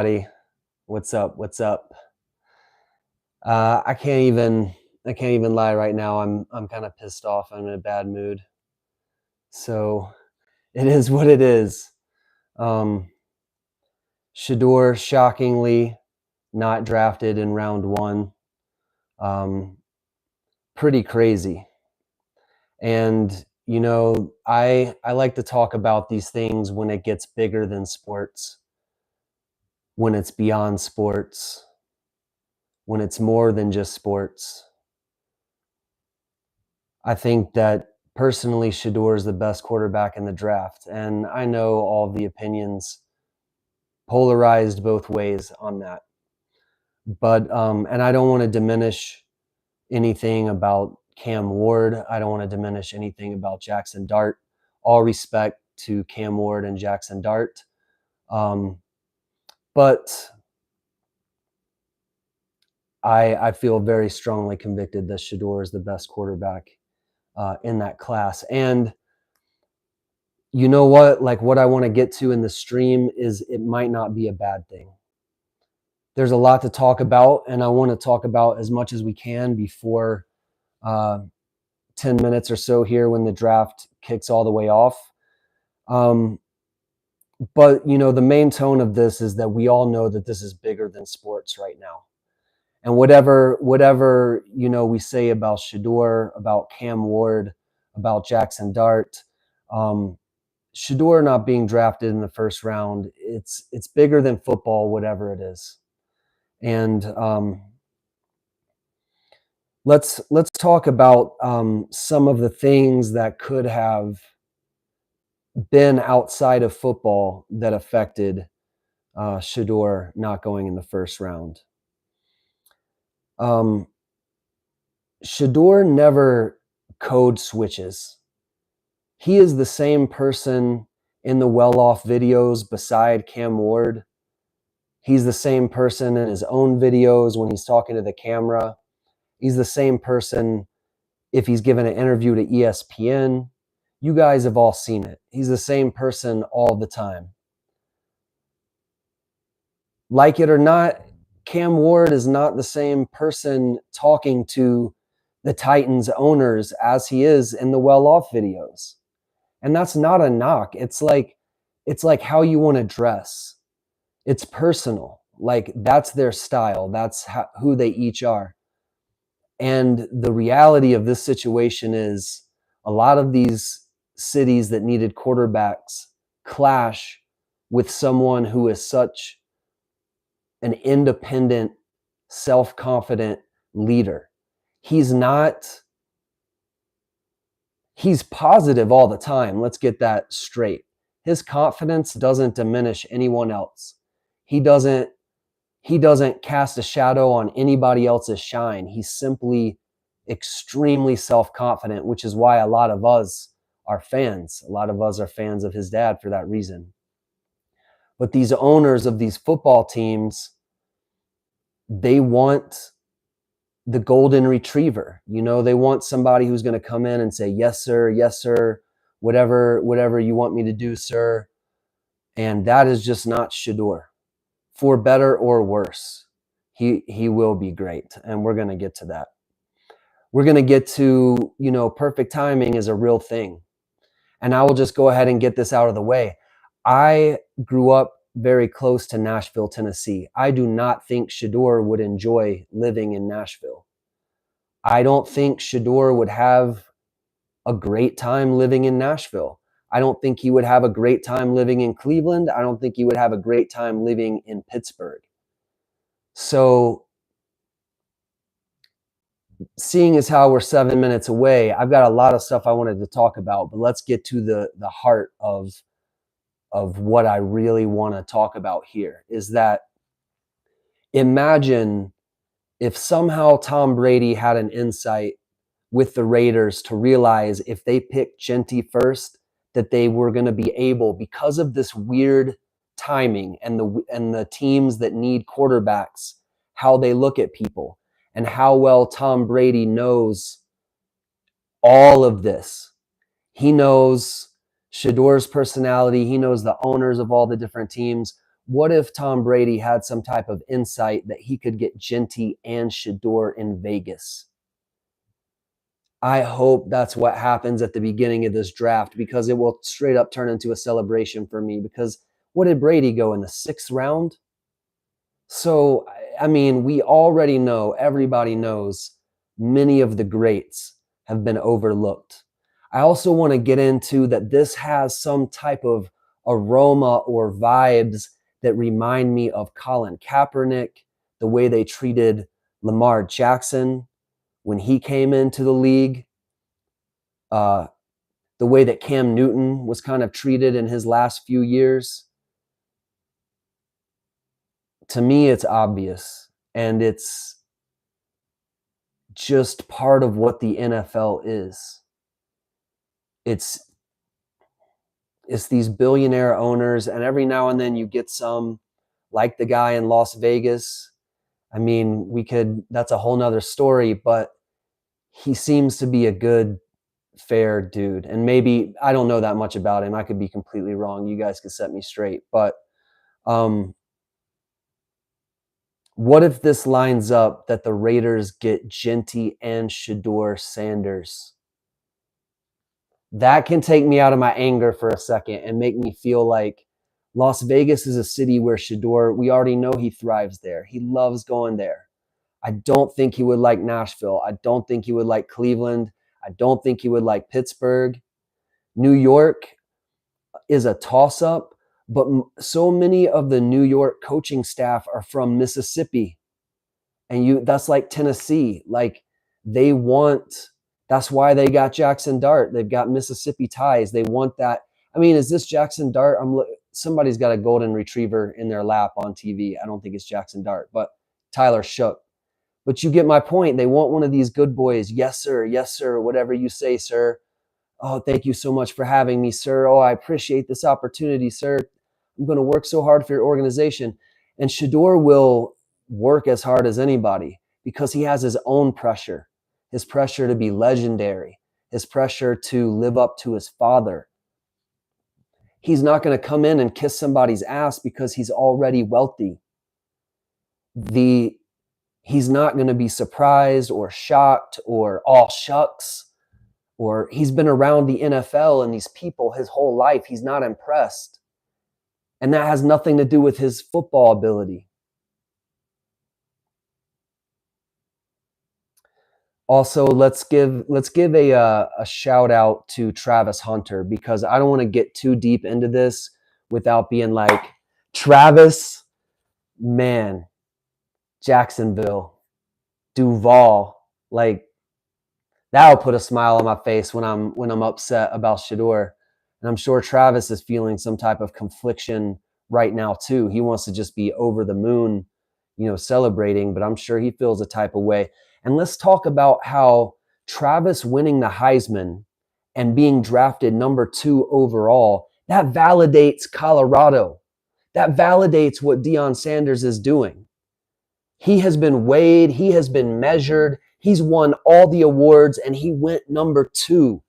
Buddy, what's up? What's up? I can't even lie right now. I'm kind of pissed off. I'm in a bad mood. So it is what it is. Um, Shedeur shockingly not drafted in round one. Um, Pretty crazy. And I like to talk about these things when it gets bigger than sports, when it's beyond sports, when it's more than just sports. I think that personally, Shedeur is the best quarterback in the draft. And I know all of the opinions polarized both ways on that. But, and I don't want to diminish anything about Cam Ward. I don't want to diminish anything about Jackson Dart. All respect to Cam Ward and Jackson Dart. But I feel very strongly convicted that Shedeur is the best quarterback in that class. And you know what? Like, what I want to get to in the stream is it might not be a bad thing. There's a lot to talk about, and I want to talk about as much as we can before 10 minutes or so here when the draft kicks all the way off. But, the main tone of this is that we all know that this is bigger than sports right now. And whatever we say about Shedeur, about Cam Ward, about Jackson Dart, Shedeur not being drafted in the first round, it's bigger than football, whatever it is. And let's talk about some of the things that could have been outside of football that affected Shedeur not going in the first round. Shedeur never code switches. He is the same person in the well-off videos beside Cam Ward. He's the same person in his own videos when he's talking to the camera. He's the same person if he's given an interview to ESPN. You guys have all seen it. He's the same person all the time. Like it or not, Cam Ward is not the same person talking to the Titans owners as he is in the well-off videos. And that's not a knock. It's like how you want to dress. It's personal. Like, that's their style. That's who they each are. And the reality of this situation is a lot of these cities that needed quarterbacks clash with someone who is such an independent, self-confident leader. He's positive all the time. Let's get that straight. His confidence doesn't diminish anyone else. He doesn't cast a shadow on anybody else's shine. He's simply extremely self-confident, which is why a lot of us are fans. A lot of us are fans of his dad for that reason. But these owners of these football teams, they want the golden retriever. They want somebody who's going to come in and say, yes, sir, whatever you want me to do, sir. And that is just not Shedeur. For better or worse, he will be great. And we're going to get to that. We're going to get to, perfect timing is a real thing. And I will just go ahead and get this out of the way. I grew up very close to Nashville, Tennessee. I do not think Shedeur would enjoy living in Nashville. I don't think Shedeur would have a great time living in Nashville. I don't think he would have a great time living in Cleveland. I don't think he would have a great time living in Pittsburgh. So, seeing as how we're 7 minutes away, I've got a lot of stuff I wanted to talk about, but let's get to the heart of what I really want to talk about here. Is that, imagine if somehow Tom Brady had an insight with the Raiders to realize if they picked Genty first, that they were going to be able, because of this weird timing and the teams that need quarterbacks, how they look at people and how well Tom Brady knows all of this. He knows Shedeur's personality. He knows the owners of all the different teams. What if Tom Brady had some type of insight that he could get Genty and Shedeur in Vegas? I hope that's what happens at the beginning of this draft, because it will straight up turn into a celebration for me. Because what did Brady go in the 6th round? So, I mean, we already know, everybody knows, many of the greats have been overlooked. I also want to get into that this has some type of aroma or vibes that remind me of Colin Kaepernick, the way they treated Lamar Jackson when he came into the league, uh, the way that Cam Newton was kind of treated in his last few years. To me, it's obvious, and it's just part of what the NFL is. It's these billionaire owners, and every now and then you get some, like the guy in Las Vegas. I mean, that's a whole nother story, but he seems to be a good, fair dude. And maybe I don't know that much about him. I could be completely wrong. You guys could set me straight. But what if this lines up that the Raiders get Genty and Shedeur Sanders? That can take me out of my anger for a second and make me feel like Las Vegas is a city where Shedeur, we already know he thrives there. He loves going there. I don't think he would like Nashville. I don't think he would like Cleveland. I don't think he would like Pittsburgh. New York is a toss-up, but so many of the New York coaching staff are from Mississippi. And that's like Tennessee. Like that's why they got Jackson Dart. They've got Mississippi ties. They want that. I mean, is this Jackson Dart? Somebody's got a golden retriever in their lap on TV. I don't think it's Jackson Dart, but Tyler Shook. But you get my point. They want one of these good boys. Yes, sir. Yes, sir. Whatever you say, sir. Oh, thank you so much for having me, sir. Oh, I appreciate this opportunity, sir. I'm going to work so hard for your organization. And Shedeur will work as hard as anybody because he has his own pressure, his pressure to be legendary, his pressure to live up to his father. He's not going to come in and kiss somebody's ass because he's already wealthy. He's not going to be surprised or shocked or all shucks, or he's been around the NFL and these people his whole life. He's not impressed. And that has nothing to do with his football ability. Also, let's give a shout out to Travis Hunter, because I don't want to get too deep into this without being like, Travis, man, Jacksonville, Duval, like that'll put a smile on my face when I'm upset about Shedeur. And I'm sure Travis is feeling some type of confliction right now too. He wants to just be over the moon, celebrating, but I'm sure he feels a type of way. And let's talk about how Travis winning the Heisman and being drafted number 2 overall, that validates Colorado. That validates what Deion Sanders is doing. He has been weighed. He has been measured. He's won all the awards, and he went number 2.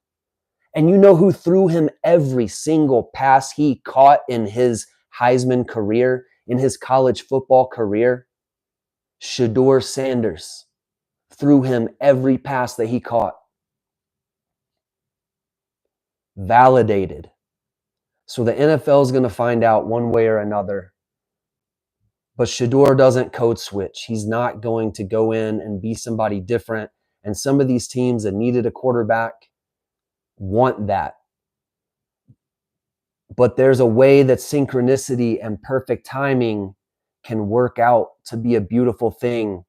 And you know who threw him every single pass he caught in his Heisman career, in his college football career? Shedeur Sanders threw him every pass that he caught. Validated. So the NFL is going to find out one way or another. But Shedeur doesn't code switch. He's not going to go in and be somebody different. And some of these teams that needed a quarterback want that. But there's a way that synchronicity and perfect timing can work out to be a beautiful thing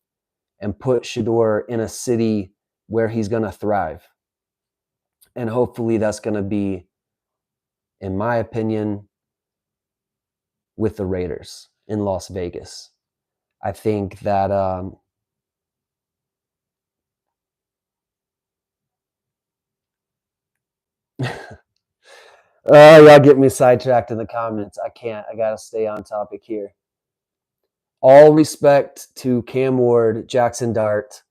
and put Shedeur in a city where he's going to thrive. And hopefully that's going to be, in my opinion, with the Raiders in Las Vegas. I think that y'all get me sidetracked in the comments. I can't. I got to stay on topic here. All respect to Cam Ward, Jackson Dart.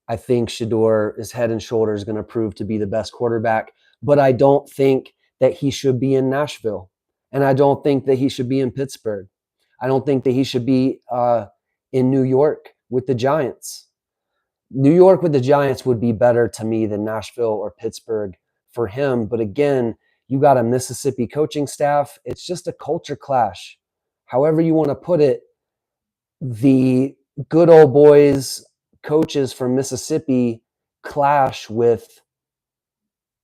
I think Shedeur is head and shoulders going to prove to be the best quarterback, but I don't think that he should be in Nashville, and I don't think that he should be in Pittsburgh. I don't think that he should be in New York with the Giants. New York with the Giants would be better to me than Nashville or Pittsburgh for him. But again, you got a Mississippi coaching staff. It's just a culture clash. However you want to put it, the good old boys coaches from Mississippi clash with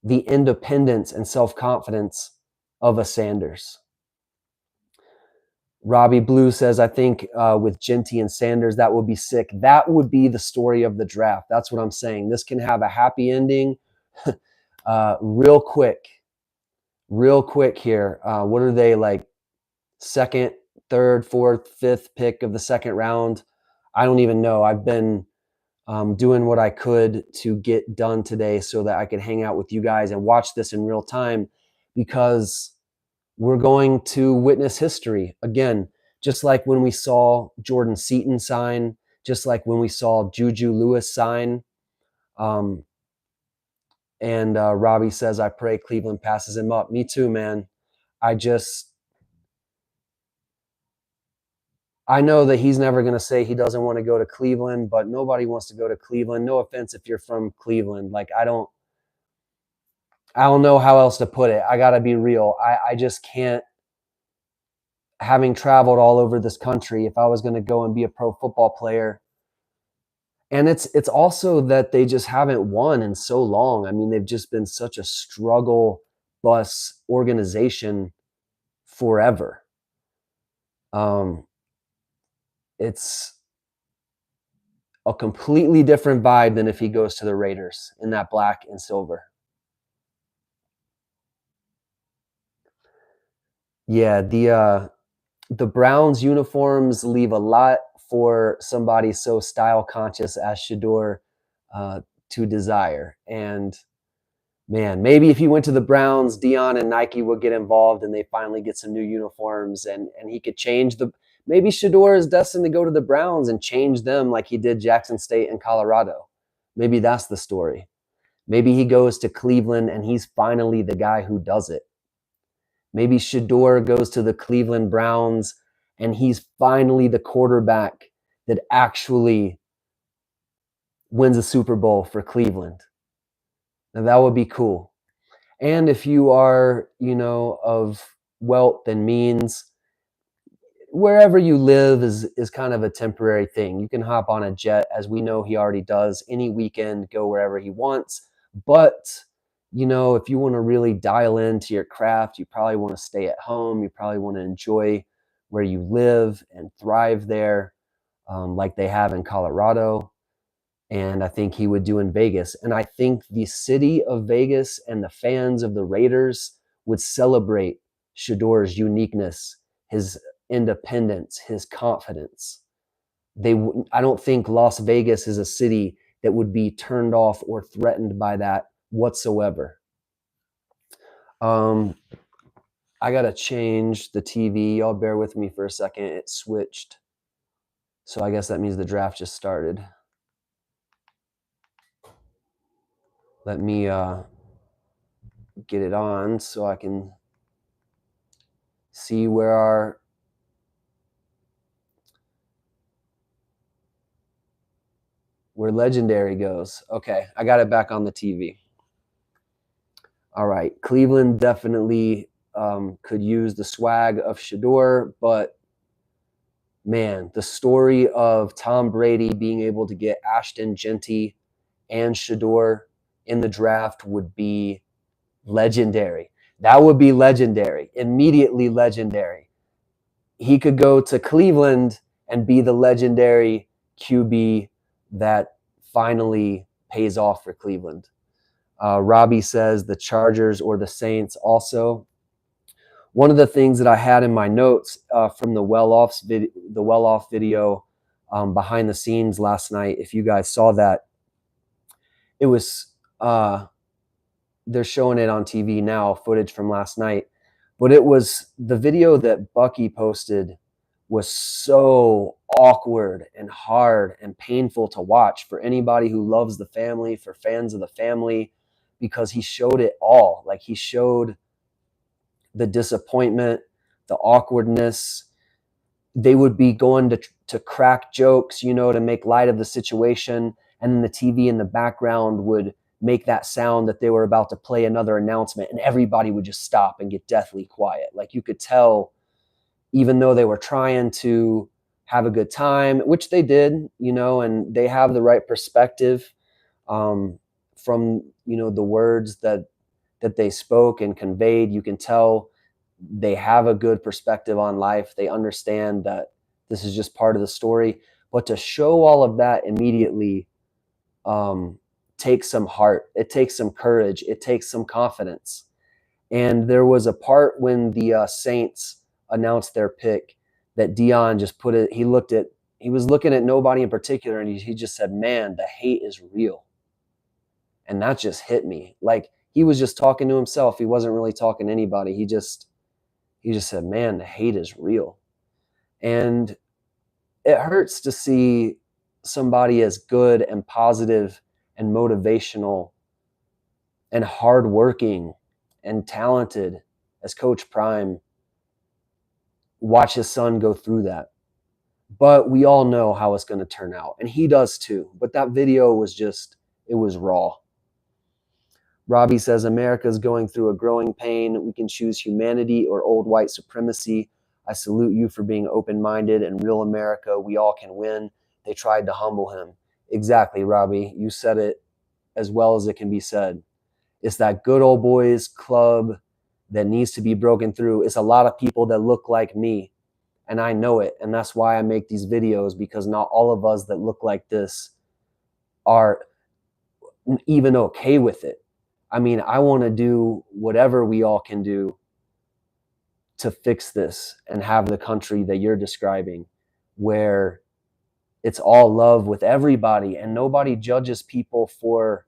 the independence and self-confidence of a Sanders. Robbie Blue says, I think with Genty and Sanders, that would be sick. That would be the story of the draft. That's what I'm saying. This can have a happy ending real quick here. What are they, like second, third, fourth, fifth pick of the second round? I don't even know. I've been doing what I could to get done today so that I could hang out with you guys and watch this in real time, because we're going to witness history again, just like when we saw Jordan Seaton sign, just like when we saw Juju Lewis sign. And Robbie says, I pray Cleveland passes him up. Me too, man. I know that he's never going to say he doesn't want to go to Cleveland, but nobody wants to go to Cleveland. No offense if you're from Cleveland. Like, I don't know how else to put it. I got to be real. I just can't, having traveled all over this country, if I was going to go and be a pro football player. And it's also that they just haven't won in so long. I mean, they've just been such a struggle bus organization forever. It's a completely different vibe than if he goes to the Raiders in that black and silver. Yeah, the Browns uniforms leave a lot for somebody so style conscious as Shedeur to desire. And man, maybe if he went to the Browns, Deion and Nike would get involved and they finally get some new uniforms, and he could change maybe Shedeur is destined to go to the Browns and change them like he did Jackson State and Colorado. Maybe that's the story. Maybe he goes to Cleveland and he's finally the guy who does it. Maybe Shedeur goes to the Cleveland Browns and he's finally the quarterback that actually wins a Super Bowl for Cleveland. Now that would be cool. And if you are, of wealth and means, wherever you live is kind of a temporary thing. You can hop on a jet, as we know he already does, any weekend, go wherever he wants. But, if you want to really dial into your craft, you probably want to stay at home. You probably want to enjoy where you live and thrive there, like they have in Colorado. And I think he would do in Vegas. And I think the city of Vegas and the fans of the Raiders would celebrate Shedeur's uniqueness, his independence, his confidence. I don't think Las Vegas is a city that would be turned off or threatened by that whatsoever. I gotta change the TV. Y'all bear with me for a second. It switched. So I guess that means the draft just started. Let me get it on so I can see where Legendary goes. Okay, I got it back on the TV. All right, Cleveland definitely could use the swag of Shedeur, but man, the story of Tom Brady being able to get Ashton Genty and Shedeur in the draft would be legendary. That would be legendary, immediately legendary. He could go to Cleveland and be the legendary QB that finally pays off for Cleveland. Robbie says the Chargers or the Saints also. One of the things that I had in my notes from the well-off video behind the scenes last night, if you guys saw that, it was they're showing it on TV now, footage from last night, but it was the video that Bucky posted was so awkward and hard and painful to watch for anybody who loves the family, for fans of the family, because he showed it all. Like, he showed the disappointment, the awkwardness. they would be going to crack jokes, to make light of the situation, and then the TV in the background would make that sound that they were about to play another announcement, and everybody would just stop and get deathly quiet. Like, you could tell, even though they were trying to have a good time, which they did, and they have the right perspective, from the words that they spoke and conveyed. You can tell they have a good perspective on life. They understand that this is just part of the story. But to show all of that immediately takes some heart. It takes some courage. It takes some confidence. And there was a part when the Saints announced their pick that Deion just put it. He was looking at nobody in particular, and he just said, "Man, the hate is real." And that just hit me. Like, he was just talking to himself. He wasn't really talking to anybody. He just said, "Man, the hate is real." And it hurts to see somebody as good and positive and motivational and hardworking and talented as Coach Prime watch his son go through that. But we all know how it's going to turn out. And he does too. But that video was it was raw. Robbie says, America's going through a growing pain. We can choose humanity or old white supremacy. I salute you for being open-minded. In real America, we all can win. They tried to humble him. Exactly, Robbie. You said it as well as it can be said. It's that good old boys club that needs to be broken through. It's a lot of people that look like me, and I know it. And that's why I make these videos, because not all of us that look like this are even okay with it. I mean, I want to do whatever we all can do to fix this and have the country that you're describing, where it's all love with everybody and nobody judges people for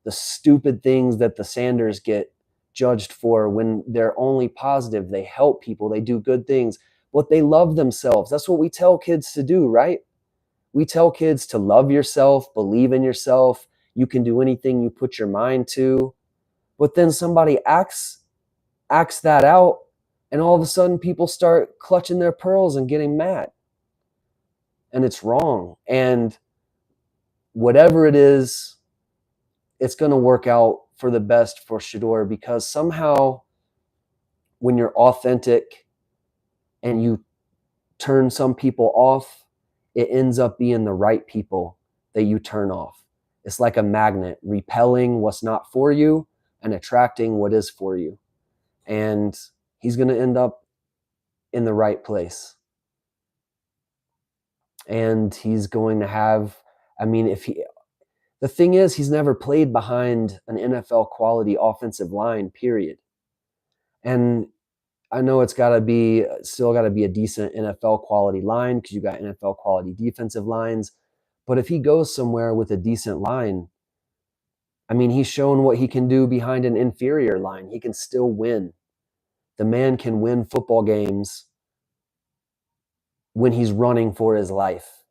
the stupid things that the Sanders get judged for when they're only positive. They help people. They do good things. But they love themselves. That's what we tell kids to do, right? We tell kids to love yourself, believe in yourself. You can do anything you put your mind to. But then somebody acts that out, and all of a sudden people start clutching their pearls and getting mad. And it's wrong. And whatever it is, it's going to work out for the best for Shedeur, because somehow when you're authentic and you turn some people off, it ends up being the right people that you turn off. It's like a magnet, repelling what's not for you and attracting what is for you. And he's going to end up in the right place. And he's going to have, the thing is, he's never played behind an NFL quality offensive line, period. And I know it's still got to be a decent NFL quality line, because you got NFL quality defensive lines. But if he goes somewhere with a decent line, he's shown what he can do behind an inferior line. He can still win. The man can win football games when he's running for his life.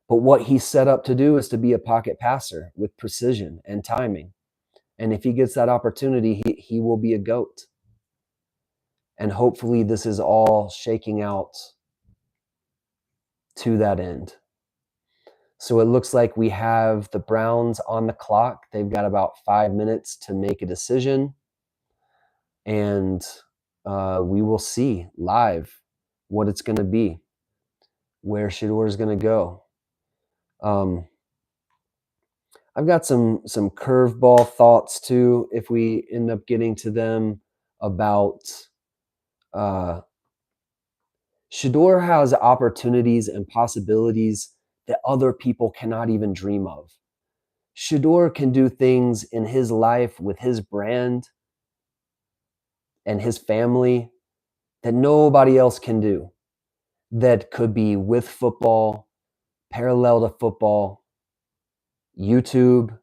But what he's set up to do is to be a pocket passer with precision and timing. And if he gets that opportunity, he will be a GOAT. And hopefully this is all shaking out to that end. So it looks like we have the Browns on the clock. They've got about 5 minutes to make a decision. And we will see live what it's going to be, where Shedeur is going to go. I've got some curveball thoughts too, if we end up getting to them, about Shedeur has opportunities and possibilities that other people cannot even dream of. Shedeur can do things in his life with his brand and his family that nobody else can do, that could be with football, parallel to football, YouTube.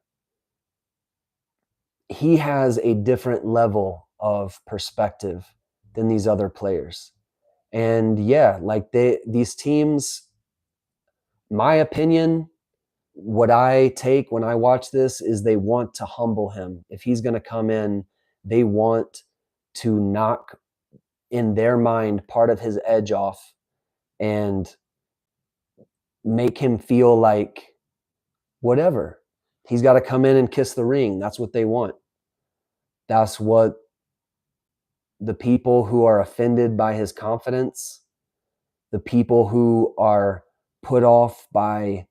He has a different level of perspective than these other players. And yeah, like these teams, my opinion, what I take when I watch this is they want to humble him. If he's going to come in, they want to knock, in their mind, part of his edge off and make him feel like whatever. He's got to come in and kiss the ring. That's what they want. That's what the people who are offended by his confidence, the people who are put off by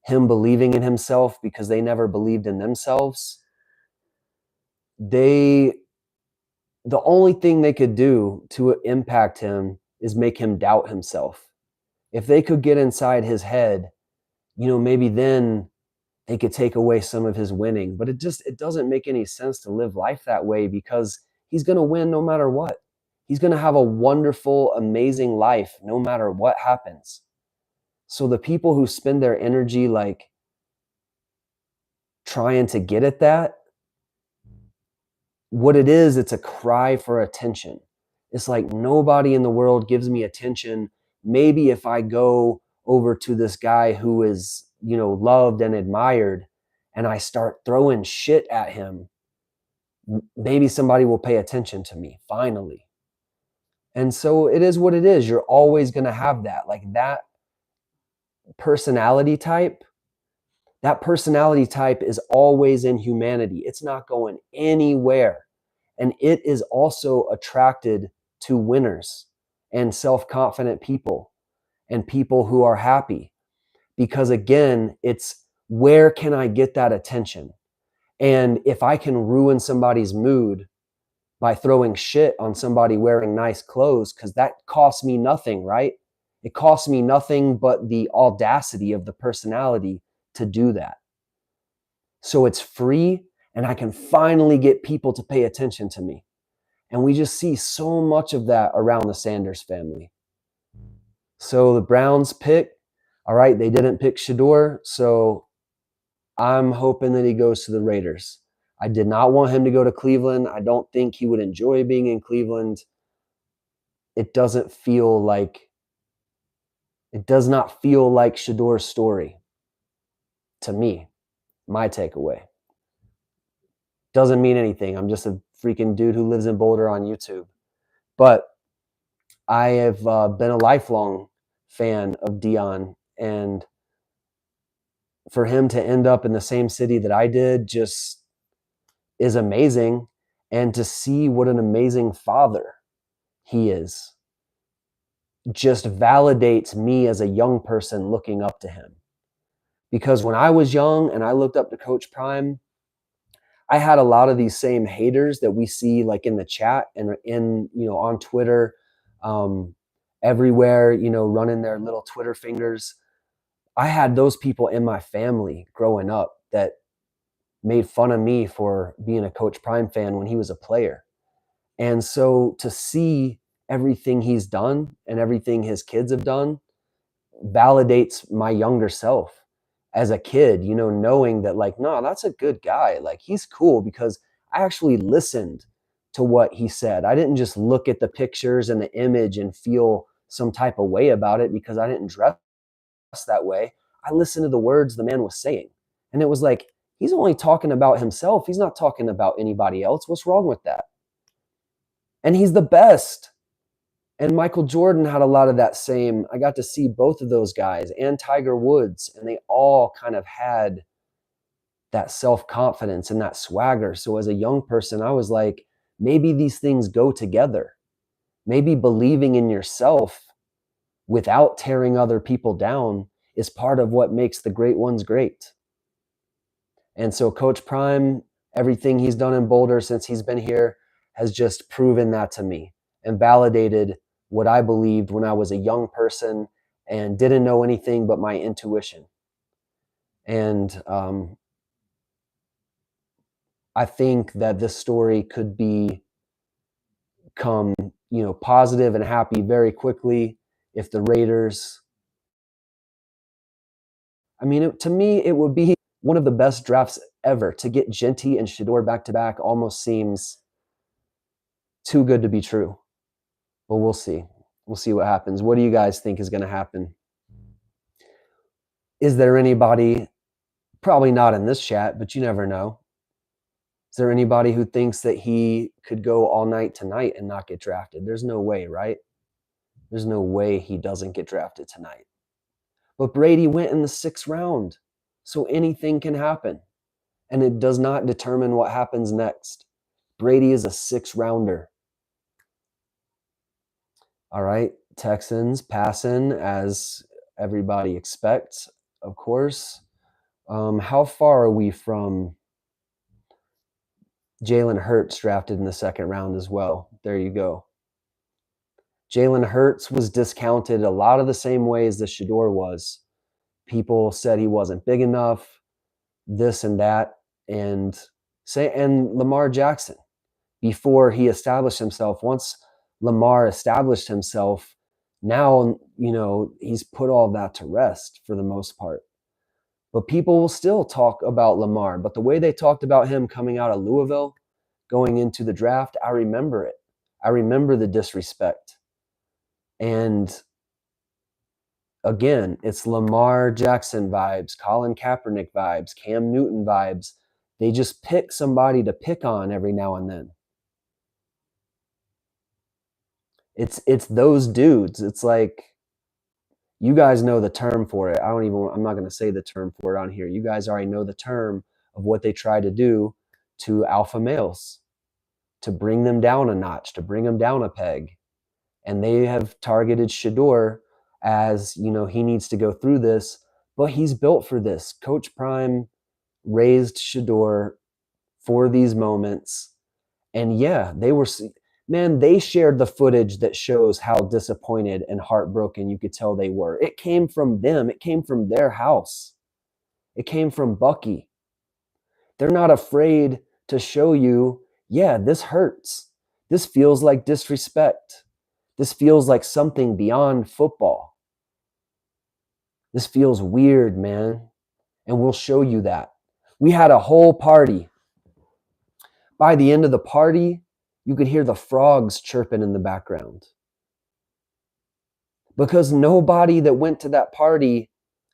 him believing in himself because they never believed in themselves, the only thing they could do to impact him is make him doubt himself. If they could get inside his head, maybe then they could take away some of his winning. But it doesn't make any sense to live life that way, because he's going to win no matter what. He's going to have a wonderful, amazing life no matter what happens. So the people who spend their energy like trying to get at that, what it is, it's a cry for attention. It's like nobody in the world gives me attention. Maybe if I go over to this guy who is, loved and admired, and I start throwing shit at him, maybe somebody will pay attention to me finally. And so it is what it is. You're always going to have that, like that personality type. That personality type is always in humanity. It's not going anywhere. And it is also attracted to winners and self-confident people and people who are happy. Because again, it's where can I get that attention? And if I can ruin somebody's mood by throwing shit on somebody wearing nice clothes, because that costs me nothing, right? It costs me nothing but the audacity of the personality to do that. So it's free, and I can finally get people to pay attention to me. And we just see so much of that around the Sanders family. So the Browns pick, all right, they didn't pick Shedeur, so I'm hoping that he goes to the Raiders. I did not want him to go to Cleveland. I don't think he would enjoy being in Cleveland. It does not feel like Shedeur's story to me. My takeaway. Doesn't mean anything. I'm just a freaking dude who lives in Boulder on YouTube. But I have been a lifelong fan of Deion, and for him to end up in the same city that I did just is amazing. And to see what an amazing father he is just validates me as a young person looking up to him. Because when I was young and I looked up to Coach Prime, I had a lot of these same haters that we see like in the chat and in, on Twitter, everywhere, running their little Twitter fingers. I had those people in my family growing up that made fun of me for being a Coach Prime fan when he was a player. And so to see everything he's done and everything his kids have done validates my younger self as a kid, knowing that like, no, that's a good guy. Like he's cool because I actually listened to what he said. I didn't just look at the pictures and the image and feel some type of way about it because I didn't dress that way. I listened to the words the man was saying. And it was like, he's only talking about himself. He's not talking about anybody else. What's wrong with that? And he's the best. And Michael Jordan had a lot of that same. I got to see both of those guys and Tiger Woods, and they all kind of had that self-confidence and that swagger. So as a young person, I was like, maybe these things go together. Maybe believing in yourself without tearing other people down is part of what makes the great ones great. And so Coach Prime, everything he's done in Boulder since he's been here has just proven that to me and validated what I believed when I was a young person and didn't know anything but my intuition. And I think that this story could become, positive and happy very quickly if the Raiders. I mean, to me, it would be one of the best drafts ever. To get Genty and Shedeur back to back almost seems too good to be true. But we'll see. We'll see what happens. What do you guys think is going to happen? Is there anybody, probably not in this chat, but you never know. Is there anybody who thinks that he could go all night tonight and not get drafted? There's no way, right? There's no way he doesn't get drafted tonight. But Brady went in the 6th round, so anything can happen. And it does not determine what happens next. Brady is a 6th rounder. All right, Texans passing as everybody expects, of course. How far are we from Jalen Hurts drafted in the 2nd round as well? There you go. Jalen Hurts was discounted a lot of the same ways that Shedeur was. People said he wasn't big enough, this and that, and Lamar Jackson before he established himself. Once Lamar established himself, now he's put all that to rest for the most part. But people will still talk about Lamar. But the way they talked about him coming out of Louisville, going into the draft, I remember it. I remember the disrespect. And again, it's Lamar Jackson vibes, Colin Kaepernick vibes, Cam Newton vibes. They just pick somebody to pick on every now and then. It's those dudes. It's like, you guys know the term for it. I'm not going to say the term for it on here. You guys already know the term of what they try to do to alpha males, to bring them down a notch, to bring them down a peg. And they have targeted Shedeur as, he needs to go through this, but he's built for this. Coach Prime raised Shedeur for these moments. And yeah, they shared the footage that shows how disappointed and heartbroken you could tell they were. It came from them. It came from their house. It came from Bucky. They're not afraid to show you, yeah, this hurts. This feels like disrespect. This feels like something beyond football. This feels weird, man. And we'll show you that. We had a whole party. By the end of the party, you could hear the frogs chirping in the background. Because nobody that went to that party,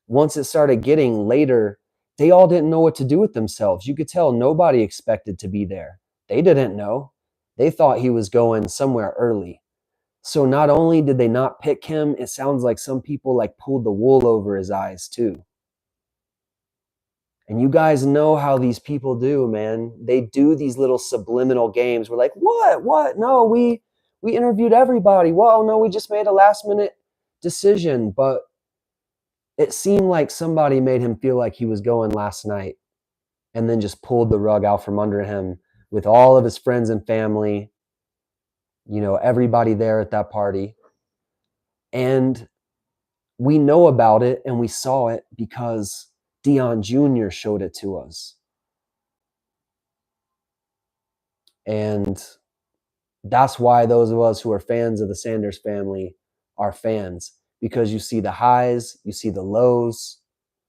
once it started getting later, they all didn't know what to do with themselves. You could tell nobody expected to be there. They didn't know. They thought he was going somewhere early. So not only did they not pick him, it sounds like some people pulled the wool over his eyes too. And you guys know how these people do, man. They do these little subliminal games. We're like, what? No, we interviewed everybody. Well, no, we just made a last minute decision. But it seemed like somebody made him feel like he was going last night and then just pulled the rug out from under him with all of his friends and family, everybody there at that party. And we know about it and we saw it because Deion Jr. showed it to us. And that's why those of us who are fans of the Sanders family are fans, because you see the highs, you see the lows,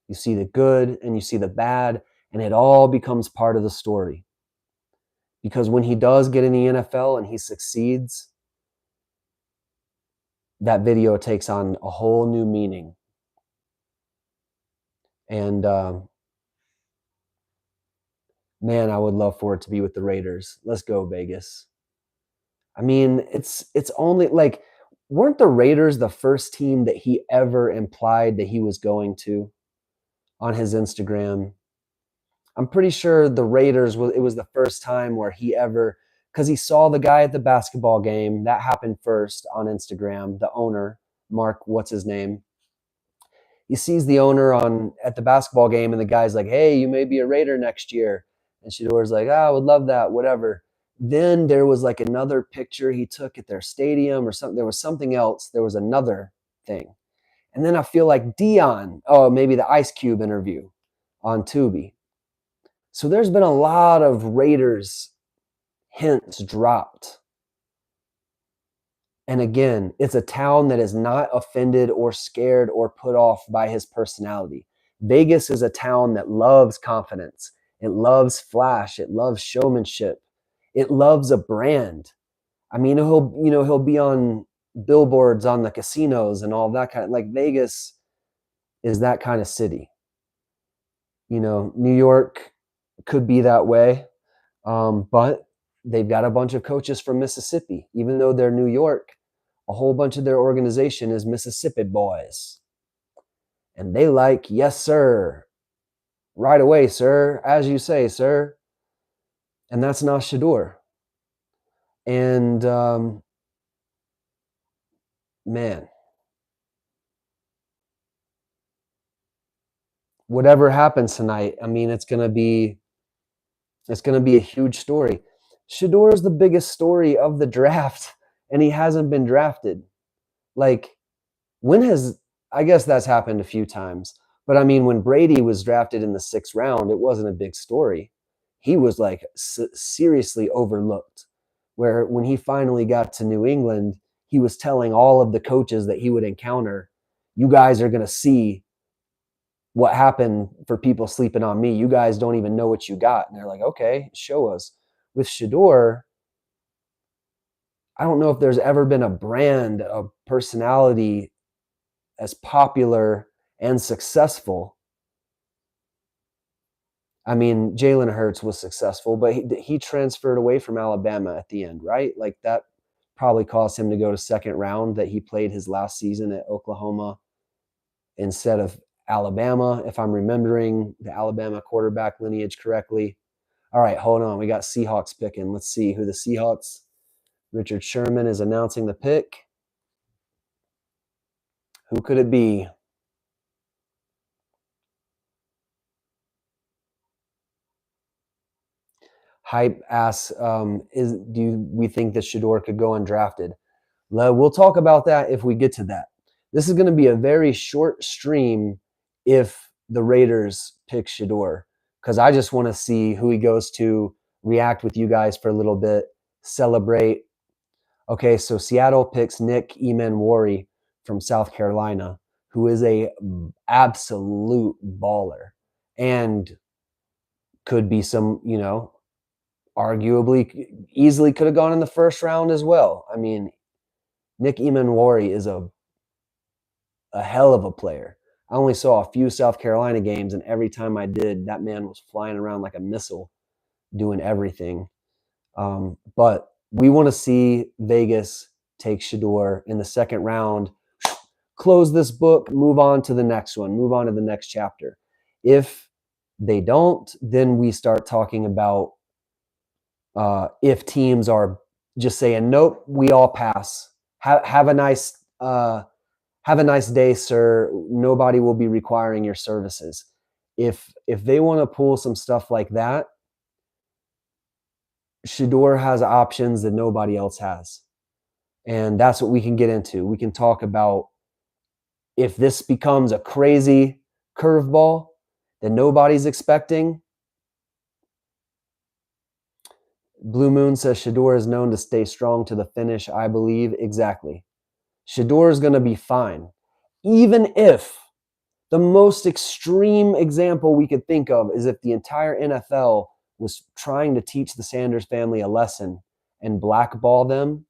you see the good, and you see the bad, and it all becomes part of the story. Because when he does get in the NFL and he succeeds, that video takes on a whole new meaning. And man, I would love for it to be with the Raiders. Let's go, Vegas. I mean, it's only weren't the Raiders the first team that he ever implied that he was going to on his Instagram? I'm pretty sure the Raiders it was the first time where he ever, because he saw the guy at the basketball game. That happened first on Instagram, the owner, Mark, what's his name? He sees the owner at the basketball game, and the guy's like, hey, you may be a Raider next year. And Shedeur's like, I would love that, whatever. Then there was another picture he took at their stadium or something. There was something else. There was another thing. And then I feel like Deion, maybe the Ice Cube interview on Tubi. So there's been a lot of Raiders hints dropped. And again, it's a town that is not offended or scared or put off by his personality. Vegas is a town that loves confidence. It loves flash. It loves showmanship. It loves a brand. I mean, he'll be on billboards on the casinos and all that kind of, Vegas is that kind of city. New York could be that way. But they've got a bunch of coaches from Mississippi. Even though they're New York, a whole bunch of their organization is Mississippi boys. And they like, yes, sir. Right away, sir. As you say, sir. And that's not Shedeur. And man, whatever happens tonight, I mean, it's gonna be a huge story. Shedeur is the biggest story of the draft, and he hasn't been drafted. Like, when has I guess that's happened a few times, but I mean, when Brady was drafted in the 6th round, it wasn't a big story. He was like seriously overlooked. Where when he finally got to New England, he was telling all of the coaches that he would encounter, "You guys are going to see what happened for people sleeping on me. You guys don't even know what you got." And they're like, "Okay, show us." With Shedeur, I don't know if there's ever been a brand, a personality as popular and successful. I mean, Jalen Hurts was successful, but he transferred away from Alabama at the end, right? Like that probably caused him to go to 2nd round, that he played his last season at Oklahoma instead of Alabama, if I'm remembering the Alabama quarterback lineage correctly. All right, hold on. We got Seahawks picking. Let's see who the Seahawks. Richard Sherman is announcing the pick. Who could it be? Hype asks, we think that Shedeur could go undrafted? We'll talk about that if we get to that. This is going to be a very short stream if the Raiders pick Shedeur, because I just want to see who he goes to, react with you guys for a little bit, celebrate. Okay, so Seattle picks Nick Emmanwori from South Carolina, who is a absolute baller and could be some, arguably easily could have gone in the 1st round as well. I mean, Nick Emmanwori is a hell of a player. I only saw a few South Carolina games, and every time I did, that man was flying around like a missile, doing everything. But we want to see Vegas take Shedeur in the 2nd round, close this book, move on to the next one, move on to the next chapter. If they don't, then we start talking about if teams are just saying, nope, we all pass. Have a nice day, sir. Nobody will be requiring your services. If they want to pull some stuff like that, Shedeur has options that nobody else has. And that's what we can get into. We can talk about if this becomes a crazy curveball that nobody's expecting. Blue Moon says Shedeur is known to stay strong to the finish, I believe. Exactly. Shedeur is going to be fine. Even if the most extreme example we could think of is if the entire NFL was trying to teach the Sanders family a lesson and blackball them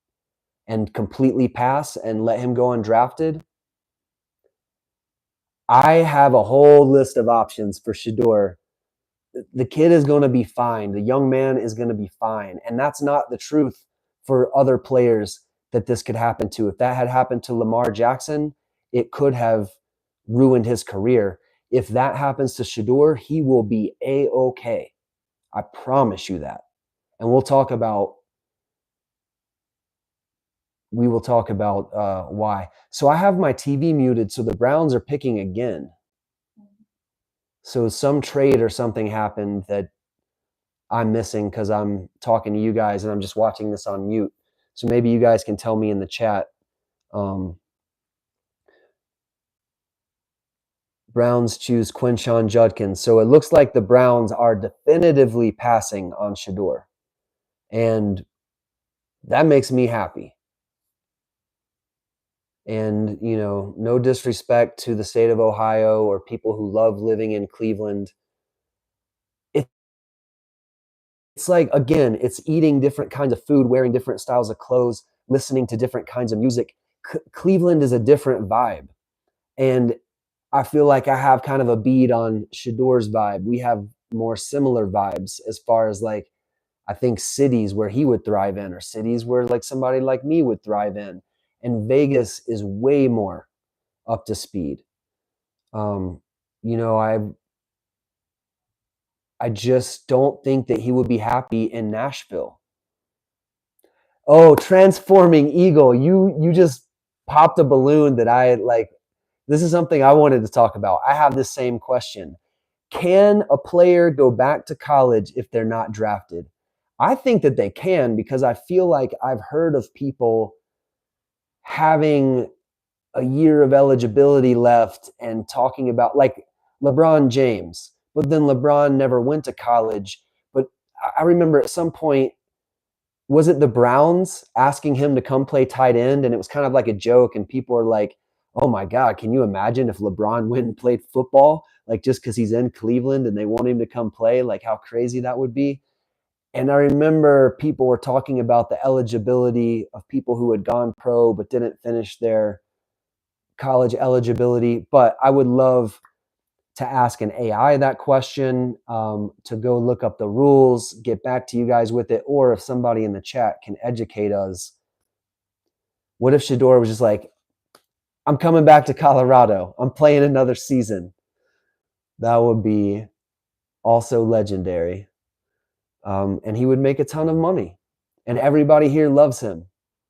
and completely pass and let him go undrafted. I have a whole list of options for Shedeur. The kid is going to be fine. The young man is going to be fine. And that's not the truth for other players that this could happen to. If that had happened to Lamar Jackson, it could have ruined his career. If that happens to Shedeur, he will be A-okay. I promise you that. And we will talk about why. So I have my TV muted, so the Browns are picking again. So some trade or something happened that I'm missing because I'm talking to you guys and I'm just watching this on mute. So maybe you guys can tell me in the chat. Browns choose Quinshon Judkins. So it looks like the Browns are definitively passing on Shedeur. And that makes me happy. And, no disrespect to the state of Ohio or people who love living in Cleveland. It's like, again, it's eating different kinds of food, wearing different styles of clothes, listening to different kinds of music. Cleveland is a different vibe. And I feel like I have kind of a bead on Shedeur's vibe. We have more similar vibes as far as like, I think cities where he would thrive in, or cities where like somebody like me would thrive in. and Vegas is way more up to speed. You know, I just don't think that he would be happy in Nashville. Oh, transforming eagle. You just popped a balloon that I like. This is something I wanted to talk about. I have the same question. Can a player go back to college if they're not drafted? I think that they can, because I feel like I've heard of people having a year of eligibility left and talking about, like, LeBron James, but then LeBron never went to college. But I remember at some point, was it the Browns asking him to come play tight end? And it was kind of like a joke. And people are like, oh my God, can you imagine if LeBron went and played football? Like, just because he's in Cleveland and they want him to come play, like how crazy that would be. And I remember people were talking about the eligibility of people who had gone pro but didn't finish their college eligibility. But I would love to ask an AI that question, to go look up the rules, get back to you guys with it, or if somebody in the chat can educate us. What if Shedeur was just like, I'm coming back to Colorado, I'm playing another season? That would be also legendary. And he would make a ton of money. And everybody here loves him.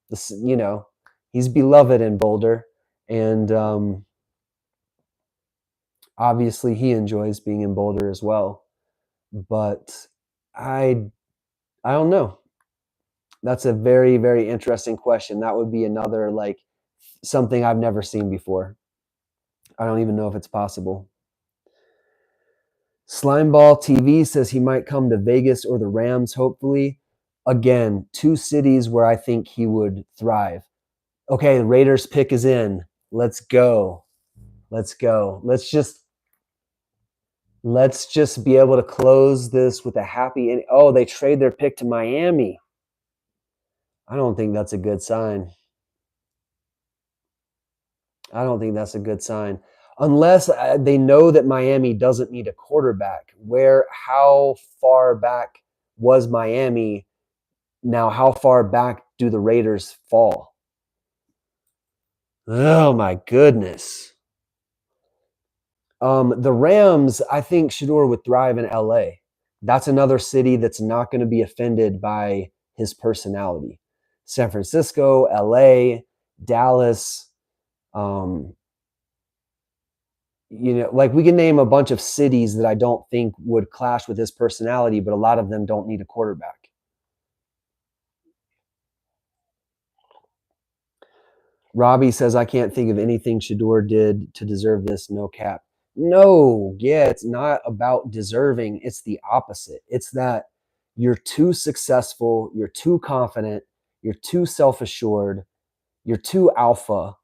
This, you know, he's beloved in Boulder. And obviously he enjoys being in Boulder as well. But I don't know. That's a very, very interesting question. That would be another, like, something I've never seen before. I don't even know if it's possible. Slimeball TV says he might come to Vegas or the Rams, hopefully. Again, two cities where I think he would thrive. Okay, the Raiders pick is in. Let's go. Let's go. Let's just be able to close this with a happy ending. Oh, they trade their pick to Miami. I don't think that's a good sign. I don't think that's a good sign. Unless they know that Miami doesn't need a quarterback. How far back was Miami? Now, how far back do the Raiders fall? Oh my goodness. The Rams, I think Shedeur would thrive in LA. That's another city that's not going to be offended by his personality. San Francisco, LA, Dallas, you know, like, we can name a bunch of cities that I don't think would clash with his personality, but a lot of them don't need a quarterback. Robbie says, I can't think of anything Shedeur did to deserve this. No cap. No, yeah, it's not about deserving. It's the opposite. It's that you're too successful, you're too confident, you're too self-assured, you're too alpha,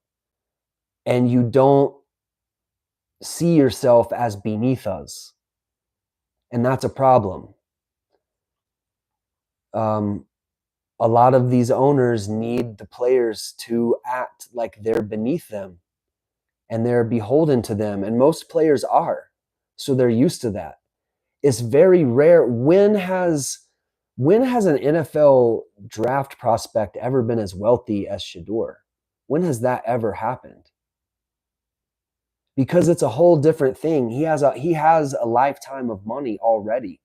and you don't see yourself as beneath us. And that's a problem. A lot of these owners need the players to act like they're beneath them and they're beholden to them. And most players are. So they're used to that. It's very rare. When has an NFL draft prospect ever been as wealthy as Shedeur? When has that ever happened? Because it's a whole different thing. He has a lifetime of money already.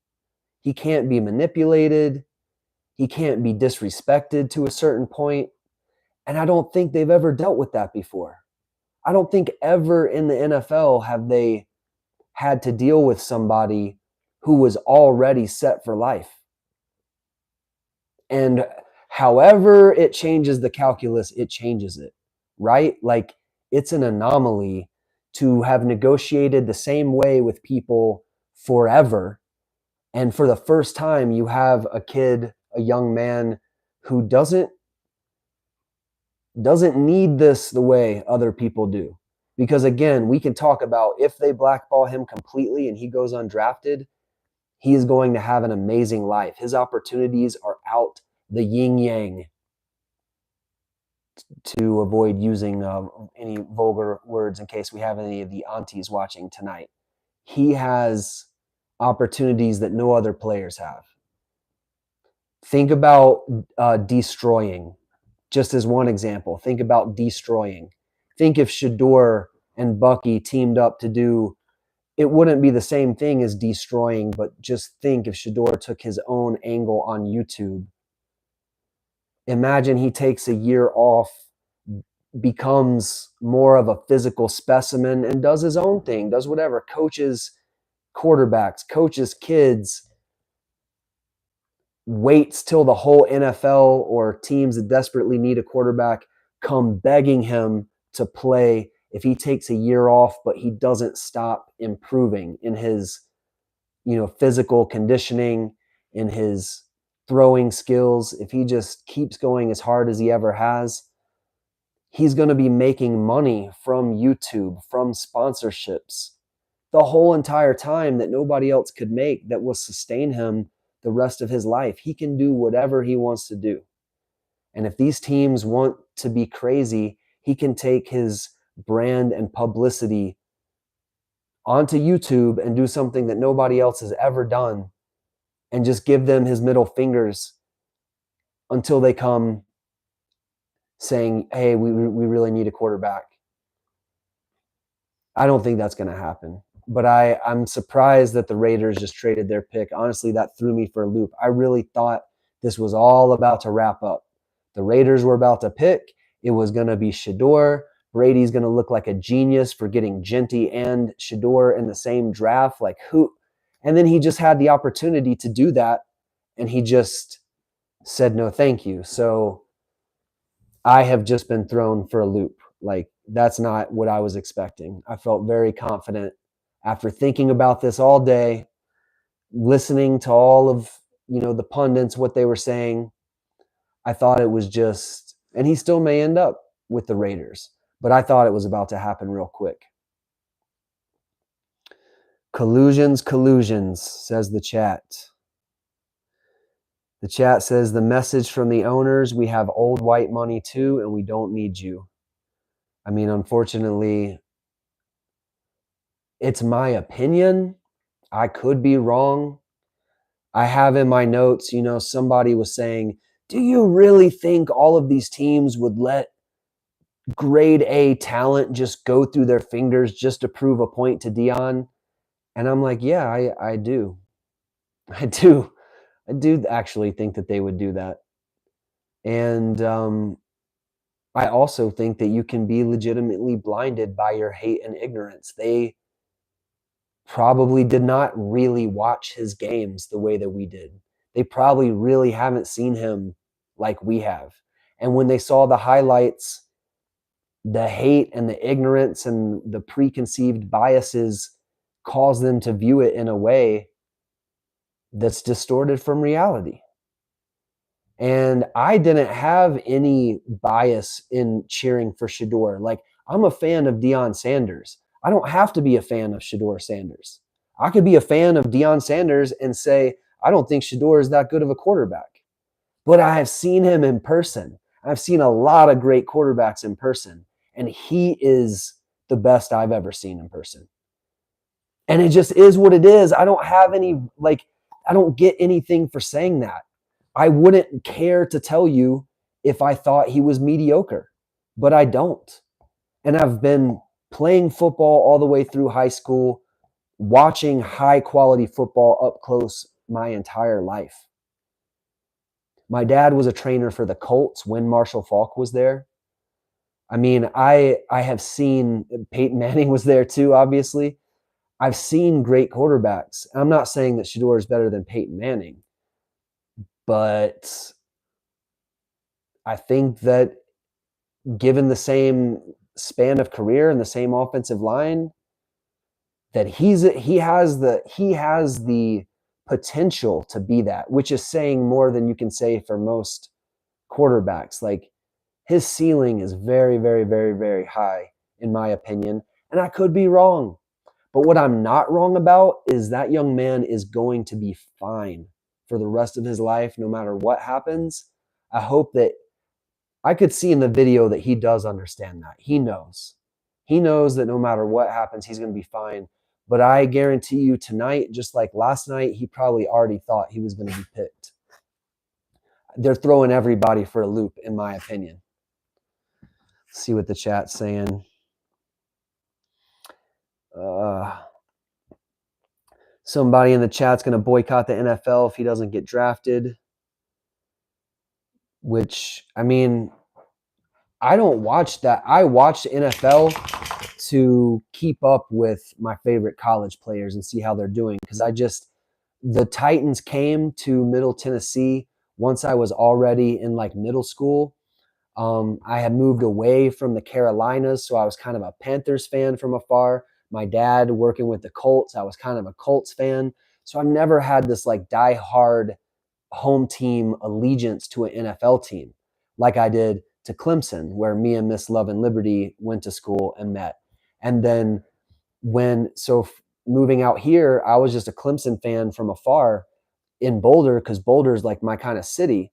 He can't be manipulated. He can't be disrespected to a certain point. And I don't think they've ever dealt with that before. I don't think ever in the NFL have they had to deal with somebody who was already set for life. And however it changes the calculus, it changes it, right? Like, it's an anomaly to have negotiated the same way with people forever. And for the first time, you have a kid, a young man who doesn't need this the way other people do. Because again, we can talk about, if they blackball him completely and he goes undrafted, he is going to have an amazing life. His opportunities are out the yin yang, to avoid using any vulgar words in case we have any of the aunties watching tonight. He has opportunities that no other players have. Think about destroying. just as one example. Think about destroying. Think if Shedeur and Bucky teamed up to do, it wouldn't be the same thing as destroying, but just think if Shedeur took his own angle on YouTube. Imagine he takes a year off, becomes more of a physical specimen, and does his own thing, does whatever, coaches quarterbacks, coaches kids, waits till the whole NFL or teams that desperately need a quarterback come begging him to play. If he takes a year off, but he doesn't stop improving in his, physical conditioning, in his throwing skills, if he just keeps going as hard as he ever has, he's going to be making money from YouTube, from sponsorships, the whole entire time that nobody else could make, that will sustain him the rest of his life. He can do whatever he wants to do. And if these teams want to be crazy, he can take his brand and publicity onto YouTube and do something that nobody else has ever done, and just give them his middle fingers until they come saying, hey, we really need a quarterback. I don't think that's going to happen. But I'm surprised that the Raiders just traded their pick. Honestly, that threw me for a loop. I really thought this was all about to wrap up. The Raiders were about to pick. It was going to be Shedeur. Brady's going to look like a genius for getting Genty and Shedeur in the same draft. Like who? And then he just had the opportunity to do that, and he just said no thank you. So I have just been thrown for a loop. Like, that's not what I was expecting. I felt very confident after thinking about this all day, listening to all of, the pundits, what they were saying. I thought it was just, and he still may end up with the Raiders, but I thought it was about to happen real quick. Collusions, says the chat. The chat says, the message from the owners, we have old white money too, and we don't need you. I mean, unfortunately, it's my opinion. I could be wrong. I have in my notes, somebody was saying, do you really think all of these teams would let grade A talent just go through their fingers just to prove a point to Deion? And I'm like, yeah, I do. I do. I do actually think that they would do that. And I also think that you can be legitimately blinded by your hate and ignorance. They probably did not really watch his games the way that we did. They probably really haven't seen him like we have. And when they saw the highlights, the hate and the ignorance and the preconceived biases cause them to view it in a way that's distorted from reality. And I didn't have any bias in cheering for Shedeur. Like, I'm a fan of Deion Sanders. I don't have to be a fan of Shedeur Sanders. I could be a fan of Deion Sanders and say, I don't think Shedeur is that good of a quarterback. But I have seen him in person. I've seen a lot of great quarterbacks in person, and he is the best I've ever seen in person. And it just is what it is. I don't have any, I don't get anything for saying that. I wouldn't care to tell you if I thought he was mediocre, but I don't. And I've been playing football all the way through high school, watching high quality football up close my entire life. My dad was a trainer for the Colts when Marshall Faulk was there. I mean, I have seen, Peyton Manning was there too, obviously. I've seen great quarterbacks. I'm not saying that Shedeur is better than Peyton Manning, but I think that given the same span of career and the same offensive line, that he has the potential to be that, which is saying more than you can say for most quarterbacks. Like, his ceiling is very, very, very, very high, in my opinion, and I could be wrong. But what I'm not wrong about is that young man is going to be fine for the rest of his life, no matter what happens. I hope that I could see in the video that he does understand that. He knows. He knows that no matter what happens, he's going to be fine. But I guarantee you tonight, just like last night, he probably already thought he was going to be picked. They're throwing everybody for a loop, in my opinion. see what the chat's saying. Somebody in the chat's going to boycott the NFL if he doesn't get drafted, which, I mean, I don't watch that. I watch the NFL to keep up with my favorite college players and see how they're doing, because the Titans came to Middle Tennessee once I was already in like middle school. I had moved away from the Carolinas, so I was kind of a Panthers fan from afar. My dad working with the Colts, I was kind of a Colts fan. So I've never had this like die-hard home team allegiance to an NFL team like I did to Clemson, where me and Miss Love and Liberty went to school and met. And then moving out here, I was just a Clemson fan from afar in Boulder, because Boulder is like my kind of city.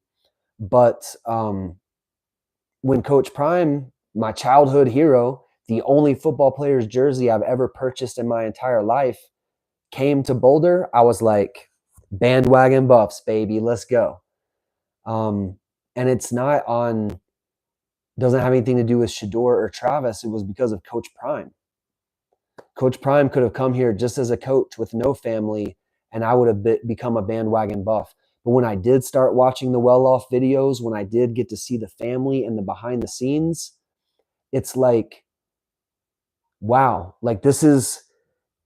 But when Coach Prime, my childhood hero, the only football player's jersey I've ever purchased in my entire life, came to Boulder, I was like, bandwagon Buffs, baby, let's go. And it's doesn't have anything to do with Shedeur or Travis. It was because of Coach Prime. Coach Prime could have come here just as a coach with no family, and I would have become a bandwagon Buff. But when I did start watching the well-off videos, when I did get to see the family and the behind the scenes, it's like, wow, like this is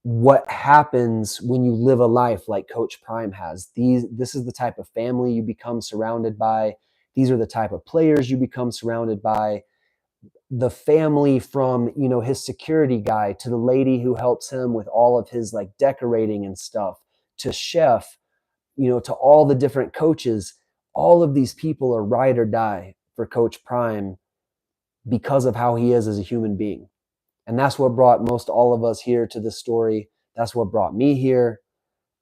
what happens when you live a life like Coach Prime has. This is the type of family you become surrounded by. These are the type of players you become surrounded by. The family, from, his security guy to the lady who helps him with all of his like decorating and stuff, to chef, to all the different coaches. All of these people are ride or die for Coach Prime because of how he is as a human being. And that's what brought most all of us here to this story. That's what brought me here.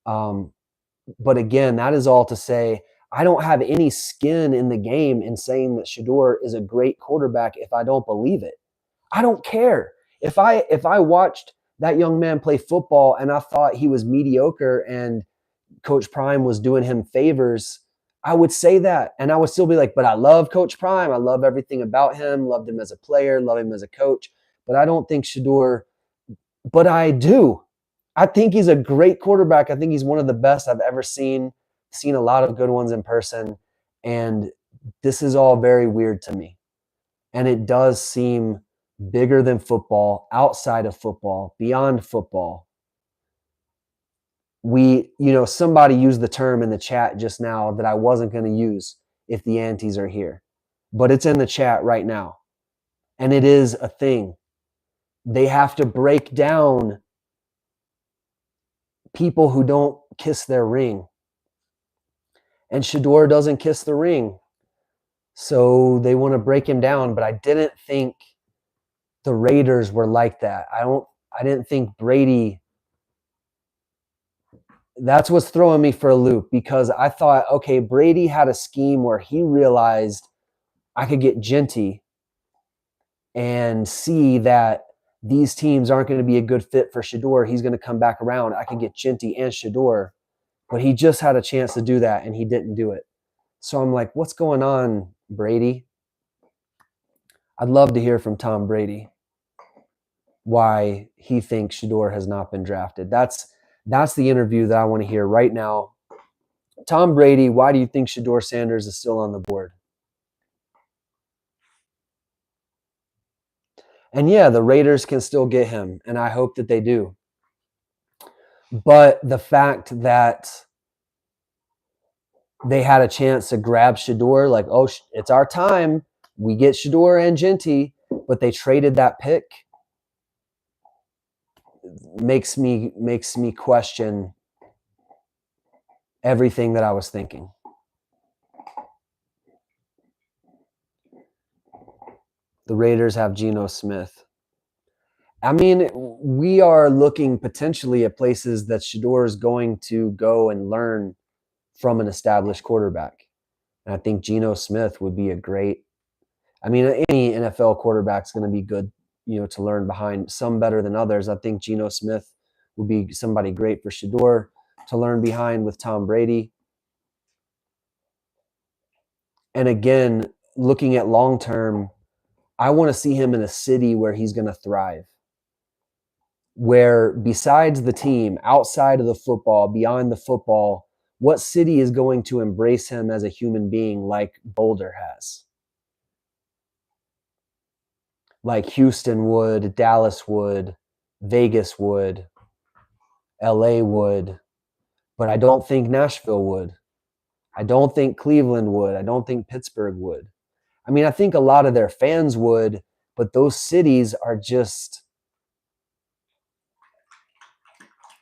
But again, that is all to say, I don't have any skin in the game in saying that Shedeur is a great quarterback if I don't believe it. I don't care. If I watched that young man play football and I thought he was mediocre and Coach Prime was doing him favors, I would say that. And I would still be like, but I love Coach Prime. I love everything about him. Loved him as a player, love him as a coach. But I don't think Shedeur, but I do. I think he's a great quarterback. I think he's one of the best I've ever seen. Seen a lot of good ones in person. And this is all very weird to me. And it does seem bigger than football, outside of football, beyond football. Somebody used the term in the chat just now that I wasn't going to use if the Antes are here, but it's in the chat right now. And it is a thing. They have to break down people who don't kiss their ring. And Shedeur doesn't kiss the ring. So they want to break him down, but I didn't think the Raiders were like that. I didn't think Brady. That's what's throwing me for a loop, because I thought, okay, Brady had a scheme where he realized I could get Genty and see that these teams aren't going to be a good fit for Shedeur. He's going to come back around. I could get Genty and Shedeur, but he just had a chance to do that and he didn't do it. So I'm like, what's going on, Brady? I'd love to hear from Tom Brady why he thinks Shedeur has not been drafted. That's the interview that I want to hear right now. Tom Brady, why do you think Shedeur Sanders is still on the board? And yeah, the Raiders can still get him, and I hope that they do. But the fact that they had a chance to grab Shedeur, like, oh, it's our time. We get Shedeur and Genty, but they traded that pick, makes me question everything that I was thinking. The Raiders have Geno Smith. I mean, we are looking potentially at places that Shedeur is going to go and learn from an established quarterback. And I think Geno Smith would be a great, any NFL quarterback is going to be good, to learn behind, some better than others. I think Geno Smith would be somebody great for Shedeur to learn behind with Tom Brady. And again, looking at long-term, I want to see him in a city where he's going to thrive, where besides the team, outside of the football, beyond the football, what city is going to embrace him as a human being like Boulder has? Like Houston would, Dallas would, Vegas would, LA would, but I don't think Nashville would. I don't think Cleveland would. I don't think Pittsburgh would. I mean, I think a lot of their fans would, but those cities are just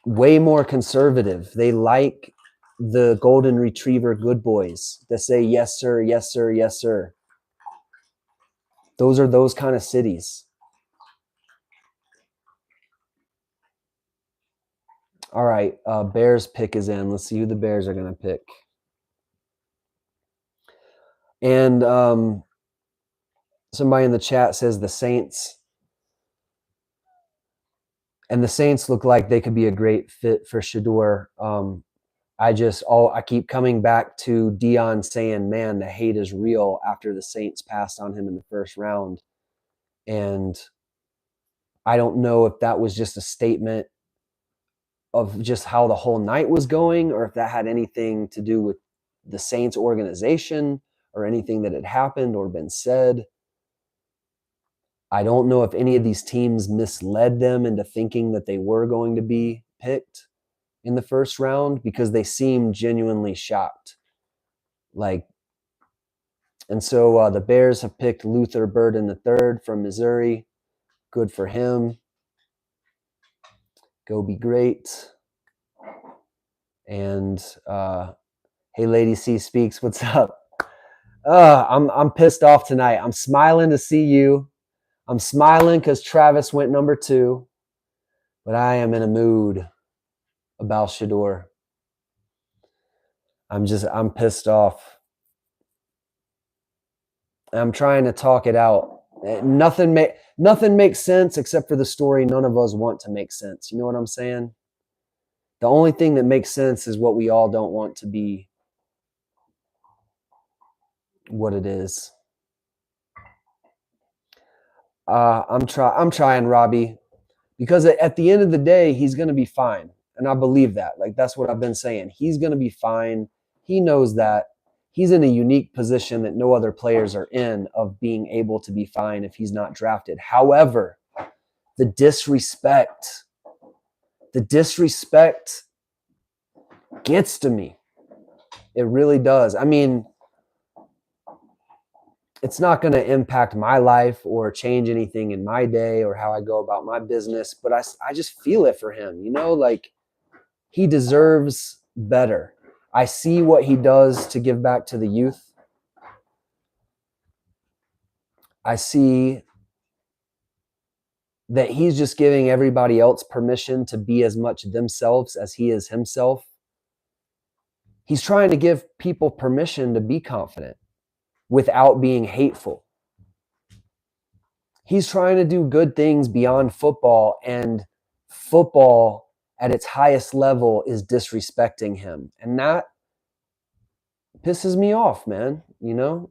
way more conservative. They like the golden retriever good boys that say, yes, sir, yes, sir, yes, sir. Those are those kind of cities. All right, Bears pick is in. Let's see who the Bears are going to pick. And somebody in the chat says the Saints. And the Saints look like they could be a great fit for Shedeur. I keep coming back to Deion saying, man, the hate is real after the Saints passed on him in the first round. And I don't know if that was just a statement of just how the whole night was going, or if that had anything to do with the Saints organization or anything that had happened or been said. I don't know if any of these teams misled them into thinking that they were going to be picked in the first round, because they seemed genuinely shocked. And so the Bears have picked Luther Burden III from Missouri. Good for him. Go be great. And hey, Lady C Speaks, what's up? I'm pissed off tonight. I'm smiling to see you. I'm smiling because Travis went number 2, but I am in a mood about Shedeur. I'm pissed off. I'm trying to talk it out. Nothing makes sense except for the story none of us want to make sense. You know what I'm saying? The only thing that makes sense is what we all don't want to be what it is. I'm trying, Robbie, because at the end of the day, he's going to be fine. And I believe that. Like, that's what I've been saying. He's going to be fine. He knows that. He's in a unique position that no other players are in, of being able to be fine if he's not drafted. However, the disrespect gets to me. It really does. I mean, it's not going to impact my life or change anything in my day or how I go about my business, but I just feel it for him. You know, like, he deserves better. I see what he does to give back to the youth. I see that he's just giving everybody else permission to be as much themselves as he is himself. He's trying to give people permission to be confident without being hateful. He's trying to do good things beyond football, and football at its highest level is disrespecting him. And that pisses me off, man. You know,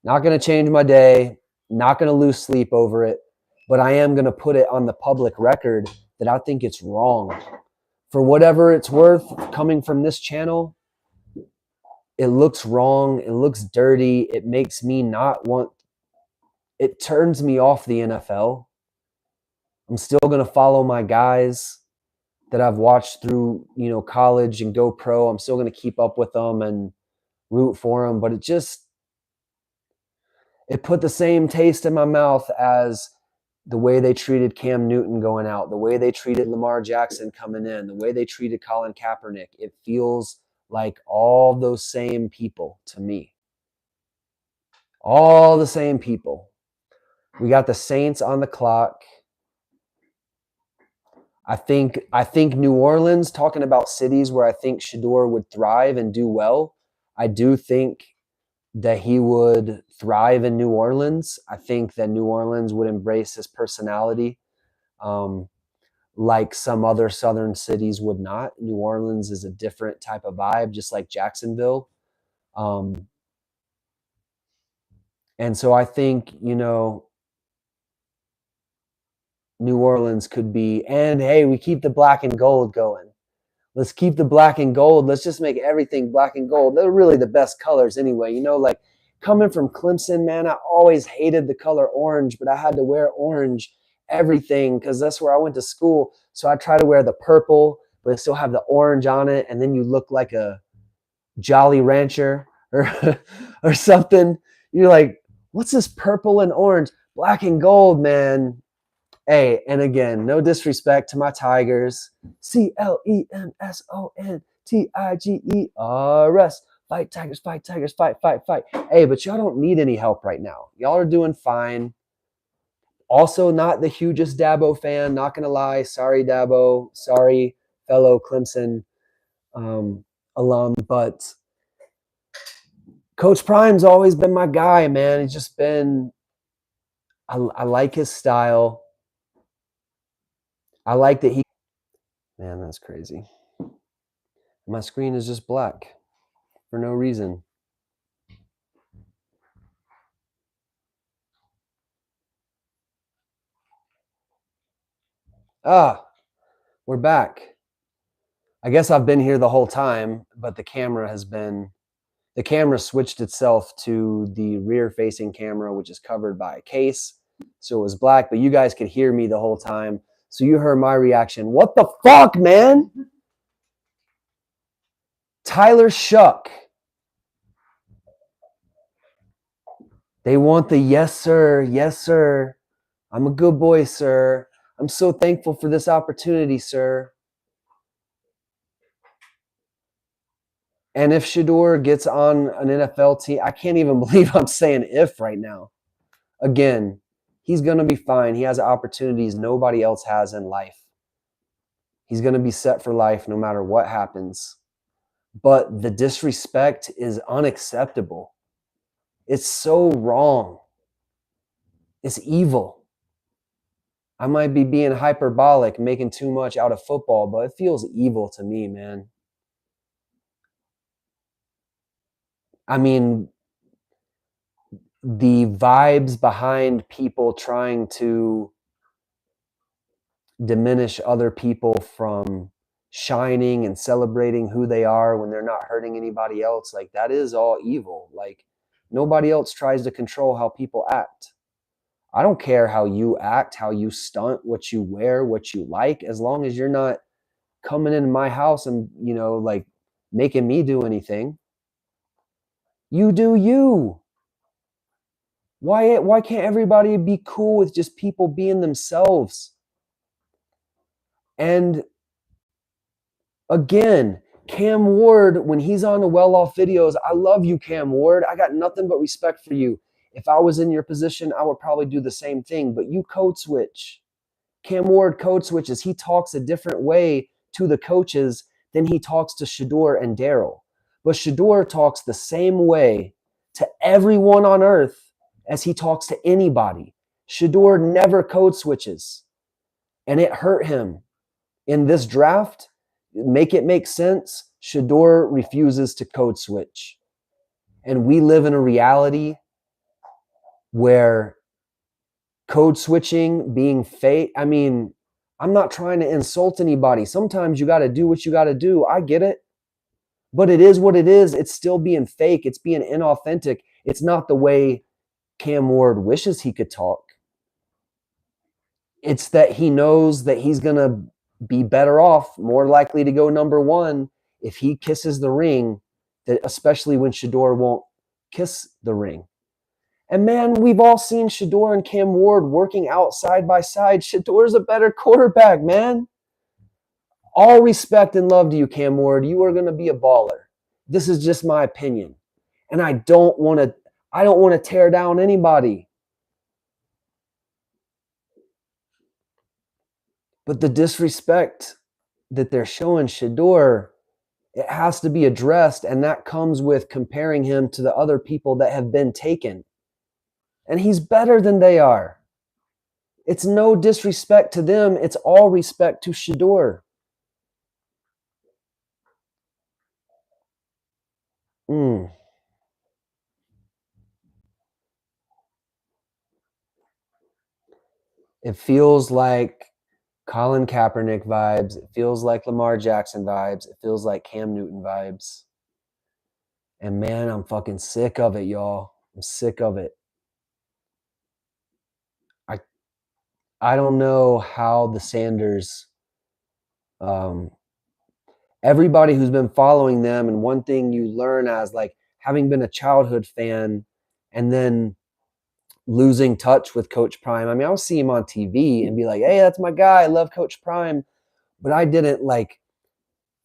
not going to change my day, not going to lose sleep over it, but I am going to put it on the public record that I think it's wrong. For whatever it's worth, coming from this channel, it looks wrong. It looks dirty. It makes me not want, it turns me off the NFL. I'm still going to follow my guys that I've watched through, college and go pro. I'm still going to keep up with them and root for them, but it put the same taste in my mouth as the way they treated Cam Newton going out, the way they treated Lamar Jackson coming in, the way they treated Colin Kaepernick. It feels like all those same people to me. All the same people. We got the Saints on the clock. I think New Orleans, talking about cities where I think Shedeur would thrive and do well, I do think that he would thrive in New Orleans. I think that New Orleans would embrace his personality like some other southern cities would not. New Orleans is a different type of vibe, just like Jacksonville. And And so I think, New Orleans could be, and hey, we keep the black and gold going. Let's keep the black and gold. Let's just make everything black and gold. They're really the best colors anyway. Like coming from Clemson, man, I always hated the color orange, but I had to wear orange everything because that's where I went to school. So I try to wear the purple, but still have the orange on it. And then you look like a Jolly Rancher or, or something. You're like, what's this purple and orange? Black and gold, man. Hey, and again, no disrespect to my Tigers. CLEMSONTIGERS. Fight Tigers, fight Tigers, fight, fight, fight. Hey, but y'all don't need any help right now. Y'all are doing fine. Also, not the hugest Dabo fan, not going to lie. Sorry, Dabo. Sorry, fellow Clemson alum. But Coach Prime's always been my guy, man. He's just been, I like his style. I like that he, man, that's crazy. My screen is just black for no reason. Ah, we're back. I guess I've been here the whole time, but the camera switched itself to the rear facing camera, which is covered by a case. So it was black, but you guys could hear me the whole time. So you heard my reaction. What the fuck, man? Tyler Shuck. They want the yes, sir. Yes, sir. I'm a good boy, sir. I'm so thankful for this opportunity, sir. And if Shedeur gets on an NFL team, I can't even believe I'm saying if right now. Again, he's going to be fine. He has opportunities nobody else has in life. He's going to be set for life no matter what happens. But the disrespect is unacceptable. It's so wrong. It's evil. I might be being hyperbolic, making too much out of football, but it feels evil to me, man. I mean, the vibes behind people trying to diminish other people from shining and celebrating who they are when they're not hurting anybody else, like that is all evil. Like nobody else tries to control how people act. I don't care how you act, how you stunt, what you wear, what you like, as long as you're not coming into my house and, like making me do anything. You do you. Why can't everybody be cool with just people being themselves? And again, Cam Ward, when he's on the well off videos, I love you, Cam Ward. I got nothing but respect for you. If I was in your position, I would probably do the same thing. But you code switch. Cam Ward code switches. He talks a different way to the coaches than he talks to Shedeur and Daryl. But Shedeur talks the same way to everyone on earth as he talks to anybody. Shedeur never code switches. And it hurt him in this draft. Make it make sense. Shedeur refuses to code switch. And we live in a reality where code switching, being fake, I mean, I'm not trying to insult anybody. Sometimes you got to do what you got to do. I get it. But it is what it is. It's still being fake. It's being inauthentic. It's not the way Cam Ward wishes he could talk. It's that he knows that he's going to be better off, more likely to go number one if he kisses the ring, that especially when Shedeur won't kiss the ring. And man, we've all seen Shedeur and Cam Ward working out side by side. Shedeur's a better quarterback, man. All respect and love to you, Cam Ward. You are going to be a baller. This is just my opinion. And I don't want to tear down anybody. But the disrespect that they're showing Shedeur, it has to be addressed, and that comes with comparing him to the other people that have been taken. And he's better than they are. It's no disrespect to them. It's all respect to Shedeur. Mm. It feels like Colin Kaepernick vibes. It feels like Lamar Jackson vibes. It feels like Cam Newton vibes. And man, I'm fucking sick of it, y'all. I'm sick of it. I I don't know how the Sanders, um, everybody who's been following them, and one thing you learn as like having been a childhood fan and then losing touch with Coach Prime. I mean, I'll see him on TV and be like, hey, that's my guy. I love Coach Prime. But I didn't like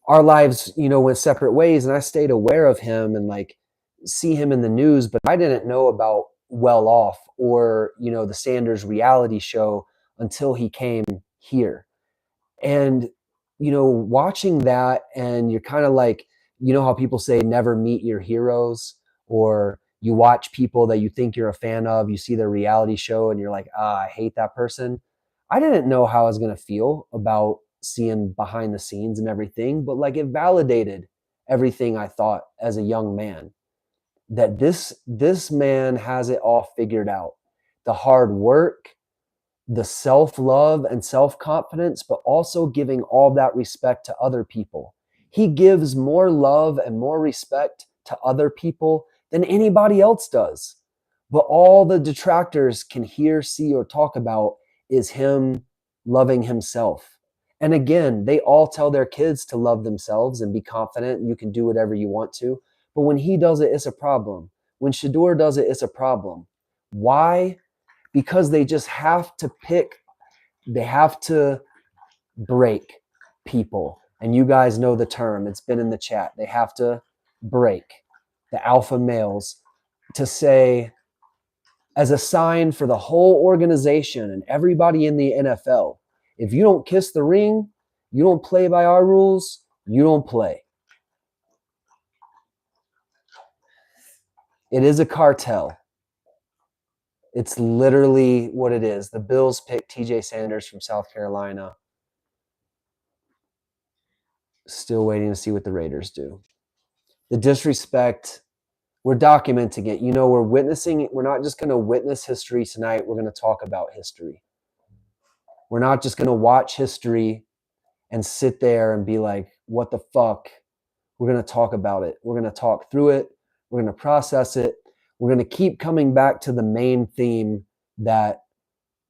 our lives, went separate ways, and I stayed aware of him and like see him in the news, but I didn't know about Well Off or, the Sanders reality show until he came here. And, watching that, and you're kind of like, how people say never meet your heroes, or you watch people that you think you're a fan of, you see their reality show and you're like, I hate that person. I didn't know how I was going to feel about seeing behind the scenes and everything, but like it validated everything I thought as a young man, that this man has it all figured out. The hard work, the self-love and self-confidence, but also giving all that respect to other people. He gives more love and more respect to other people than anybody else does. But all the detractors can hear, see, or talk about is him loving himself. And again, they all tell their kids to love themselves and be confident, and you can do whatever you want to. But when he does it, it's a problem. When Shedeur does it, it's a problem. Why? Because they just have to they have to break people. And you guys know the term, it's been in the chat. They have to break the alpha males to say, as a sign for the whole organization and everybody in the NFL, if you don't kiss the ring, you don't play by our rules, you don't play. It is a cartel. It's literally what it is. The Bills picked TJ Sanders from South Carolina. Still waiting to see what the Raiders do. The disrespect, we're documenting it. We're witnessing, we're not just going to witness history tonight. We're going to talk about history. We're not just going to watch history and sit there and be like, what the fuck? We're going to talk about it. We're going to talk through it. We're going to process it. We're going to keep coming back to the main theme that,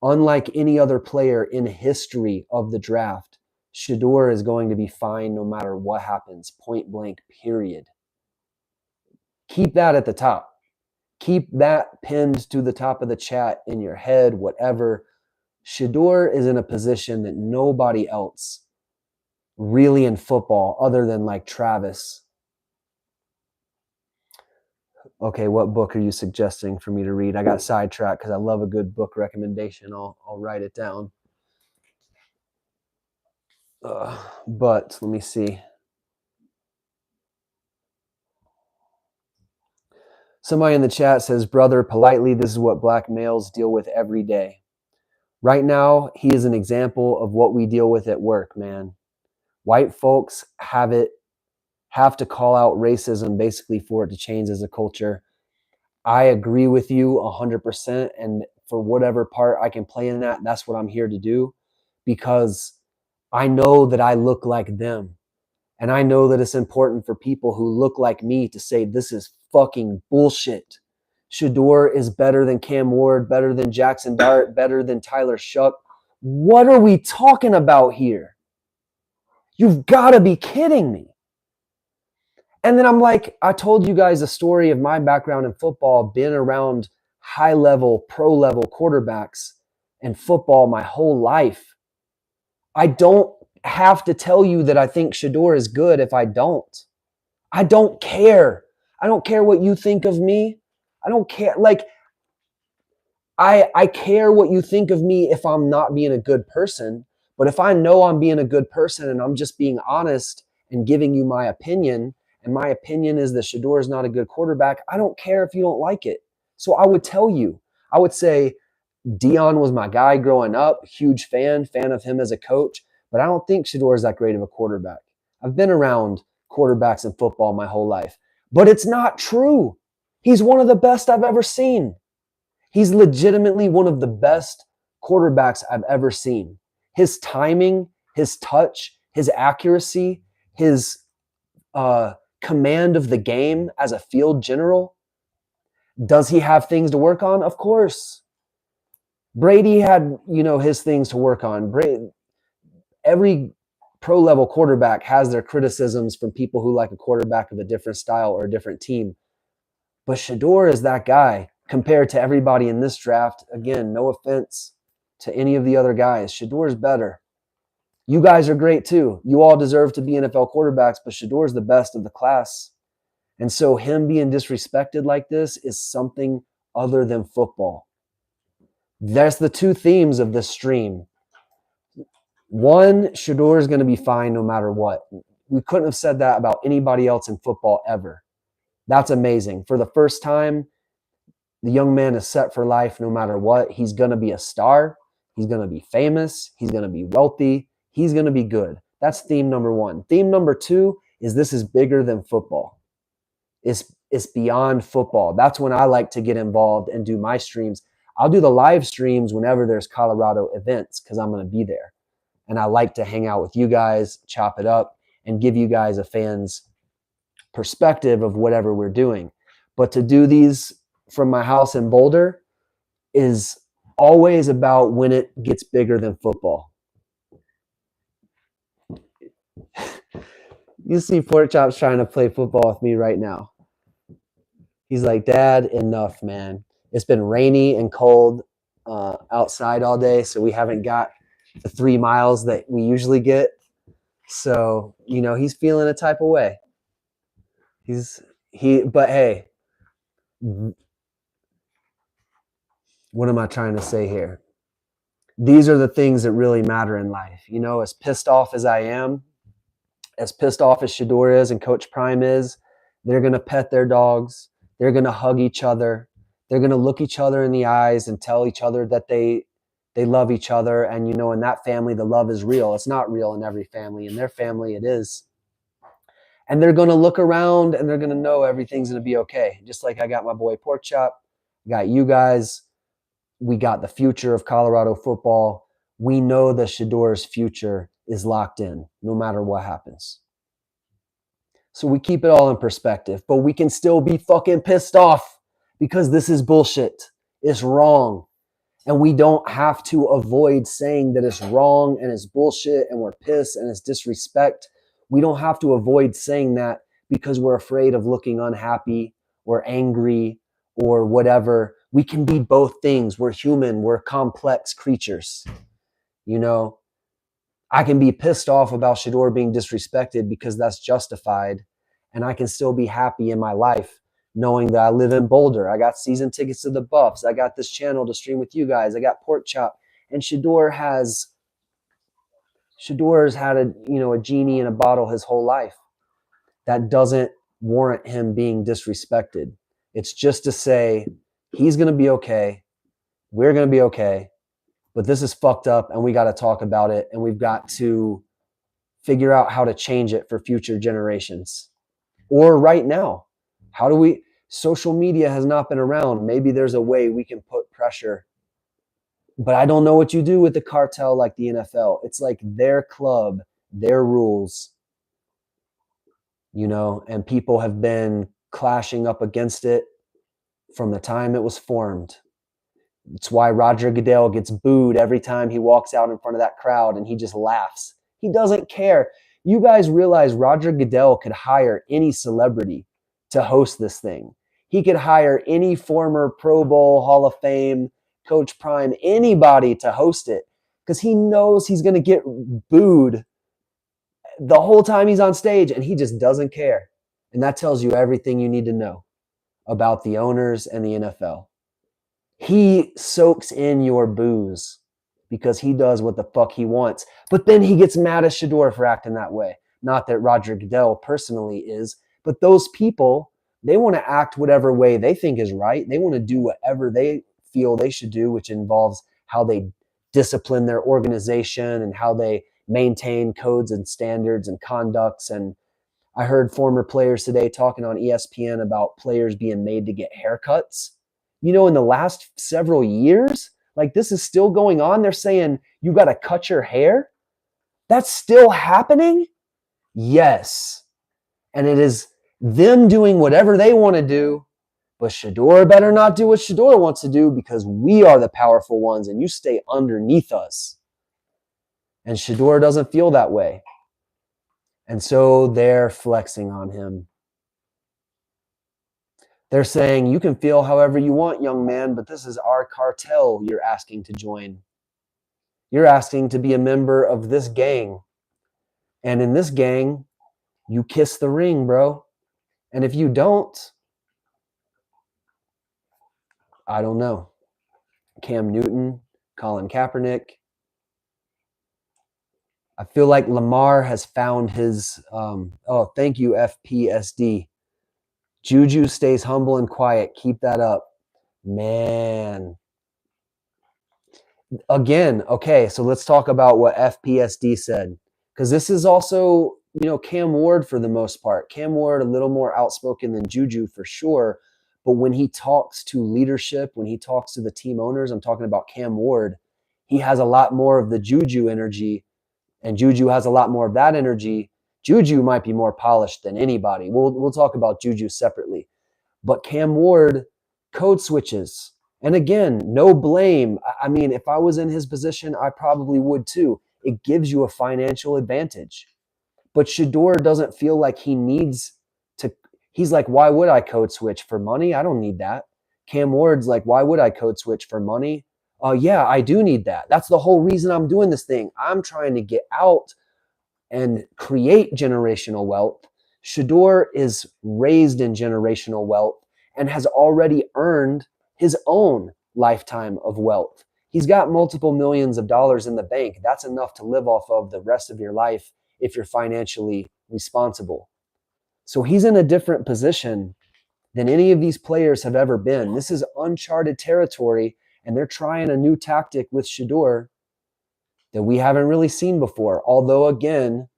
unlike any other player in history of the draft, Shedeur is going to be fine no matter what happens, point blank, period. Keep that at the top. Keep that pinned to the top of the chat, in your head, whatever. Shedeur is in a position that nobody else really in football, other than like Travis. Okay, what book are you suggesting for me to read? I got sidetracked because I love a good book recommendation. I'll write it down. But let me see. Somebody in the chat says, brother, politely, this is what black males deal with every day. Right now, he is an example of what we deal with at work, man. White folks have to call out racism basically for it to change as a culture. I agree with you 100%. And for whatever part I can play in that, that's what I'm here to do, because I know that I look like them. And I know that it's important for people who look like me to say, this is fucking bullshit. Shedeur is better than Cam Ward, better than Jackson Dart, better than Tyler Shuck. What are we talking about here? You've got to be kidding me. And then I'm like, I told you guys a story of my background in football, being around high level, pro level quarterbacks and football my whole life. I don't have to tell you that I think Shedeur is good if I don't. I don't care. I don't care what you think of me. I don't care. Like, I care what you think of me if I'm not being a good person. But if I know I'm being a good person and I'm just being honest and giving you my opinion, and my opinion is that Shedeur is not a good quarterback, I don't care if you don't like it. So I would tell you, I would say Deion was my guy growing up, huge fan of him as a coach, but I don't think Shedeur is that great of a quarterback. I've been around quarterbacks in football my whole life, but it's not true. He's one of the best I've ever seen. He's legitimately one of the best quarterbacks I've ever seen. His timing, his touch, his accuracy, his command of the game as a field general. Does he have things to work on? Of course. Brady had, his things to work on. Every pro level quarterback has their criticisms from people who like a quarterback of a different style or a different team. But Shedeur is that guy compared to everybody in this draft. Again, no offense to any of the other guys. Shedeur is better. You guys are great too. You all deserve to be NFL quarterbacks, but Shedeur is the best of the class. And so him being disrespected like this is something other than football. That's the two themes of this stream. One, Shedeur is going to be fine no matter what. We couldn't have said that about anybody else in football ever. That's amazing. For the first time, the young man is set for life no matter what. He's going to be a star. He's going to be famous. He's going to be wealthy. He's going to be good. That's theme number one. Theme number two is this is bigger than football. It's beyond football. That's when I like to get involved and do my streams. I'll do the live streams whenever there's Colorado events because I'm going to be there. And I like to hang out with you guys, chop it up, and give you guys a fan's perspective of whatever we're doing. But to do these from my house in Boulder is always about when it gets bigger than football. You see Pork Chop's trying to play football with me right now. He's like, Dad, enough, man. It's been rainy and cold outside all day, so we haven't got the 3 miles that we usually get. So, he's feeling a type of way. But hey, what am I trying to say here? These are the things that really matter in life. As pissed off as I am, as pissed off as Shedeur is and Coach Prime is, they're going to pet their dogs. They're going to hug each other. They're going to look each other in the eyes and tell each other that they love each other. And, in that family, the love is real. It's not real in every family. In their family, it is. And they're going to look around and they're going to know everything's going to be okay. Just like I got my boy Pork Chop, got you guys. We got the future of Colorado football. We know that Shedeur's future is locked in no matter what happens. So we keep it all in perspective, but we can still be fucking pissed off because this is bullshit. It's wrong. And we don't have to avoid saying that it's wrong and it's bullshit and we're pissed and it's disrespect. We don't have to avoid saying that because we're afraid of looking unhappy or angry or whatever. We can be both things. We're human. We're complex creatures. I can be pissed off about Shedeur being disrespected because that's justified. And I can still be happy in my life knowing that I live in Boulder. I got season tickets to the Buffs. I got this channel to stream with you guys. I got Pork Chop. And Shedeur's had a genie in a bottle his whole life. That doesn't warrant him being disrespected. It's just to say he's going to be okay. We're going to be okay. But this is fucked up and we got to talk about it. And we've got to figure out how to change it for future generations. Or right now, social media has not been around. Maybe there's a way we can put pressure. But I don't know what you do with the cartel like the NFL. It's like their club, their rules, and people have been clashing up against it from the time it was formed. It's why Roger Goodell gets booed every time he walks out in front of that crowd and he just laughs. He doesn't care. You guys realize Roger Goodell could hire any celebrity to host this thing. He could hire any former Pro Bowl, Hall of Fame, Coach Prime, anybody to host it because he knows he's going to get booed the whole time he's on stage and he just doesn't care. And that tells you everything you need to know about the owners and the NFL. He soaks in your booze because he does what the fuck he wants. But then he gets mad at Shedeur for acting that way. Not that Roger Goodell personally is, but those people, they want to act whatever way they think is right. They want to do whatever they feel they should do, which involves how they discipline their organization and how they maintain codes and standards and conducts. And I heard former players today talking on ESPN about players being made to get haircuts. In the last several years, Like, this is still going on. They're saying you got to cut your hair. That's still happening? Yes. And it is them doing whatever they want to do. But Shedeur better not do what Shedeur wants to do, because we are the powerful ones and you stay underneath us. And Shedeur doesn't feel that way. And so they're flexing on him. They're saying, you can feel however you want, young man, but this is our cartel you're asking to join. You're asking to be a member of this gang. And in this gang, you kiss the ring, bro. And if you don't, I don't know. Cam Newton, Colin Kaepernick. I feel like Lamar has found his, thank you, FPSD. Juju stays humble and quiet. Keep that up. Man. Again, okay, so let's talk about what FPSD said. Because this is also, Cam Ward for the most part. Cam Ward, a little more outspoken than Juju for sure. But when he talks to leadership, when he talks to the team owners, I'm talking about Cam Ward, he has a lot more of the Juju energy, and Juju has a lot more of that energy. Juju might be more polished than anybody. We'll talk about Juju separately. But Cam Ward code switches. And again, no blame. I mean, if I was in his position, I probably would too. It gives you a financial advantage. But Shedeur doesn't feel like he needs to. He's like, why would I code switch for money? I don't need that. Cam Ward's like, why would I code switch for money? Yeah, I do need that. That's the whole reason I'm doing this thing. I'm trying to get out and create generational wealth. Shedeur is raised in generational wealth and has already earned his own lifetime of wealth. He's got multiple millions of dollars in the bank. That's enough to live off of the rest of your life if you're financially responsible. So he's in a different position than any of these players have ever been. This is uncharted territory, and they're trying a new tactic with Shedeur that we haven't really seen before. Although, again,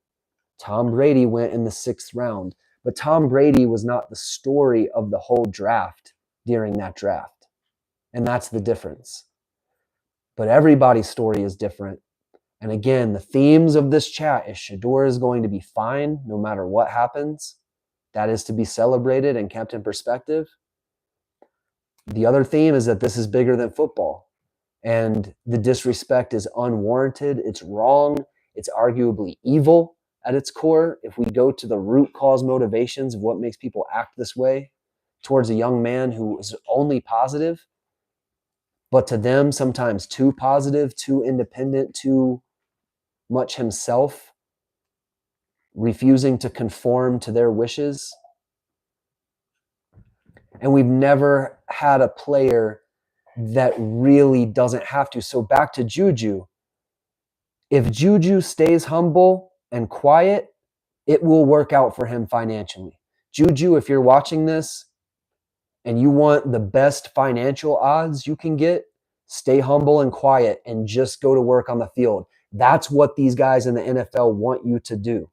Tom Brady went in the 6th round, but Tom Brady was not the story of the whole draft during that draft. And that's the difference. But everybody's story is different. And again, the themes of this chat is Shedeur is going to be fine no matter what happens. That is to be celebrated and kept in perspective. The other theme is that this is bigger than football. And the disrespect is unwarranted. It's wrong. It's arguably evil at its core. If we go to the root cause motivations of what makes people act this way towards a young man who is only positive, but to them sometimes too positive, too independent, too much himself, refusing to conform to their wishes. And we've never had a player that really doesn't have to. So back to Juju. If Juju stays humble and quiet, it will work out for him financially. Juju, if you're watching this and you want the best financial odds you can get, stay humble and quiet and just go to work on the field. That's what these guys in the NFL want you to do.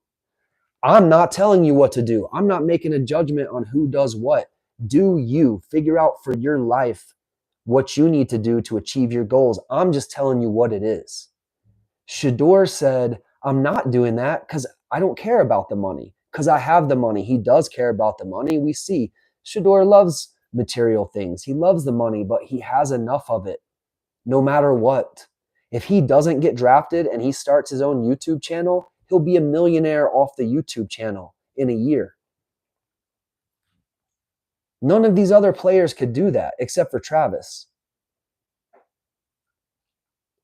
I'm not telling you what to do. I'm not making a judgment on who does what. Do you figure out for your life what you need to do to achieve your goals? I'm just telling you what it is. Shedeur said, I'm not doing that because I don't care about the money, because I have the money. He does care about the money. We see Shedeur loves material things. He loves the money, but he has enough of it no matter what. If he doesn't get drafted and he starts his own YouTube channel, he'll be a millionaire off the YouTube channel in a year. None of these other players could do that except for Travis.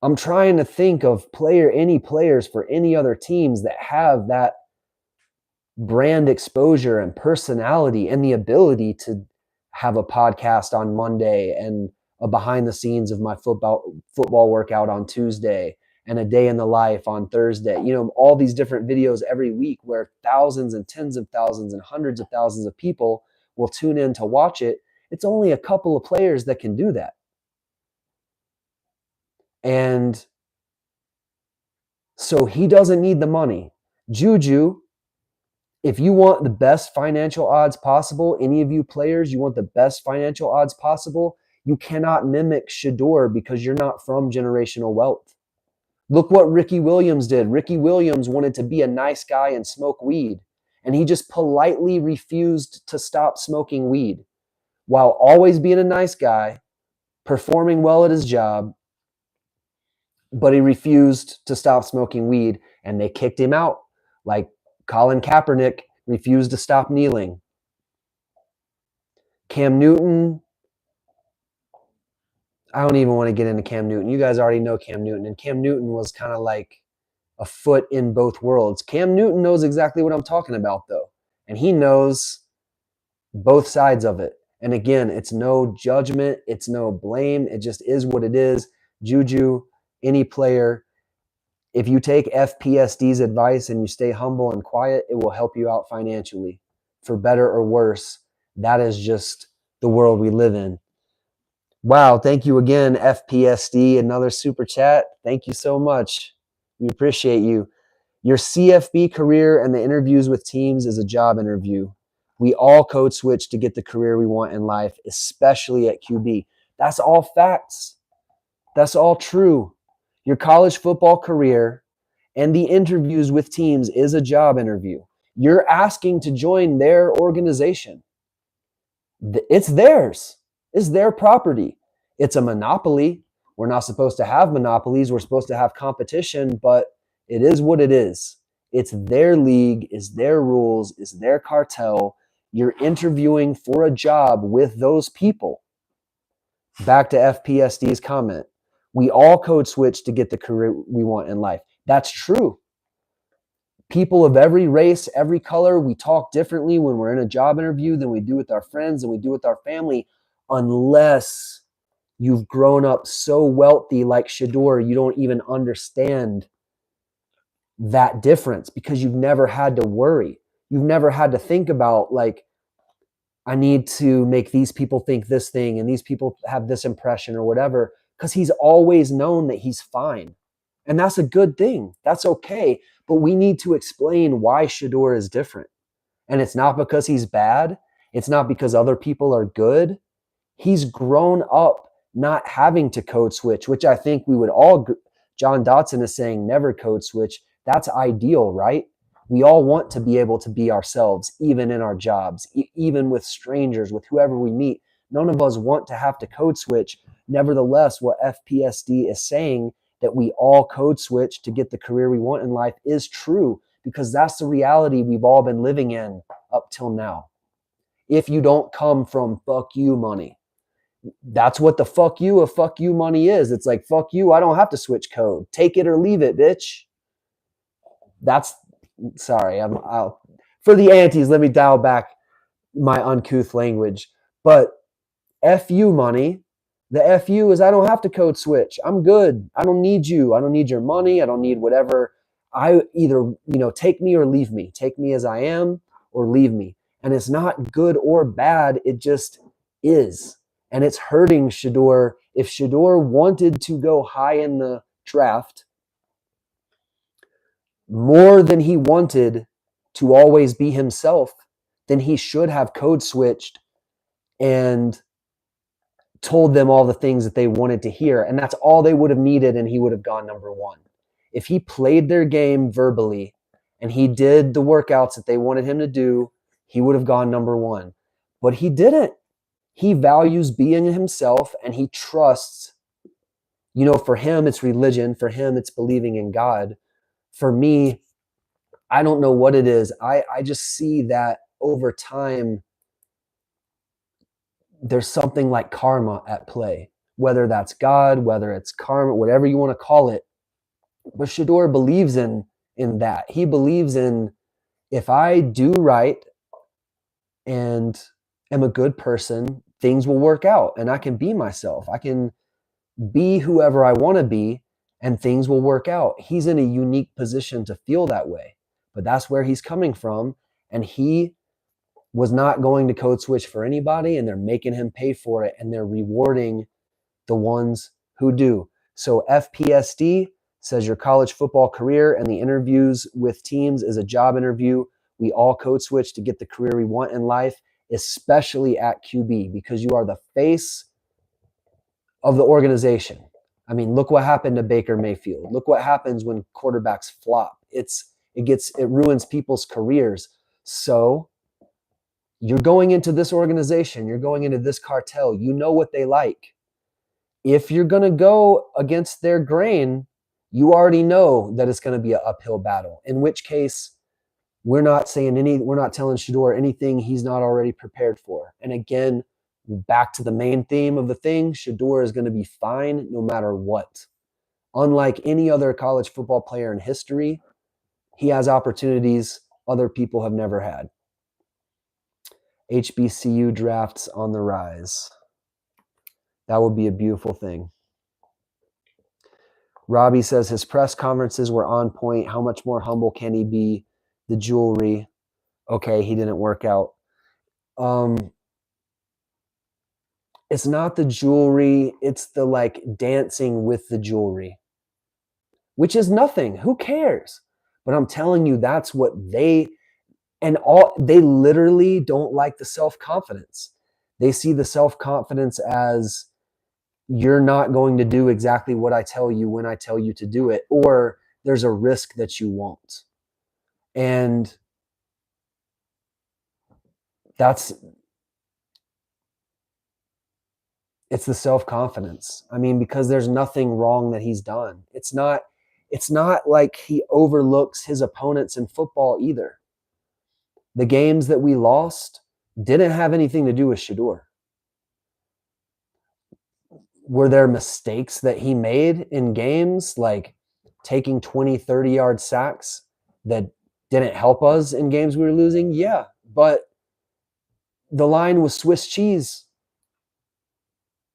I'm trying to think of any players for any other teams that have that brand exposure and personality and the ability to have a podcast on Monday and a behind the scenes of my football workout on Tuesday and a day in the life on Thursday. All these different videos every week where thousands and tens of thousands and hundreds of thousands of people will tune in to watch it. It's only a couple of players that can do that. And so he doesn't need the money. Juju, if you want the best financial odds possible, any of you players, you want the best financial odds possible, You cannot mimic Shedeur because you're not from generational wealth. Look what Ricky Williams did. Ricky Williams wanted to be a nice guy and smoke weed, and he just politely refused to stop smoking weed while always being a nice guy, performing well at his job, but he refused to stop smoking weed, and they kicked him out. Like Colin Kaepernick refused to stop kneeling. Cam Newton, I don't even want to get into Cam Newton. You guys already know Cam Newton, and Cam Newton was kind of like a foot in both worlds. Cam Newton knows exactly what I'm talking about, though, and he knows both sides of it. And again, it's no judgment, it's no blame. It just is what it is. Juju, any player, if you take FPSD's advice and you stay humble and quiet, it will help you out financially, for better or worse. That is just the world we live in. Wow, thank you again, FPSD. Another super chat. Thank you so much. We appreciate you. Your CFB career and the interviews with teams is a job interview. We all code switch to get the career we want in life, especially at QB. That's all facts. That's all true. Your college football career and the interviews with teams is a job interview. You're asking to join their organization. It's theirs. It's their property. It's a monopoly. We're not supposed to have monopolies. We're supposed to have competition, but it is what it is. It's their league, it's their rules, it's their cartel. You're interviewing for a job with those people. Back to FPSD's comment. We all code switch to get the career we want in life. That's true. People of every race, every color, we talk differently when we're in a job interview than we do with our friends and we do with our family, unless you've grown up so wealthy like Shedeur, you don't even understand that difference because you've never had to worry. You've never had to think about, like, I need to make these people think this thing and these people have this impression or whatever, because he's always known that he's fine. And that's a good thing. That's okay. But we need to explain why Shedeur is different. And it's not because he's bad. It's not because other people are good. He's grown up not having to code switch, which I think we would all, John Dotson is saying never code switch. That's ideal, right? We all want to be able to be ourselves, even in our jobs, even with strangers, with whoever we meet. None of us want to have to code switch. Nevertheless, what FPSD is saying, that we all code switch to get the career we want in life, is true, because that's the reality we've all been living in up till now. If you don't come from fuck you money, that's what the fuck you of fuck you money is. It's like, fuck you, I don't have to switch code. Take it or leave it, bitch. That's, sorry, I'll for the antis, let me dial back my uncouth language. But FU money, the FU is I don't have to code switch. I'm good. I don't need you. I don't need your money. I don't need whatever. I either, take me or leave me. Take me as I am or leave me. And it's not good or bad. It just is. And it's hurting Shedeur. If Shedeur wanted to go high in the draft more than he wanted to always be himself, then he should have code switched and told them all the things that they wanted to hear. And that's all they would have needed, and he would have gone number one. If he played their game verbally and he did the workouts that they wanted him to do, he would have gone number one. But he didn't. He values being himself, and he trusts, for him, it's religion. For him, it's believing in God. For me, I don't know what it is. I just see that over time, there's something like karma at play, whether that's God, whether it's karma, whatever you want to call it. But Shedeur believes in that. He believes in, if I do right and am a good person, things will work out and I can be myself. I can be whoever I want to be and things will work out. He's in a unique position to feel that way, but that's where he's coming from. And he was not going to code switch for anybody, and they're making him pay for it, and they're rewarding the ones who do. So FPSD says your college football career and the interviews with teams is a job interview. We all code switch to get the career we want in life, especially at QB, because you are the face of the organization. I mean, look what happened to Baker Mayfield. Look what happens when quarterbacks flop. It ruins people's careers. So you're going into this organization, you're going into this cartel, you know what they like. If you're going to go against their grain, you already know that it's going to be an uphill battle. In which case, we're not telling Shedeur anything he's not already prepared for. And again, back to the main theme of the thing, Shedeur is going to be fine no matter what. Unlike any other college football player in history, he has opportunities other people have never had. HBCU drafts on the rise. That would be a beautiful thing. Robbie says his press conferences were on point. How much more humble can he be? The jewelry. Okay, he didn't work out. It's not the jewelry. It's the like dancing with the jewelry, which is nothing. Who cares? But I'm telling you, that's what they literally don't like the self-confidence. They see the self-confidence as you're not going to do exactly what I tell you when I tell you to do it, or there's a risk that you won't. And it's the self-confidence. I mean, because there's nothing wrong that he's done. It's not like he overlooks his opponents in football either. The games that we lost didn't have anything to do with Shedeur. Were there mistakes that he made in games, like taking 20, 30-yard sacks that didn't help us in games we were losing? Yeah, but the line was Swiss cheese.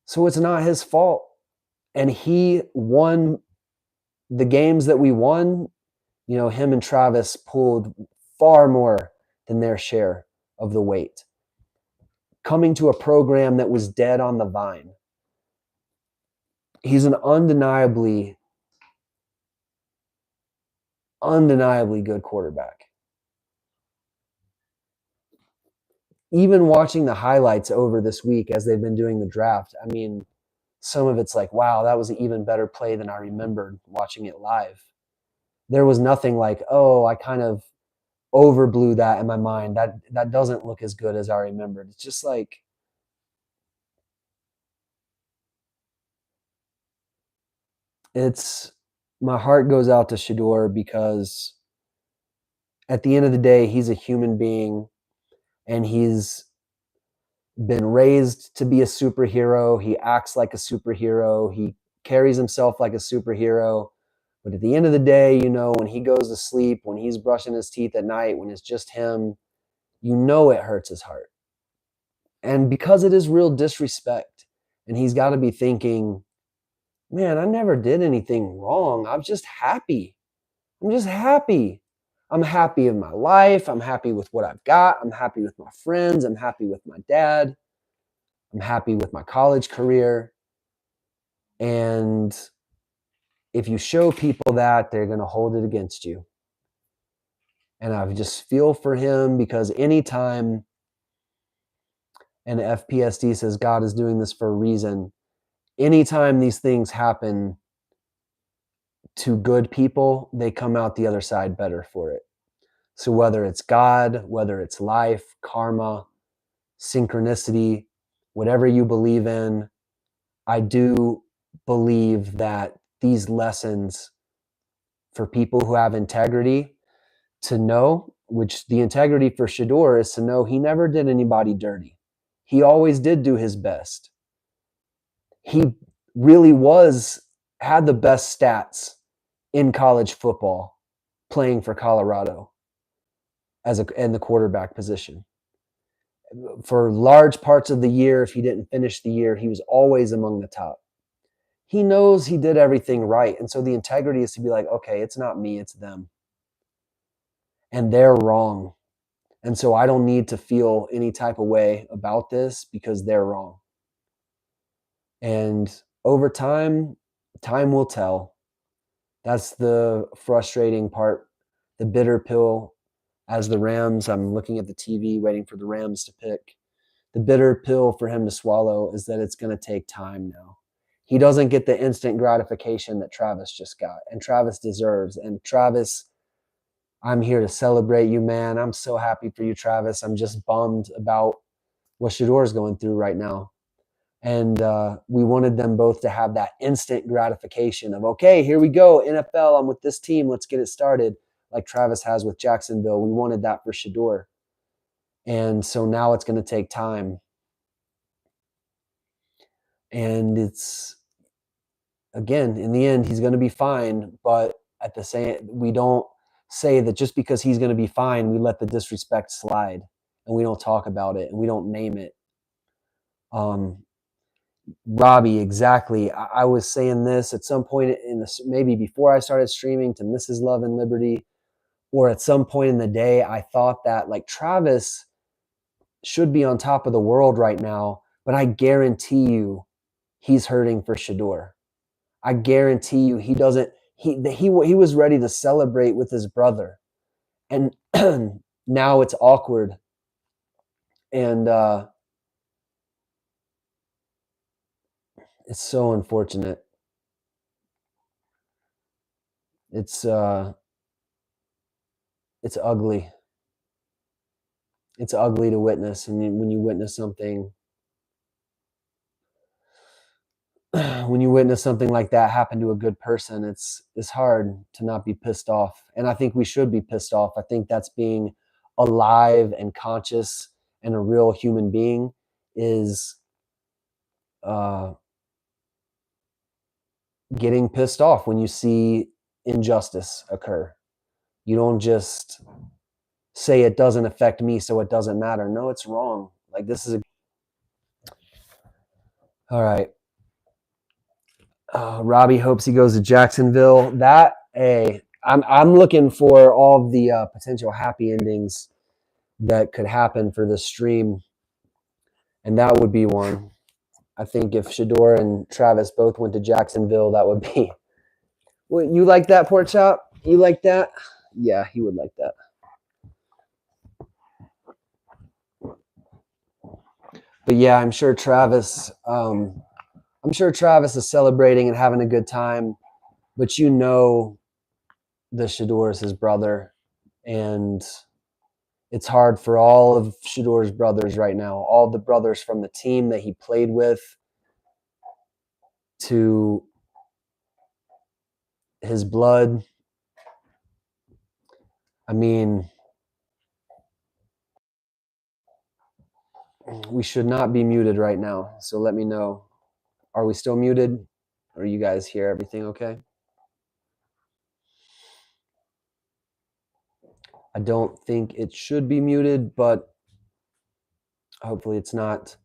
So it's not his fault. And he won the games that we won. You know, him and Travis pulled far more than their share of the weight. Coming to a program that was dead on the vine. He's an undeniably good quarterback. Even watching the highlights over this week as they've been doing the draft, I mean, some of it's like, wow, that was an even better play than I remembered watching it live. There was nothing like, oh, I kind of overblew that in my mind. That doesn't look as good as I remembered. It's just like, my heart goes out to Shedeur because at the end of the day, he's a human being and he's been raised to be a superhero. He acts like a superhero. He carries himself like a superhero. But at the end of the day, you know, when he goes to sleep, when he's brushing his teeth at night, when it's just him, you know it hurts his heart. And because it is real disrespect, and he's got to be thinking, man, I never did anything wrong. I'm just happy. I'm just happy. I'm happy in my life. I'm happy with what I've got. I'm happy with my friends. I'm happy with my dad. I'm happy with my college career. And if you show people that, they're going to hold it against you. And I just feel for him because anytime an FPSD says God is doing this for a reason, anytime these things happen to good people, they come out the other side better for it. So whether it's God, whether it's life, karma, synchronicity, whatever you believe in, I do believe that these lessons for people who have integrity to know, which the integrity for Shedeur is to know he never did anybody dirty. He always did do his best. He really had the best stats in college football playing for Colorado in the quarterback position. For large parts of the year, if he didn't finish the year, he was always among the top. He knows he did everything right. And so the integrity is to be like, okay, it's not me, it's them. And they're wrong. And so I don't need to feel any type of way about this because they're wrong. And over time will tell. That's the frustrating part, the bitter pill. As the Rams, I'm looking at the TV waiting for the Rams to pick. The bitter pill for him to swallow is that it's going to take time now. He doesn't get the instant gratification that Travis just got, and Travis deserves. And Travis, I'm here to celebrate you, man. I'm so happy for you, Travis. I'm just bummed about what Shedeur is going through right now. And we wanted them both to have that instant gratification of, okay, here we go, NFL, I'm with this team, let's get it started, like Travis has with Jacksonville. We wanted that for Shedeur. And so now it's going to take time. And it's, again, in the end, he's going to be fine. But at the same, we don't say that just because he's going to be fine, we let the disrespect slide and we don't talk about it and we don't name it. Robbie, exactly. I was saying this at some point in this, maybe before I started streaming, to Mrs. Love and Liberty, or at some point in the day, I thought that like Travis should be on top of the world right now, but I guarantee you he's hurting for Shedeur. I guarantee you he doesn't, he was ready to celebrate with his brother. And now it's awkward. And it's so unfortunate. It's ugly. It's ugly to witness. And when you witness something, like that happen to a good person, it's hard to not be pissed off. And I think we should be pissed off. I think that's being alive and conscious and a real human being, is getting pissed off when you see injustice occur. You don't just say it doesn't affect me, so it doesn't matter. No, it's wrong. Like, this is all right. Robbie hopes he goes to Jacksonville. I'm looking for all the potential happy endings that could happen for this stream, and that would be one. I think if Shedeur and Travis both went to Jacksonville, that would be. What, you like that, Pork Chop? You like that? Yeah, he would like that. But yeah, I'm sure Travis. I'm sure Travis is celebrating and having a good time. But you know, the Shedeur is his brother, and it's hard for all of Shedeur's brothers right now. All the brothers from the team that he played with to his blood. I mean, we should not be muted right now. So let me know. Are we still muted? Or you guys hear everything okay? I don't think it should be muted, but hopefully it's not.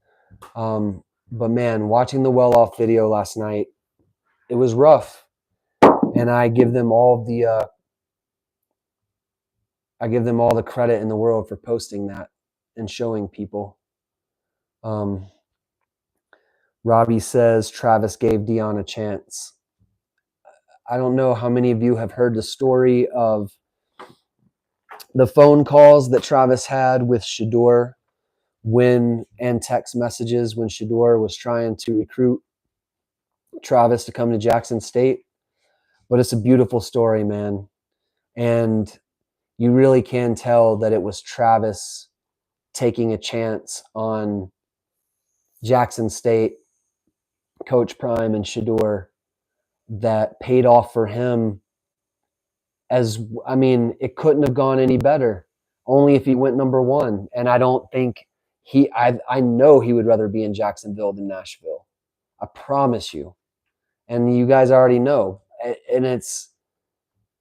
But man, watching the well-off video last night, it was rough. And I give them all the credit in the world for posting that and showing people. Robbie says Travis gave Deion a chance. I don't know how many of you have heard the story of the phone calls that Travis had with Shedeur and text messages when Shedeur was trying to recruit Travis to come to Jackson State. But it's a beautiful story, man. And you really can tell that it was Travis taking a chance on Jackson State, Coach Prime, and Shedeur that paid off for him. It couldn't have gone any better, only if he went number one. And I don't think I know he would rather be in Jacksonville than Nashville. I promise you. And you guys already know. And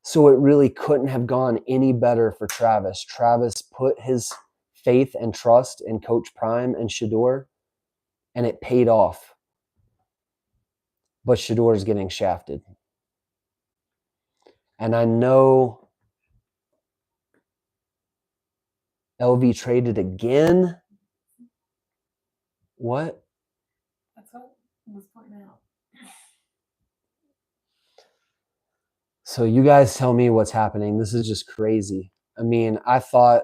so it really couldn't have gone any better for Travis. Travis put his faith and trust in Coach Prime and Shedeur, and it paid off. But Shedeur is getting shafted. And I know LV traded again. What? That's what I was pointing out. So you guys tell me what's happening. This is just crazy. I mean, I thought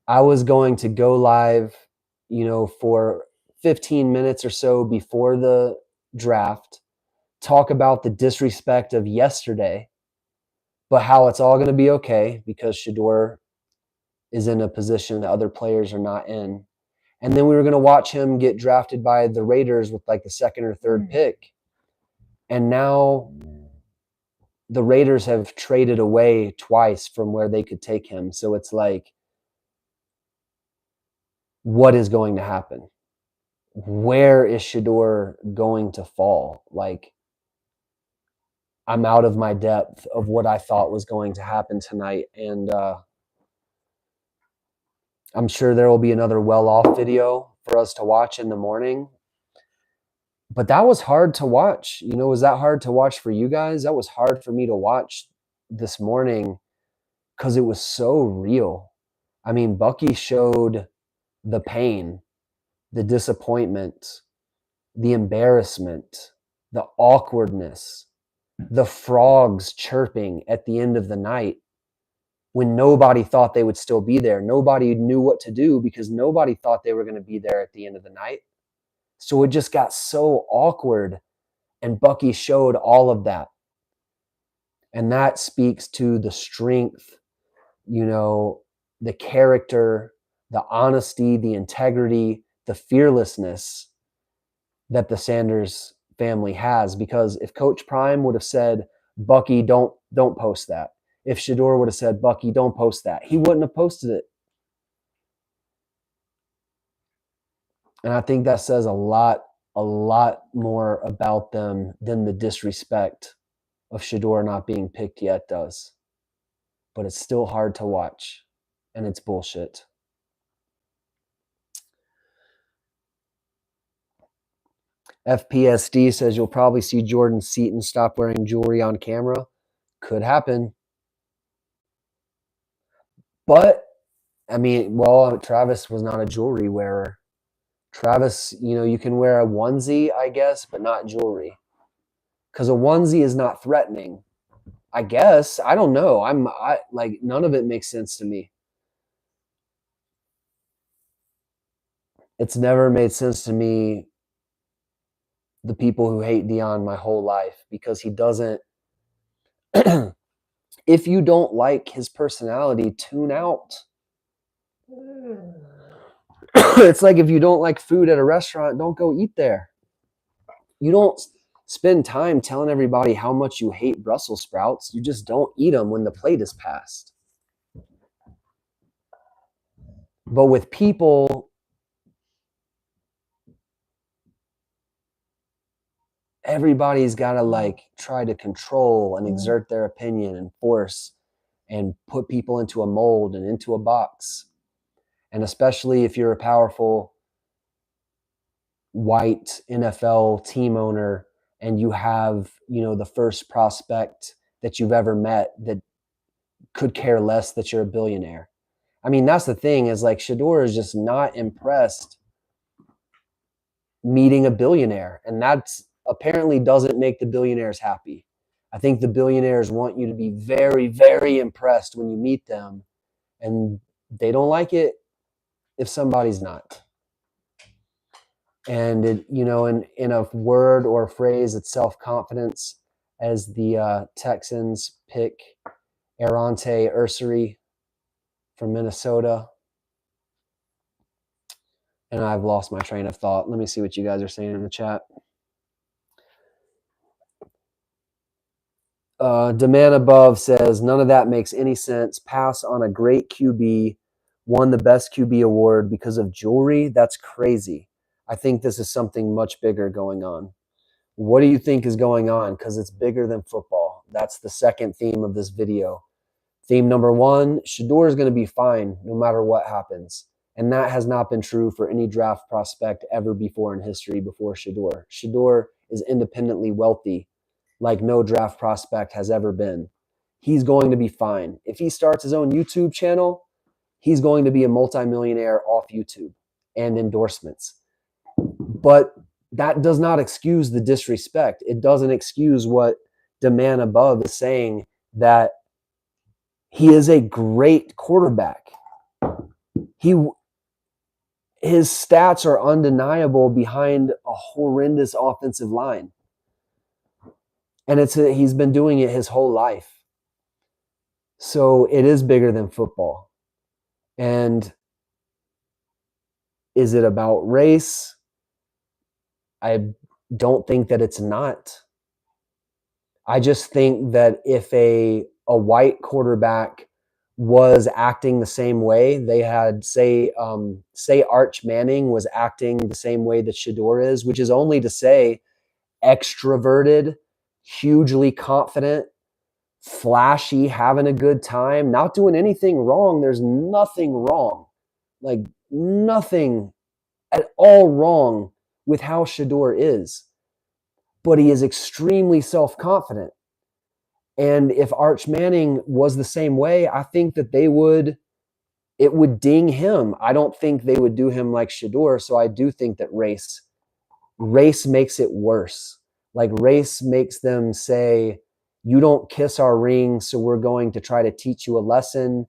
I was going to go live, for 15 minutes or so before the draft, talk about the disrespect of yesterday, but how it's all going to be okay because Shedeur is in a position that other players are not in. And then we were going to watch him get drafted by the Raiders with like the second or third pick. And now the Raiders have traded away twice from where they could take him. So it's like, what is going to happen? Where is Shedeur going to fall? Like, I'm out of my depth of what I thought was going to happen tonight. And I'm sure there will be another well-off video for us to watch in the morning. But that was hard to watch. You know, was that hard to watch for you guys? That was hard for me to watch this morning because it was so real. I mean, Bucky showed the pain, the disappointment, the embarrassment, the awkwardness, the frogs chirping at the end of the night when nobody thought they would still be there. Nobody knew what to do because nobody thought they were going to be there at the end of the night. So it just got so awkward, and Bucky showed all of that. And that speaks to the strength, you know, the character, the honesty, the integrity, the fearlessness that the Sanders family has. Because if Coach Prime would have said, Bucky, don't post that. If Shedeur would have said, Bucky, don't post that, he wouldn't have posted it. And I think that says a lot more about them than the disrespect of Shedeur not being picked yet does. But it's still hard to watch, and it's bullshit. FPSD says you'll probably see Jordan Seaton stop wearing jewelry on camera. Could happen. But, I mean, well, Travis was not a jewelry wearer. Travis, you know, you can wear a onesie, I guess, but not jewelry. Because a onesie is not threatening. I guess. I don't know. I like, none of it makes sense to me. It's never made sense to me, the people who hate Deion my whole life, because he doesn't. If you don't like his personality, tune out. It's like if you don't like food at a restaurant, don't go eat there. You don't spend time telling everybody how much you hate Brussels sprouts. You just don't eat them when the plate is passed. But with people, everybody's got to like try to control and exert their opinion and force and put people into a mold and into a box. And especially if you're a powerful white NFL team owner and you have, you know, the first prospect that you've ever met that could care less that you're a billionaire. I mean, that's the thing, is like Shedeur is just not impressed meeting a billionaire. And that's apparently doesn't make the billionaires happy. I think the billionaires want you to be very, very impressed when you meet them. And they don't like it if somebody's not. And it, you know, in a word or a phrase, it's self-confidence, as the Texans pick Arante Ursary from Minnesota. And I've lost my train of thought. Let me see what you guys are saying in the chat. Demand Above says, none of that makes any sense. Pass on a great QB, won the best QB award because of jewelry. That's crazy. I think this is something much bigger going on. What do you think is going on? Because it's bigger than football. That's the second theme of this video. Theme number one, Shedeur is going to be fine no matter what happens. And that has not been true for any draft prospect ever before in history before Shedeur. Shedeur is independently wealthy like no draft prospect has ever been. He's going to be fine. If he starts his own YouTube channel, he's going to be a multimillionaire off YouTube and endorsements. But that does not excuse the disrespect. It doesn't excuse what Demand Above is saying, that he is a great quarterback. his stats are undeniable behind a horrendous offensive line. And he's been doing it his whole life. So it is bigger than football. And is it about race? I don't think that it's not. I just think that if a white quarterback was acting the same way, they had say Arch Manning was acting the same way that Shedeur is, which is only to say extroverted, hugely confident, flashy, having a good time, not doing anything wrong. There's nothing wrong, like nothing at all wrong with how Shedeur is, but he is extremely self-confident. And if Arch Manning was the same way, I think that it would ding him. I don't think they would do him like Shedeur. So I do think that race makes it worse. Like race makes them say, you don't kiss our ring, so we're going to try to teach you a lesson.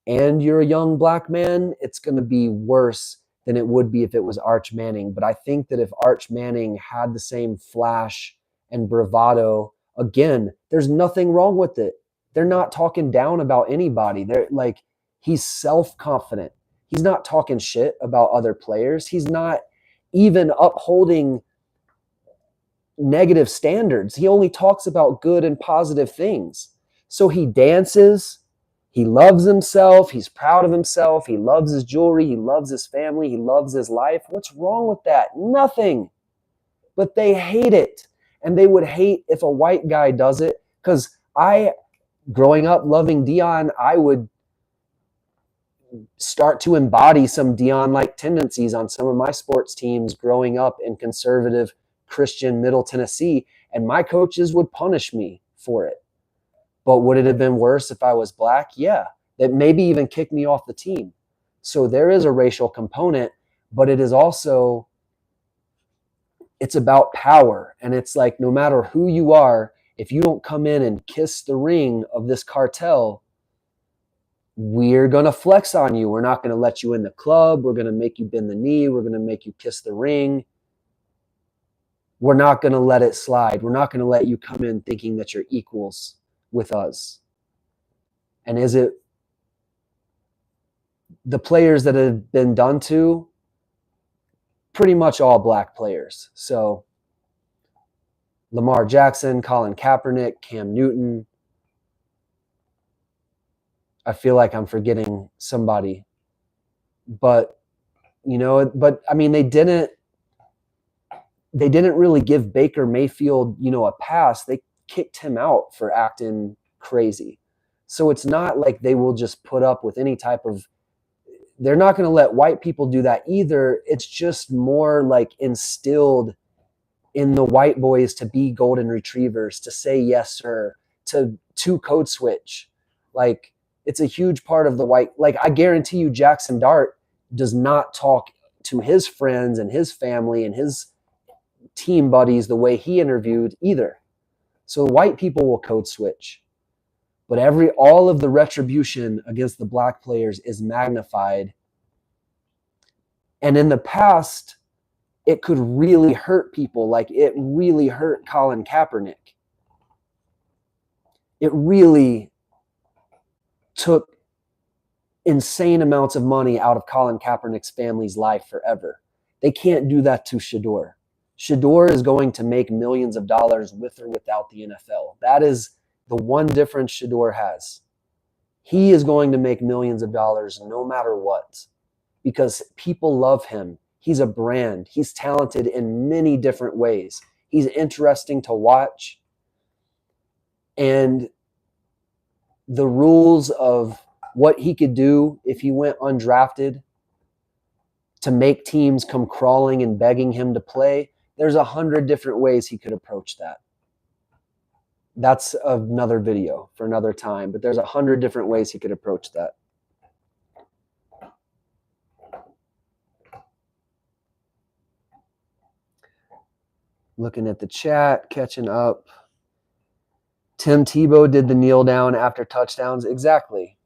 And you're a young black man, it's going to be worse than it would be if it was Arch Manning. But I think that if Arch Manning had the same flash and bravado, again, there's nothing wrong with it. They're not talking down about anybody. They're like, he's self-confident. He's not talking shit about other players. He's not even upholding negative standards. He only talks about good and positive things. So he dances. He loves himself. He's proud of himself. He loves his jewelry. He loves his family. He loves his life. What's wrong with that? Nothing. But they hate it. And they would hate if a white guy does it. Because growing up loving Deion, I would start to embody some Deion-like tendencies on some of my sports teams growing up in conservative Christian Middle Tennessee. And my coaches would punish me for it. But would it have been worse if I was black? Yeah. That maybe even kicked me off the team. So there is a racial component, but it is also, it's about power. And it's like, no matter who you are, if you don't come in and kiss the ring of this cartel, we're going to flex on you. We're not going to let you in the club. We're going to make you bend the knee. We're going to make you kiss the ring. We're not going to let it slide. We're not going to let you come in thinking that you're equals with us. And is it the players that have been done to? Pretty much all black players. So Lamar Jackson, Colin Kaepernick, Cam Newton. I feel like I'm forgetting somebody. But, I mean, they didn't really give Baker Mayfield, a pass. They kicked him out for acting crazy. So it's not like they will just put up with any type of, they're not going to let white people do that either. It's just more like instilled in the white boys to be golden retrievers, to say yes sir, to code switch. Like it's a huge part of the white, like I guarantee you Jackson Dart does not talk to his friends and his family and his team buddies the way he interviewed either. So white people will code switch, but all of the retribution against the black players is magnified. And in the past, it could really hurt people. Like it really hurt Colin Kaepernick. It really took insane amounts of money out of Colin Kaepernick's family's life forever. They can't do that to Shedeur. Shedeur is going to make millions of dollars with or without the NFL. That is the one difference Shedeur has. He is going to make millions of dollars no matter what because people love him. He's a brand. He's talented in many different ways. He's interesting to watch. And the rules of what he could do if he went undrafted to make teams come crawling and begging him to play, there's 100 different ways he could approach that. That's another video for another time, but there's 100 different ways he could approach that. Looking at the chat, catching up. Tim Tebow did the kneel down after touchdowns. Exactly.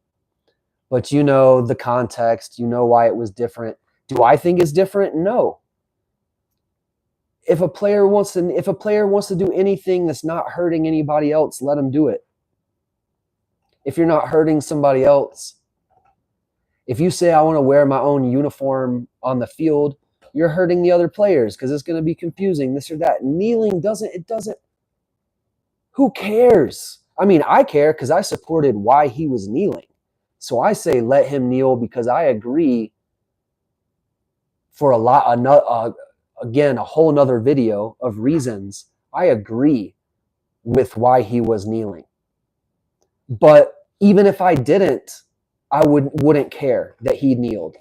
But you know the context. You know why it was different. Do I think it's different? No. If a player wants to do anything that's not hurting anybody else, let him do it. If you're not hurting somebody else, if you say I want to wear my own uniform on the field, you're hurting the other players because it's going to be confusing, this or that. Kneeling doesn't. Who cares? I mean, I care because I supported why he was kneeling. So I say let him kneel because I agree for again, a whole nother video of reasons. I agree with why he was kneeling. But even if I didn't, I wouldn't care that he kneeled.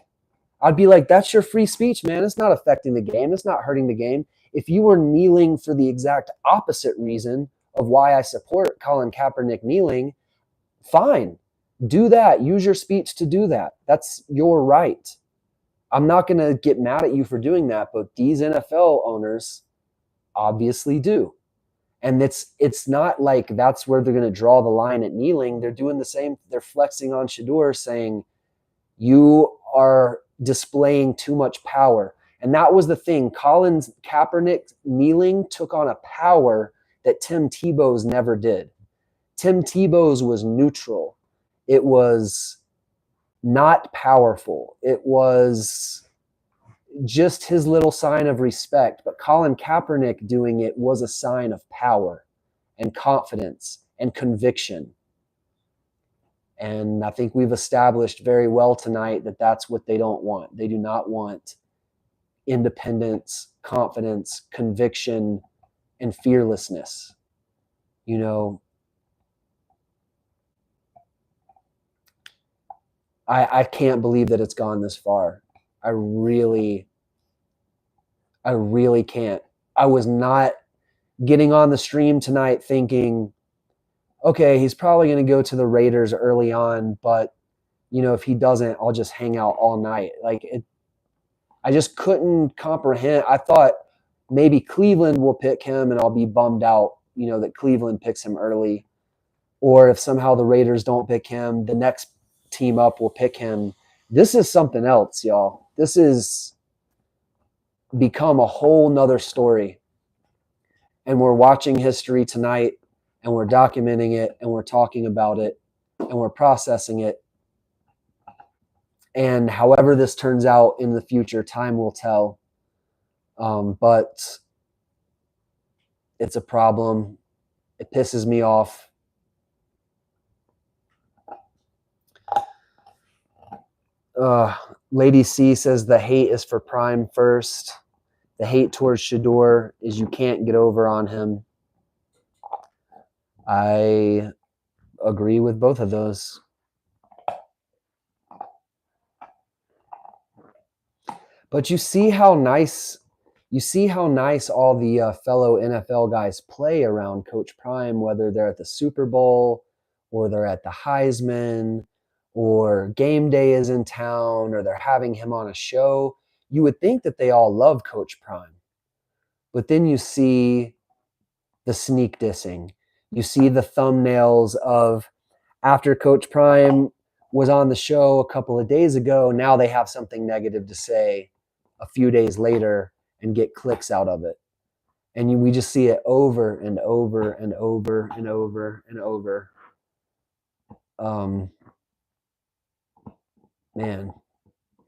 I'd be like, that's your free speech, man. It's not affecting the game. It's not hurting the game. If you were kneeling for the exact opposite reason of why I support Colin Kaepernick kneeling, fine. Do that. Use your speech to do that. That's your right. I'm not going to get mad at you for doing that, but these NFL owners obviously do. And it's not like that's where they're going to draw the line at kneeling. They're doing the same. They're flexing on Shedeur, saying, you are displaying too much power. And that was the thing. Colin Kaepernick kneeling took on a power that Tim Tebow's never did. Tim Tebow's was neutral. It was not powerful. It was just his little sign of respect. But Colin Kaepernick doing it was a sign of power and confidence and conviction. And I think we've established very well tonight that that's what they don't want. They do not want independence, confidence, conviction, and fearlessness. You know, I can't believe that it's gone this far. I really can't. I was not getting on the stream tonight thinking, okay, he's probably going to go to the Raiders early on, but if he doesn't, I'll just hang out all night. I just couldn't comprehend. I thought maybe Cleveland will pick him and I'll be bummed out, that Cleveland picks him early. Or if somehow the Raiders don't pick him, the next team up will pick him. This is something else, y'all. This has become a whole nother story. And we're watching history tonight, and we're documenting it, and we're talking about it, and we're processing it. And however this turns out in the future, time will tell. But it's a problem. It pisses me off. Lady C says the hate is for Prime first. The hate towards Shedeur is you can't get over on him. I agree with both of those. But you see how nice all the fellow NFL guys play around Coach Prime, whether they're at the Super Bowl or they're at the Heisman or game day is in town or they're having him on a show. You would think that they all love Coach Prime. But then you see the sneak dissing. You see the thumbnails of after Coach Prime was on the show a couple of days ago, now they have something negative to say a few days later and get clicks out of it. And we just see it over and over and over and over and over. Man,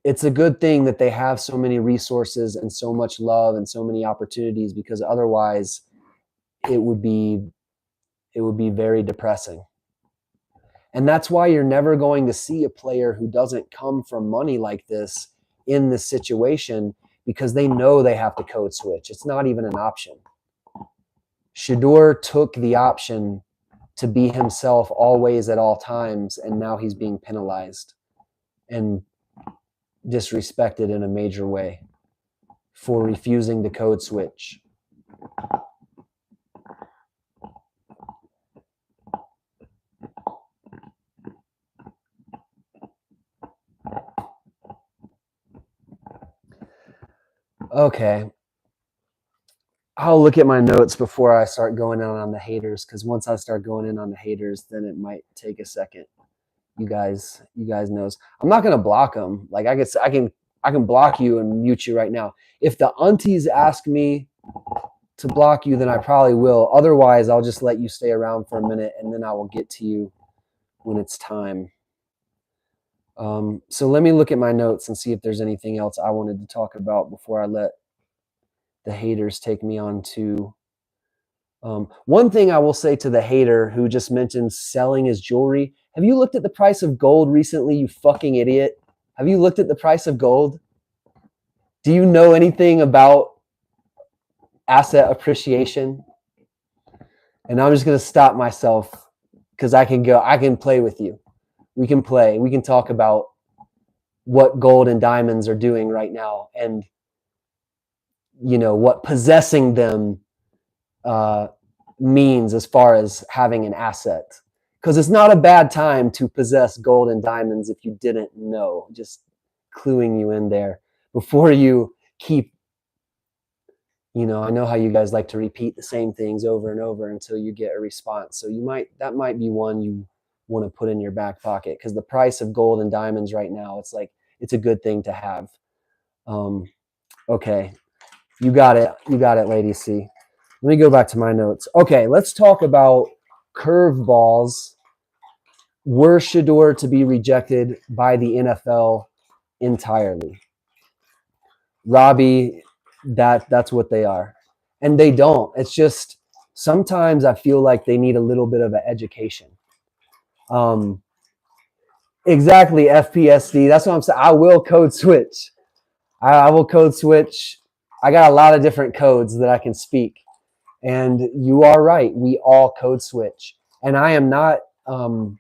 it's a good thing that they have so many resources and so much love and so many opportunities, because otherwise it would be very depressing. And that's why you're never going to see a player who doesn't come from money like this in this situation, because they know they have to code switch. It's not even an option. Shedeur took the option to be himself always at all times, and now he's being penalized and disrespected in a major way for refusing to code switch. Okay. I'll look at my notes before I start going in on the haters, because once I start going in on the haters, then it might take a second. You guys knows. I'm not gonna block them. Like I can I can block you and mute you right now. If the aunties ask me to block you, then I probably will. Otherwise, I'll just let you stay around for a minute, and then I will get to you when it's time. So let me look at my notes and see if there's anything else I wanted to talk about before I let the haters take me on to. One thing I will say to the hater who just mentioned selling his jewelry, have you looked at the price of gold recently, you fucking idiot? Have you looked at the price of gold? Do you know anything about asset appreciation? And I'm just going to stop myself because I can play with you. We can play. We can talk about what gold and diamonds are doing right now and, you know, what possessing them means as far as having an asset. Because it's not a bad time to possess gold and diamonds if you didn't know. Just cluing you in there before you keep, you know, I know how you guys like to repeat the same things over and over until you get a response. So that might be one you want to put in your back pocket, because the price of gold and diamonds right now, it's like, it's a good thing to have. Okay. You got it, Lady C. Let me go back to my notes. Okay, let's talk about curveballs. Were Shedeur to be rejected by the NFL entirely? Robbie, that's what they are. And they don't. It's just sometimes I feel like they need a little bit of an education. Exactly, FPSD. That's what I'm saying. I will code switch. I will code switch. I got a lot of different codes that I can speak. And you are right. We all code switch. And I am not in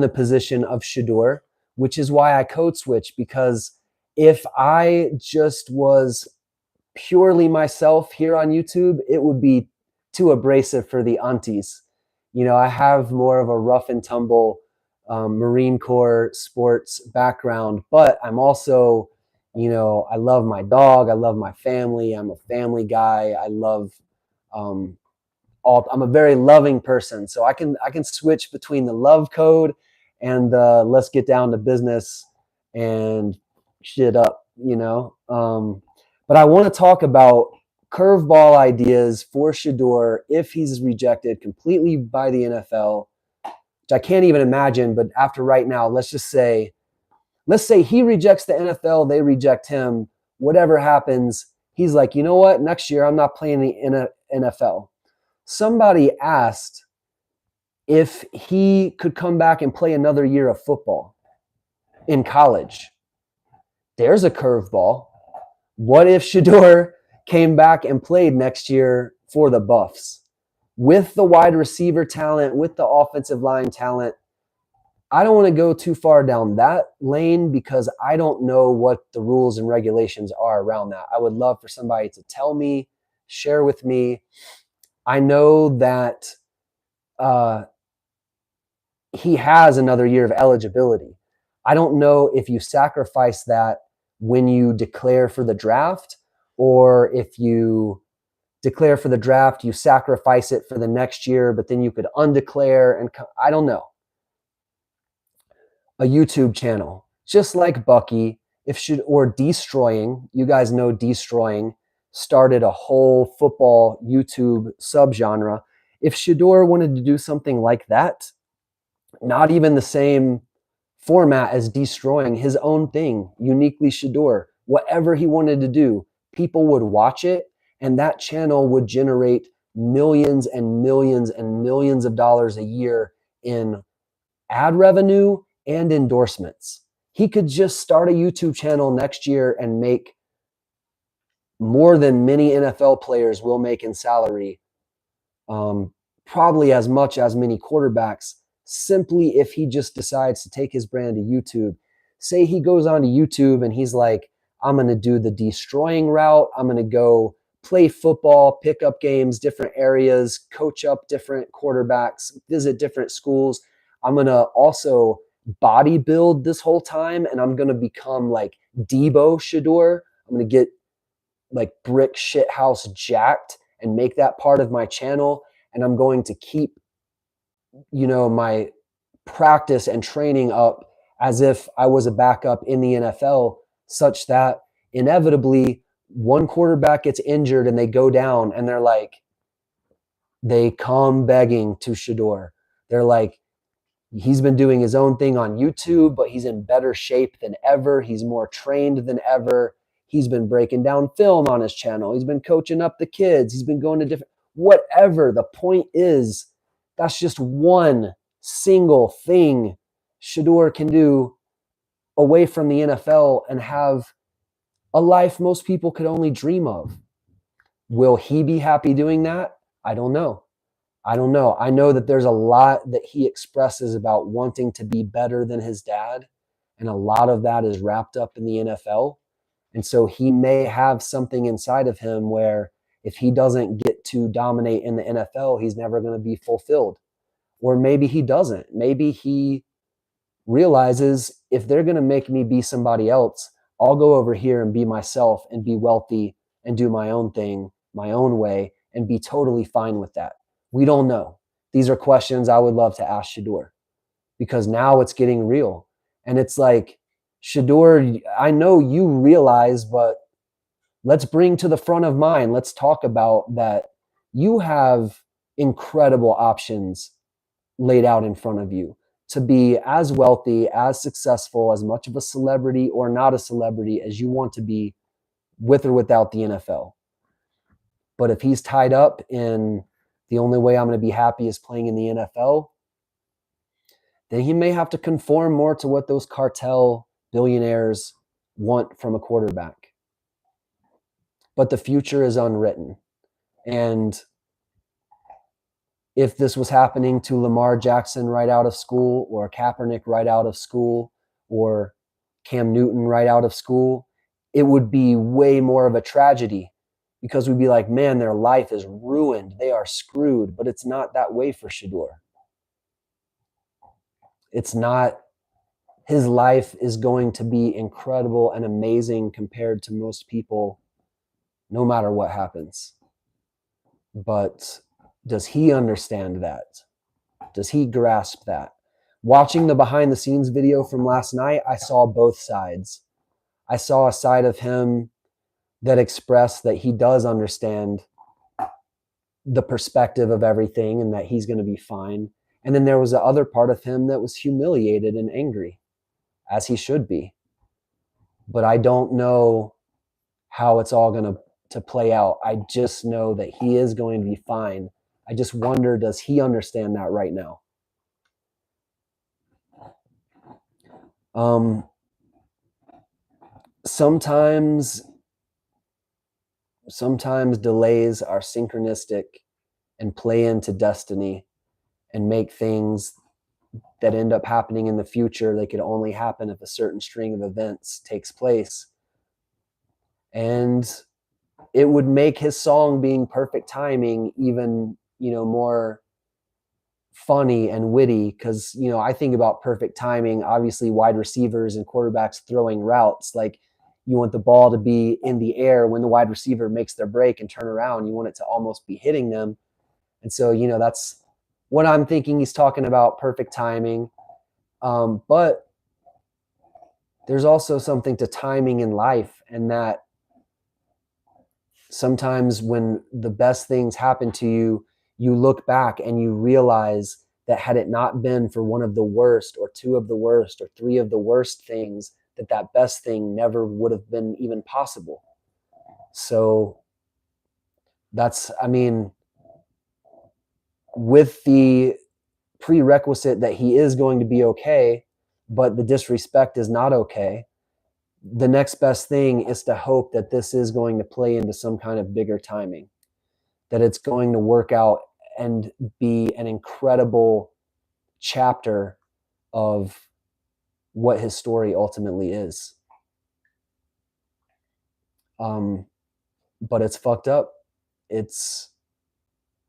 the position of Shedeur, which is why I code switch, because if I just was purely myself here on YouTube, it would be too abrasive for the aunties. You know, I have more of a rough and tumble Marine Corps sports background, but I'm also, you know, I love my dog. I love my family. I'm a family guy. I love I'm a very loving person, so I can switch between the love code and the let's get down to business and shit up, you know. But I want to talk about curveball ideas for Shedeur if he's rejected completely by the NFL, which I can't even imagine. But after right now, let's say he rejects the NFL, they reject him. Whatever happens, he's like, you know what? Next year, I'm not playing the NFL. Somebody asked if he could come back and play another year of football in college. There's a curveball. What if Shedeur came back and played next year for the Buffs with the wide receiver talent, with the offensive line talent? I don't want to go too far down that lane because I don't know what the rules and regulations are around that. I would love for somebody to tell me, share with me. I know that he has another year of eligibility. I don't know if you sacrifice that when you declare for the draft, or if you declare for the draft, you sacrifice it for the next year, but then you could undeclare. And I don't know. A YouTube channel, just like Bucky, or Destroying, you guys know Destroying started a whole football YouTube subgenre. If Shedeur wanted to do something like that, not even the same format as Destroying, his own thing, uniquely Shedeur, whatever he wanted to do, people would watch it, and that channel would generate millions and millions and millions of dollars a year in ad revenue and endorsements. He could just start a YouTube channel next year and make more than many NFL players will make in salary, probably as much as many quarterbacks, simply if he just decides to take his brand to YouTube. Say he goes on to YouTube and he's like, I'm going to do the Destroying route. I'm going to go play football, pick up games, different areas, coach up different quarterbacks, visit different schools. I'm going to also bodybuild this whole time, and I'm going to become like Debo Shedeur. I'm going to get like brick shit house jacked and make that part of my channel. And I'm going to keep, you know, my practice and training up as if I was a backup in the NFL, such that inevitably one quarterback gets injured and they go down and they're like, they come begging to Shedeur. They're like, he's been doing his own thing on YouTube, but he's in better shape than ever. He's more trained than ever. He's been breaking down film on his channel. He's been coaching up the kids. He's been going to different, whatever. The point is, that's just one single thing Shedeur can do away from the NFL and have a life most people could only dream of. Will he be happy doing that? I don't know. I don't know. I know that there's a lot that he expresses about wanting to be better than his dad. And a lot of that is wrapped up in the NFL. And so he may have something inside of him where if he doesn't get to dominate in the NFL, he's never going to be fulfilled. Or maybe he doesn't. Maybe he realizes if they're going to make me be somebody else, I'll go over here and be myself and be wealthy and do my own thing, my own way, and be totally fine with that. We don't know. These are questions I would love to ask Shedeur because now it's getting real. And it's like, Shedeur, I know you realize, but let's bring to the front of mind, let's talk about that you have incredible options laid out in front of you to be as wealthy, as successful, as much of a celebrity or not a celebrity as you want to be with or without the NFL. But if he's tied up in the only way I'm going to be happy is playing in the NFL, then he may have to conform more to what those cartel billionaires want from a quarterback. But the future is unwritten. And if this was happening to Lamar Jackson right out of school, or Kaepernick right out of school, or Cam Newton right out of school, it would be way more of a tragedy because we'd be like, man, their life is ruined. They are screwed. But it's not that way for Shedeur. It's not. His life is going to be incredible and amazing compared to most people, no matter what happens. But does he understand that? Does he grasp that? Watching the behind the scenes video from last night, I saw both sides. I saw a side of him that expressed that he does understand the perspective of everything and that he's going to be fine. And then there was the other part of him that was humiliated and angry, as he should be. But I don't know how it's all going to play out. I just know that he is going to be fine. I just wonder, does he understand that right now? Sometimes delays are synchronistic and play into destiny and make things that end up happening in the future. They could only happen if a certain string of events takes place. And it would make his song being perfect timing even, more funny and witty because, I think about perfect timing, obviously wide receivers and quarterbacks throwing routes. Like you want the ball to be in the air when the wide receiver makes their break and turn around. You want it to almost be hitting them. And so, that's what I'm thinking. He's talking about perfect timing. But there's also something to timing in life, and that sometimes when the best things happen to you, you look back and you realize that had it not been for one of the worst or two of the worst or three of the worst things, that best thing never would have been even possible. So with the prerequisite that he is going to be okay, but the disrespect is not okay, the next best thing is to hope that this is going to play into some kind of bigger timing, that it's going to work out and be an incredible chapter of what his story ultimately is. But it's fucked up.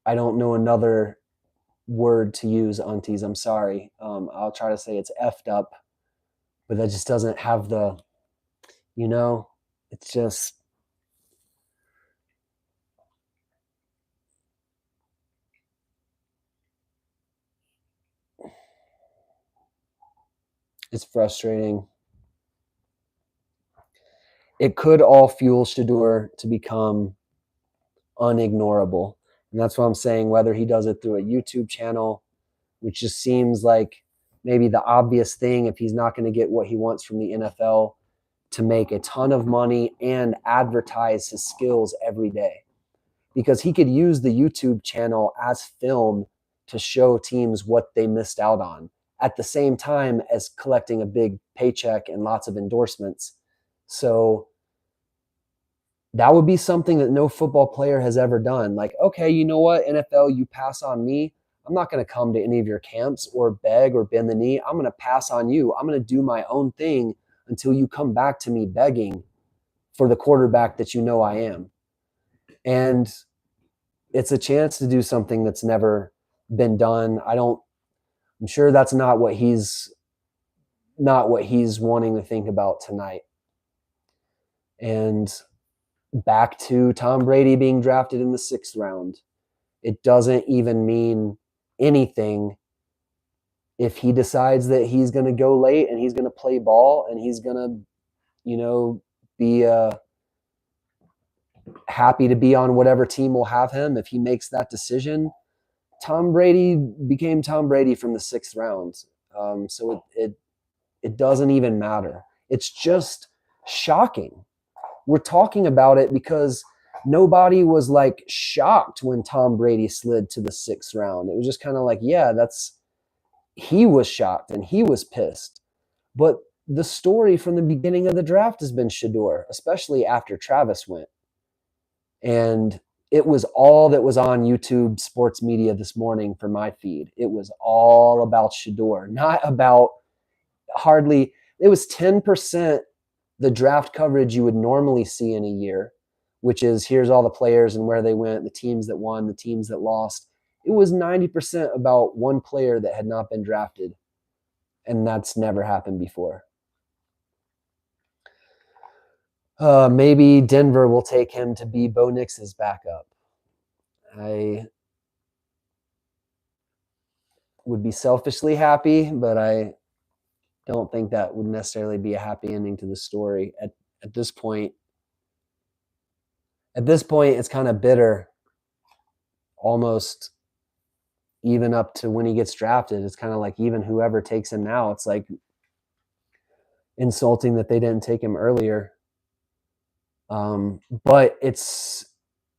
I don't know another word to use, aunties. I'm sorry. I'll try to say it's effed up, but that just doesn't have the, it's just, It's frustrating. It could all fuel Shedeur to become unignorable. And that's what I'm saying, whether he does it through a YouTube channel, which just seems like maybe the obvious thing if he's not going to get what he wants from the NFL, to make a ton of money and advertise his skills every day. Because he could use the YouTube channel as film to show teams what they missed out on at the same time as collecting a big paycheck and lots of endorsements. So that would be something that no football player has ever done. Like, okay, you know what, NFL, you pass on me. I'm not going to come to any of your camps or beg or bend the knee. I'm going to pass on you. I'm going to do my own thing until you come back to me begging for the quarterback that you know I am. And it's a chance to do something that's never been done. I'm sure that's not what he's wanting to think about tonight. And back to Tom Brady being drafted in the 6th round. It doesn't even mean anything if he decides that he's going to go late and he's going to play ball and he's going to, be happy to be on whatever team will have him. If he makes that decision, Tom Brady became Tom Brady from the 6th round. So it doesn't even matter. It's just shocking. We're talking about it because nobody was like shocked when Tom Brady slid to the 6th round. It was just kind of like, yeah, he was shocked and he was pissed. But the story from the beginning of the draft has been Shedeur, especially after Travis went. And it was all that was on YouTube sports media this morning for my feed. It was all about Shedeur, not about hardly, it was 10% the draft coverage you would normally see in a year, which is here's all the players and where they went, the teams that won, the teams that lost. It was 90% about one player that had not been drafted, and that's never happened before. Maybe Denver will take him to be Bo Nix's backup. I would be selfishly happy, but I don't think that would necessarily be a happy ending to the story at this point. At this point, it's kind of bitter, almost even up to when he gets drafted. It's kind of like even whoever takes him now, it's like insulting that they didn't take him earlier. But it's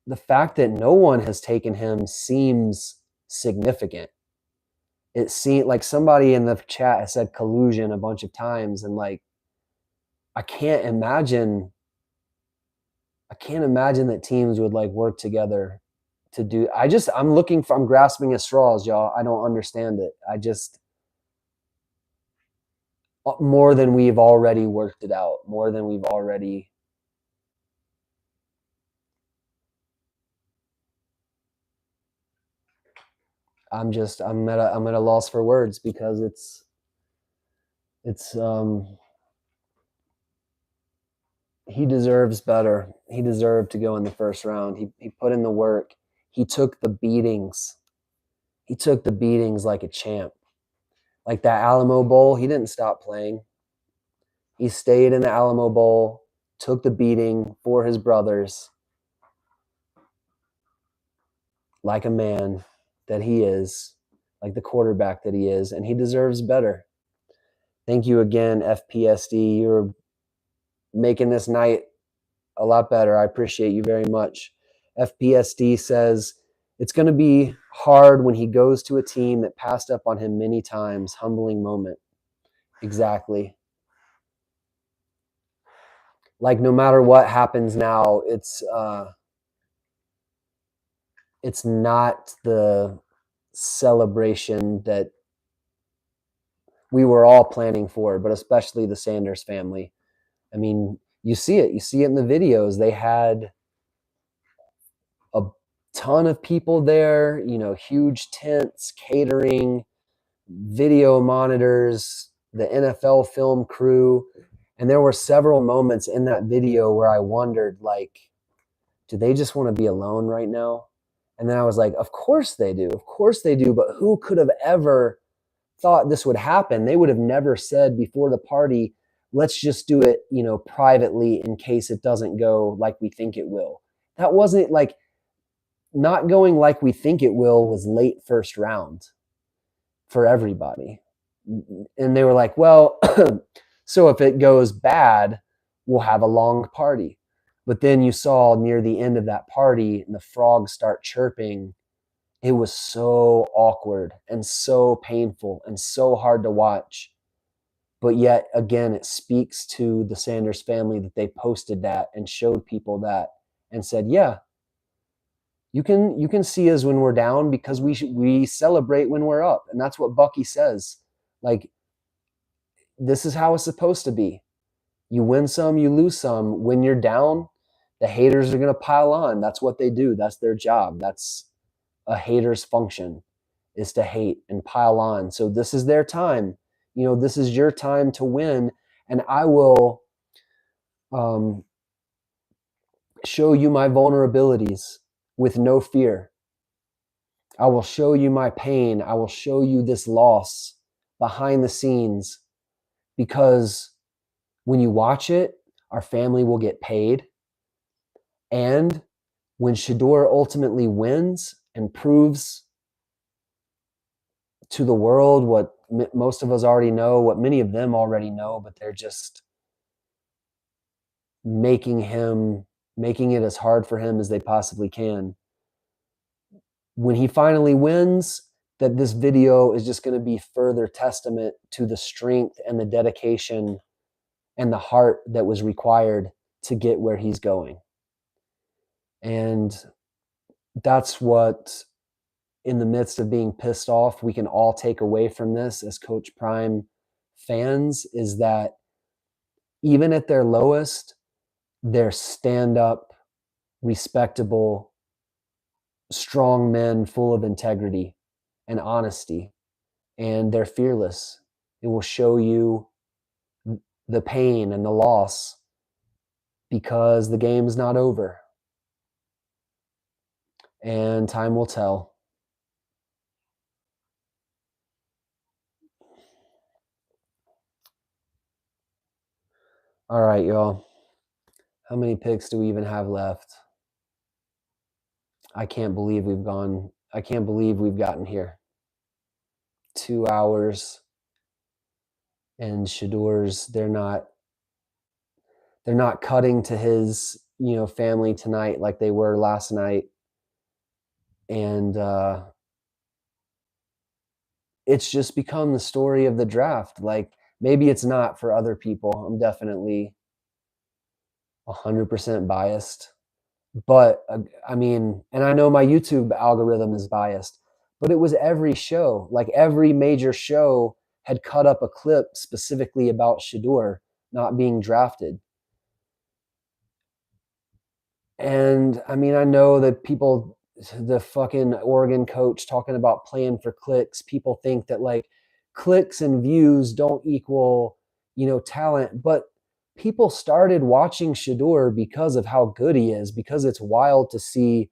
the fact that no one has taken him seems significant. It seemed like somebody in the chat has said collusion a bunch of times, and like I can't imagine that teams would like work together to do. I'm grasping at straws, y'all. I don't understand it. More than we've already worked it out, more than we've already. I'm at a loss for words because he deserves better. He deserved to go in the 1st round. He put in the work. He took the beatings. He took the beatings like a champ. Like that Alamo Bowl, he didn't stop playing. He stayed in the Alamo Bowl, took the beating for his brothers like a man that he is, like the quarterback that he is, and he deserves better. Thank you again, FPSD. You're making this night a lot better. I appreciate you very much. FPSD says, it's going to be hard when he goes to a team that passed up on him many times. Humbling moment. Exactly. Like no matter what happens now, it's not the celebration that we were all planning for, but especially the Sanders family. I mean, you see it in the videos. They had a ton of people there, huge tents, catering, video monitors, the NFL film crew. And there were several moments in that video where I wondered, like, do they just want to be alone right now? And then I was like, of course they do. Of course they do. But who could have ever thought this would happen, they would have never said before the party, let's just do it, privately in case it doesn't go like we think it will. That wasn't like not going like we think it will was late first round for everybody. And they were like, well, so if it goes bad, we'll have a long party. But then you saw near the end of that party and the frogs start chirping. It was so awkward and so painful and so hard to watch. But yet again, it speaks to the Sanders family that they posted that and showed people that and said, yeah, you can see us when we're down because we celebrate when we're up. And that's what Bucky says. Like, this is how it's supposed to be. You win some, you lose some. When you're down, the haters are going to pile on. That's what they do. That's their job. That's a hater's function, is to hate and pile on. So this is their time. This is your time to win. And I will show you my vulnerabilities with no fear. I will show you my pain. I will show you this loss behind the scenes, because when you watch it, our family will get paid. And when Shedeur ultimately wins and proves to the world what most of us already know, what many of them already know, but they're just making it as hard for him as they possibly can. When he finally wins, that this video is just going to be further testament to the strength and the dedication and the heart that was required to get where he's going. And that's what, in the midst of being pissed off, we can all take away from this as Coach Prime fans, is that even at their lowest, they're stand-up, respectable, strong men full of integrity and honesty, and they're fearless. It will show you the pain and the loss, because the game's not over, and time will tell. All right, y'all. How many picks do we even have left? I can't believe we've gotten here. 2 hours, and Shedeur's, they're not cutting to his, family tonight like they were last night. And it's just become the story of the draft. Like, maybe it's not for other people. I'm definitely 100% biased. But I mean, and I know my YouTube algorithm is biased, but it was every show, like every major show had cut up a clip specifically about Shedeur not being drafted. And I mean, I know that people, the fucking Oregon coach talking about playing for clicks, people think that like clicks and views don't equal, talent. But people started watching Shedeur because of how good he is, because it's wild to see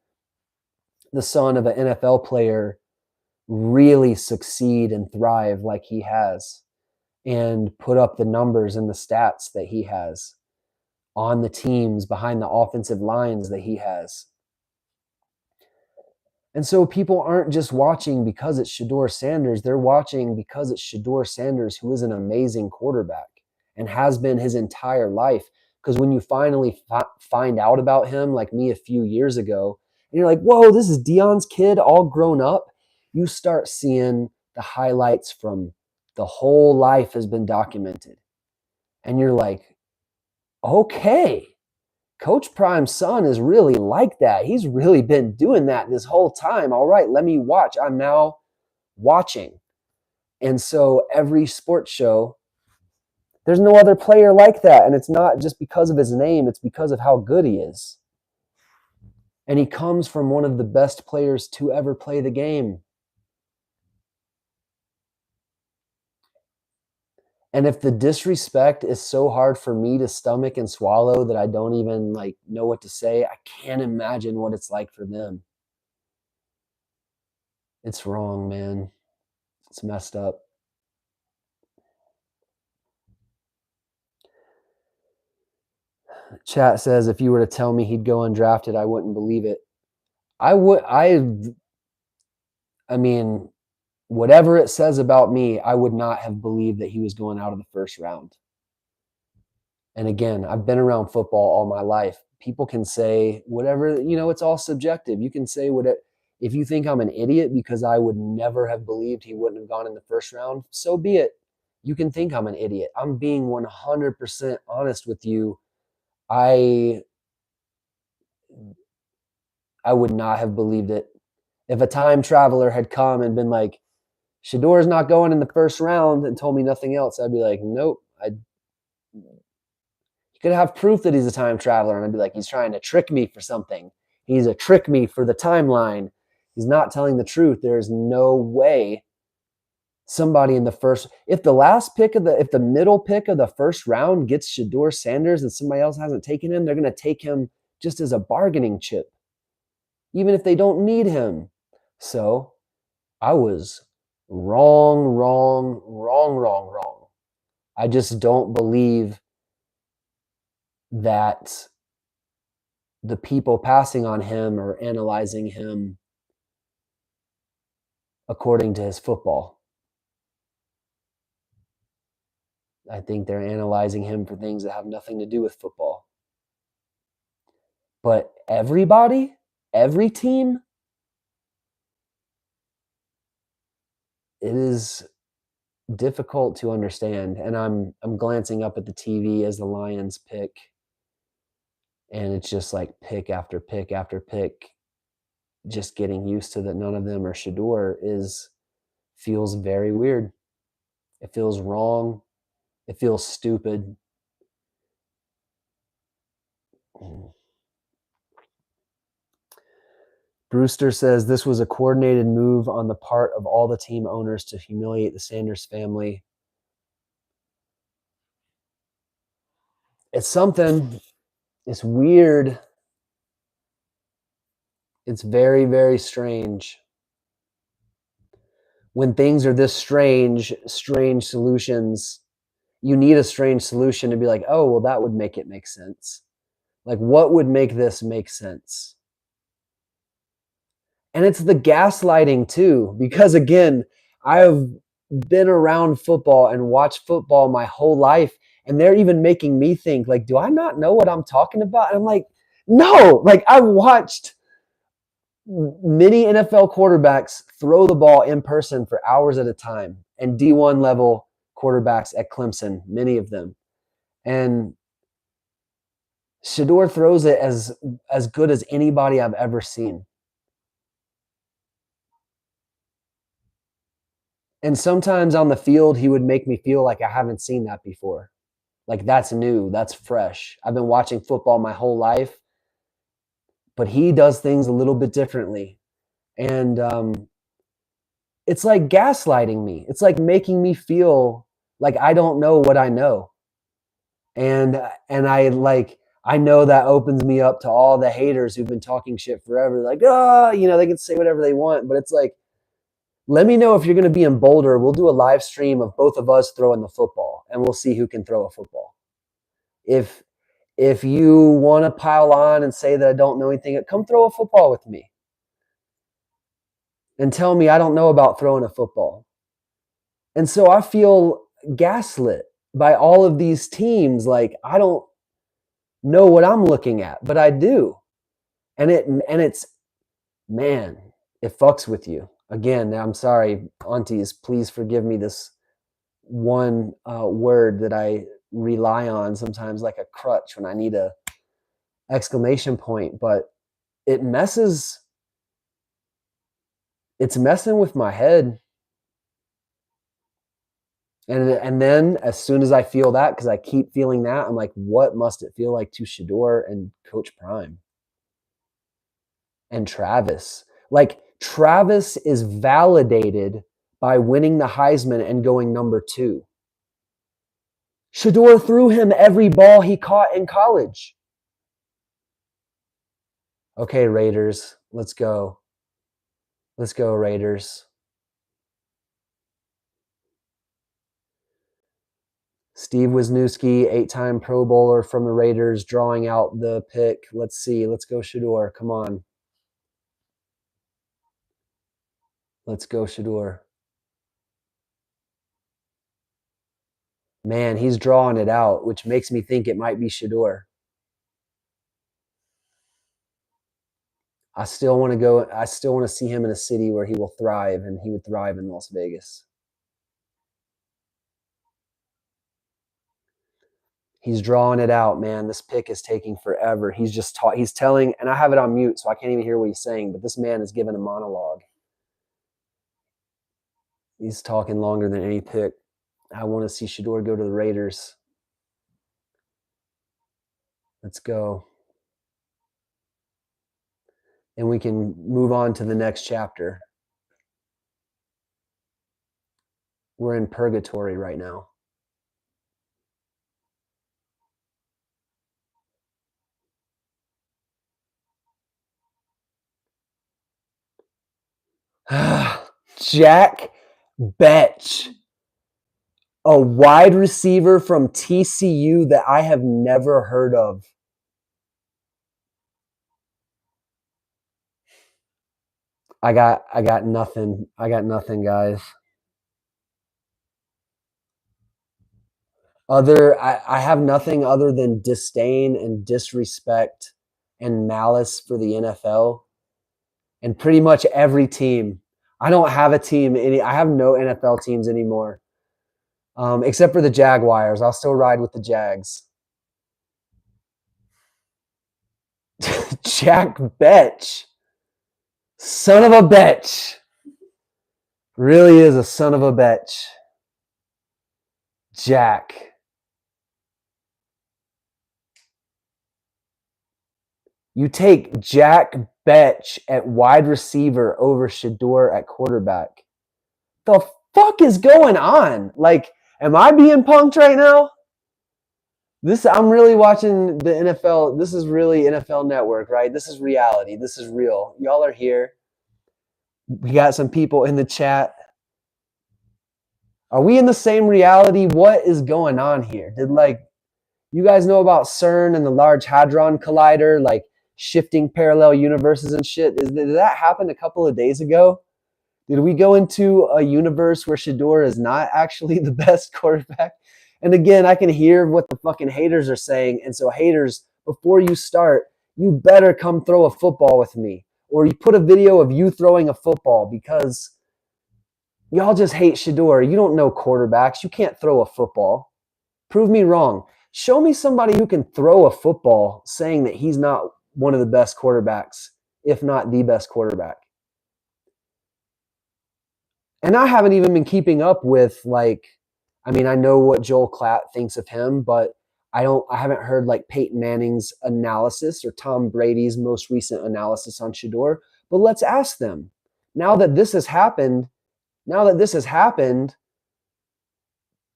the son of an NFL player really succeed and thrive like he has, and put up the numbers and the stats that he has on the teams behind the offensive lines that he has. And so people aren't just watching because it's Shedeur Sanders. They're watching because it's Shedeur Sanders, who is an amazing quarterback and has been his entire life. Because when you finally find out about him, like me a few years ago, and you're like, whoa, this is Deion's kid all grown up, you start seeing the highlights from the whole life has been documented. And you're like, okay, Coach Prime's son is really like that. He's really been doing that this whole time. All right, let me watch. I'm now watching. And so every sports show, there's no other player like that. And it's not just because of his name, it's because of how good he is. And he comes from one of the best players to ever play the game. And if the disrespect is so hard for me to stomach and swallow that I don't even like know what to say, I can't imagine what it's like for them. It's wrong, man. It's messed up. Chat says if you were to tell me he'd go undrafted, I wouldn't believe it. I mean, whatever it says about me, I would not have believed that he was going out of the first round. And again, I've been around football all my life. People can say whatever, it's all subjective. You can say what if you think I'm an idiot because I would never have believed he wouldn't have gone in the first round, so be it. You can think I'm an idiot. I'm being 100% honest with you. I would not have believed it. If a time traveler had come and been like, Shedeur's not going in the first round and told me nothing else, I'd be like, nope. You could have proof that he's a time traveler, and I'd be like, he's trying to trick me for something. He's a trick me for the timeline. He's not telling the truth. There's no way somebody in the first, if the middle pick of the first round gets Shedeur Sanders and somebody else hasn't taken him, they're going to take him just as a bargaining chip, even if they don't need him. So I was wrong, wrong, wrong, wrong, wrong. I just don't believe that the people passing on him or analyzing him according to his football. I think they're analyzing him for things that have nothing to do with football. But everybody, every team, it is difficult to understand. And I'm glancing up at the TV as the Lions pick, and it's just like pick after pick after pick. Just getting used to that none of them are Shedeur feels very weird. It feels wrong. It feels stupid. Brewster says this was a coordinated move on the part of all the team owners to humiliate the Sanders family. It's something. It's weird. It's very, very strange. When things are this strange solutions, you need a strange solution to be like, oh, well, that would make it make sense. Like, what would make this make sense? And it's the gaslighting too, because again, I have been around football and watched football my whole life, and they're even making me think, like, do I not know what I'm talking about? And I'm like, no, like I've watched many NFL quarterbacks throw the ball in person for hours at a time, and D1 level quarterbacks at Clemson, many of them. And Shedeur throws it as good as anybody I've ever seen. And sometimes on the field, he would make me feel like I haven't seen that before. Like that's new, that's fresh. I've been watching football my whole life, but he does things a little bit differently. And it's like gaslighting me. It's like making me feel like I don't know what I know. And I know that opens me up to all the haters who've been talking shit forever. Like, they can say whatever they want, but it's like, let me know if you're going to be in Boulder. We'll do a live stream of both of us throwing the football, and we'll see who can throw a football. If you want to pile on and say that I don't know anything, come throw a football with me and tell me I don't know about throwing a football. And so I feel gaslit by all of these teams. Like I don't know what I'm looking at, but I do. And it's, man, it fucks with you. Again, I'm sorry, aunties, please forgive me this one word that I rely on sometimes like a crutch when I need a exclamation point, but it's messing with my head. And then as soon as I feel that, because I keep feeling that, I'm like, what must it feel like to Shedeur and Coach Prime and Travis? Like Travis is validated by winning the Heisman and going number 2. Shedeur threw him every ball he caught in college. Okay, Raiders, let's go. Let's go, Raiders. Steve Wisniewski, 8-time Pro Bowler from the Raiders, drawing out the pick. Let's see. Let's go, Shedeur. Come on. Let's go, Shedeur. Man, he's drawing it out, which makes me think it might be Shedeur. I still want to see him in a city where he will thrive, and he would thrive in Las Vegas. He's drawing it out, man. This pick is taking forever. He's telling, and I have it on mute, so I can't even hear what he's saying, but this man is giving a monologue. He's talking longer than any pick. I want to see Shedeur go to the Raiders. Let's go. And we can move on to the next chapter. We're in purgatory right now. Jack Betch, a wide receiver from TCU that I have never heard of. I got nothing. I got nothing, guys. I have nothing other than disdain and disrespect and malice for the NFL and pretty much every team. I don't have a team. I have no NFL teams anymore, except for the Jaguars. I'll still ride with the Jags. Jack Betch, son of a bitch, really is a son of a bitch. Jack. You take Jack Betch at wide receiver over Shedeur at quarterback. The fuck is going on? Like, am I being punked right now? I'm really watching the NFL. This is really NFL Network, right? This is reality. This is real. Y'all are here. We got some people in the chat. Are we in the same reality? What is going on here? You guys know about CERN and the Large Hadron Collider, like shifting parallel universes and shit? Did that happen a couple of days ago? Did we go into a universe where Shedeur is not actually the best quarterback? And again, I can hear what the fucking haters are saying. And so haters, before you start, you better come throw a football with me. Or you put a video of you throwing a football because y'all just hate Shedeur. You don't know quarterbacks. You can't throw a football. Prove me wrong. Show me somebody who can throw a football saying that he's not one of the best quarterbacks, if not the best quarterback. And I haven't even been keeping up with I know what Joel Klatt thinks of him, but I haven't heard Peyton Manning's analysis or Tom Brady's most recent analysis on Shedeur. But let's ask them. Now that this has happened,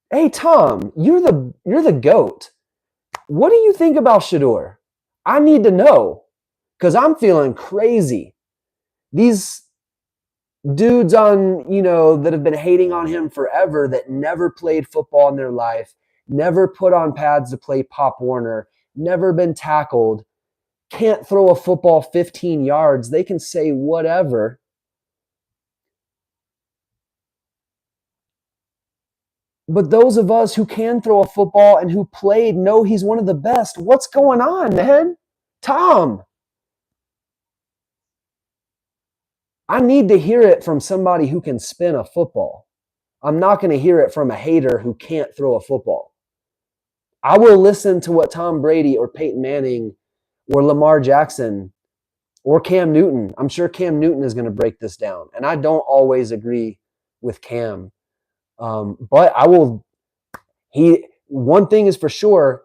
hey Tom, you're the GOAT. What do you think about Shedeur? I need to know, because I'm feeling crazy. These dudes that have been hating on him forever, that never played football in their life, never put on pads to play Pop Warner, never been tackled, can't throw a football 15 yards. They can say whatever. But those of us who can throw a football and who played know he's one of the best. What's going on, man? Tom, I need to hear it from somebody who can spin a football. I'm not going to hear it from a hater who can't throw a football. I will listen to what Tom Brady or Peyton Manning or Lamar Jackson or Cam Newton. I'm sure Cam Newton is going to break this down. And I don't always agree with Cam. But I will. One thing is for sure,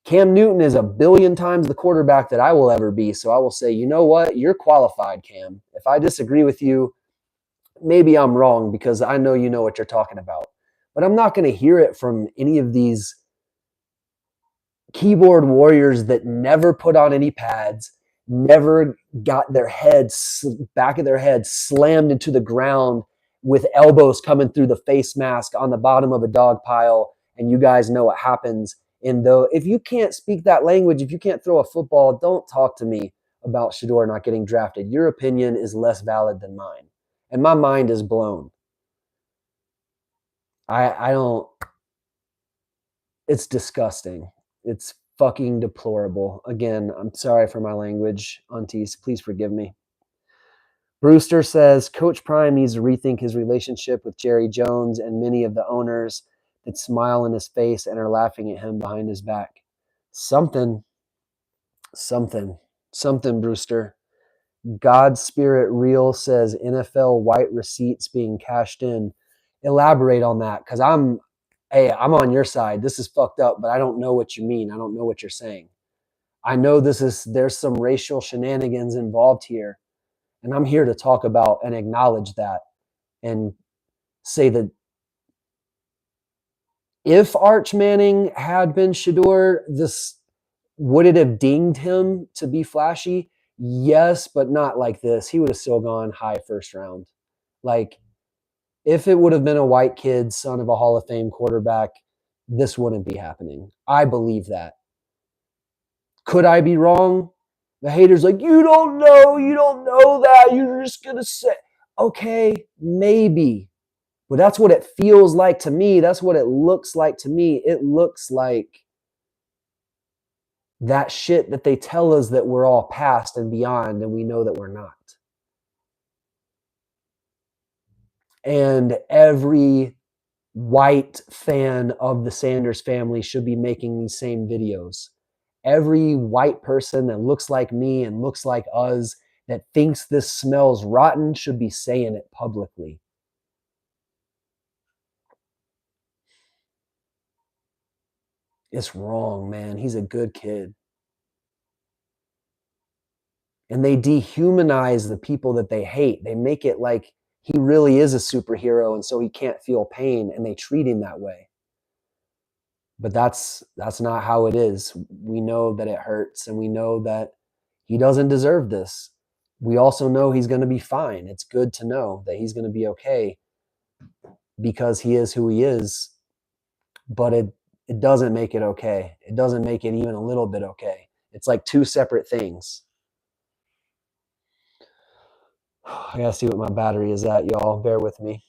Cam Newton is a billion times the quarterback that I will ever be. So I will say, you know what? You're qualified, Cam. If I disagree with you, maybe I'm wrong, because I know you know what you're talking about. But I'm not going to hear it from any of these keyboard warriors that never put on any pads, never got their back of their head slammed into the ground with elbows coming through the face mask on the bottom of a dog pile and you guys know what happens. And though, if you can't speak that language, if you can't throw a football, don't talk to me about Shedeur not getting drafted. Your opinion is less valid than mine. And my mind is blown. I don't, it's disgusting. It's fucking deplorable. Again, I'm sorry for my language, aunties. Please forgive me. Brewster says Coach Prime needs to rethink his relationship with Jerry Jones and many of the owners that smile in his face and are laughing at him behind his back. Something, Brewster. God Spirit Real says NFL white receipts being cashed in. Elaborate on that, because I'm on your side. This is fucked up, but I don't know what you mean. I don't know what you're saying. I know there's some racial shenanigans involved here, and I'm here to talk about and acknowledge that and say that if Arch Manning had been Shedeur, would it have dinged him to be flashy? Yes, but not like this. He would have still gone high first round. Like, if it would have been a white kid, son of a Hall of Fame quarterback, this wouldn't be happening. I believe that. Could I be wrong? The haters like, you don't know that. You're just going to say, okay, maybe. But that's what it feels like to me. That's what it looks like to me. It looks like that shit that they tell us that we're all past and beyond, and we know that we're not. And every white fan of the Sanders family should be making these same videos. Every white person that looks like me and looks like us that thinks this smells rotten should be saying it publicly. It's wrong, man. He's a good kid. And they dehumanize the people that they hate. They make it like he really is a superhero and so he can't feel pain, and they treat him that way. But that's not how it is. We know that it hurts, and we know that he doesn't deserve this. We also know he's going to be fine. It's good to know that he's going to be okay because he is who he is. But it doesn't make it okay. It doesn't make it even a little bit okay. It's like two separate things. I gotta see what my battery is at, y'all. Bear with me.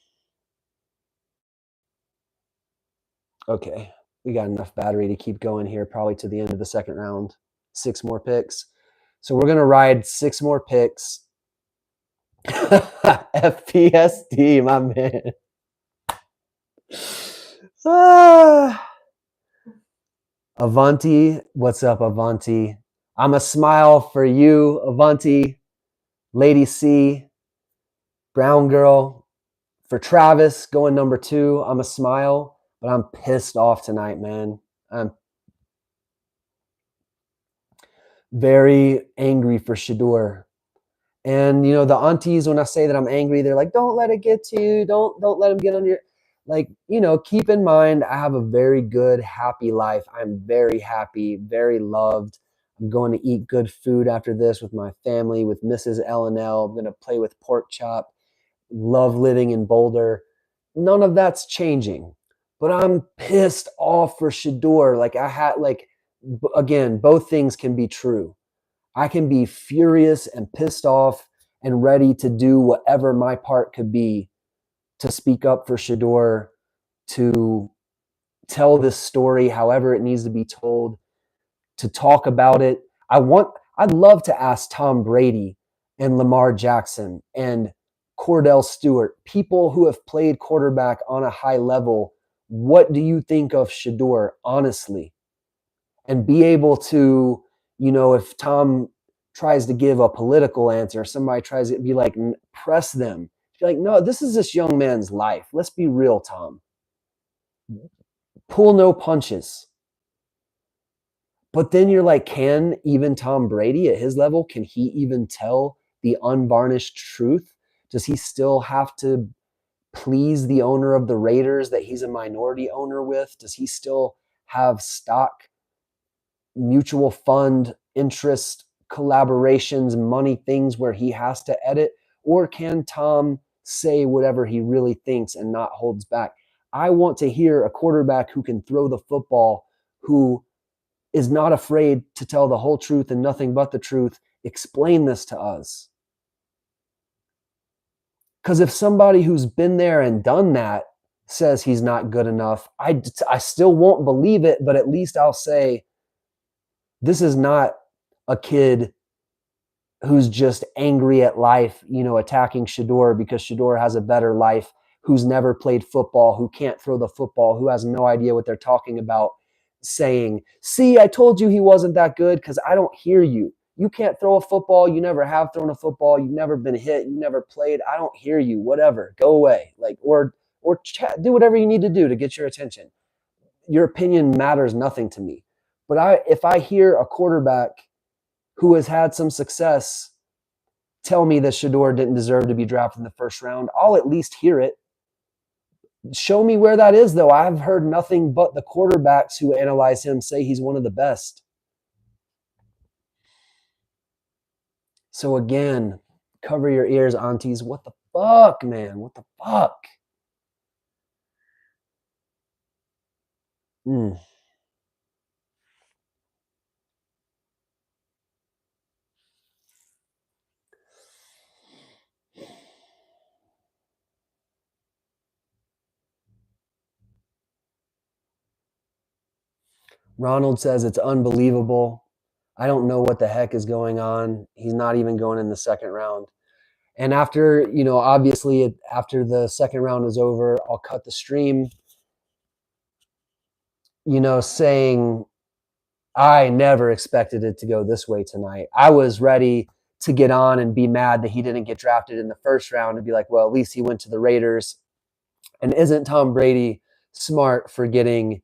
Okay, we got enough battery to keep going here, probably to the end of the second round. 6 more picks. So we're gonna ride 6 more picks. FPSD, my man. Avanti, what's up, Avanti? I'm a smile for you, Avanti. Lady C, Brown Girl. For Travis, going number 2, I'm a smile, but I'm pissed off tonight, man. I'm very angry for Shedeur. And the aunties, when I say that I'm angry, they're like, don't let it get to you. Don't let him get on your, like, keep in mind, I have a very good, happy life. I'm very happy, very loved. I'm going to eat good food after this with my family, with Mrs. L&L. I'm going to play with pork chop, love living in Boulder. None of that's changing, but I'm pissed off for Shedeur. Again, both things can be true. I can be furious and pissed off and ready to do whatever my part could be to speak up for Shedeur, to tell this story however it needs to be told, to talk about it. I'd love to ask Tom Brady and Lamar Jackson and Cordell Stewart, people who have played quarterback on a high level, what do you think of Shedeur, honestly? And be able to, if Tom tries to give a political answer, somebody tries to be like, press them. Be like, no, this is this young man's life. Let's be real, Tom. Pull no punches. But then you're like, can even Tom Brady at his level, can he even tell the unvarnished truth? Does he still have to please the owner of the Raiders that he's a minority owner with? Does he still have stock, mutual fund, interest, collaborations, money, things where he has to edit? Or can Tom say whatever he really thinks and not holds back? I want to hear a quarterback who can throw the football, who is not afraid to tell the whole truth and nothing but the truth. Explain this to us. Because if somebody who's been there and done that says he's not good enough, I still won't believe it, but at least I'll say, this is not a kid who's just angry at life, attacking Shedeur because Shedeur has a better life, who's never played football, who can't throw the football, who has no idea what they're talking about, saying, see, I told you he wasn't that good because I don't hear you. You can't throw a football. You never have thrown a football. You've never been hit. You never played. I don't hear you. Whatever. Go away. Or do whatever you need to do to get your attention. Your opinion matters nothing to me. But if I hear a quarterback who has had some success tell me that Shedeur didn't deserve to be drafted in the first round, I'll at least hear it. Show me where that is, though. I've heard nothing but the quarterbacks who analyze him say he's one of the best. So again, cover your ears, aunties. What the fuck, man? What the fuck? Ronald says it's unbelievable. I don't know what the heck is going on. He's not even going in the second round. And after, obviously after the second round is over, I'll cut the stream, saying I never expected it to go this way tonight. I was ready to get on and be mad that he didn't get drafted in the first round and be like, well, at least he went to the Raiders. And isn't Tom Brady smart for getting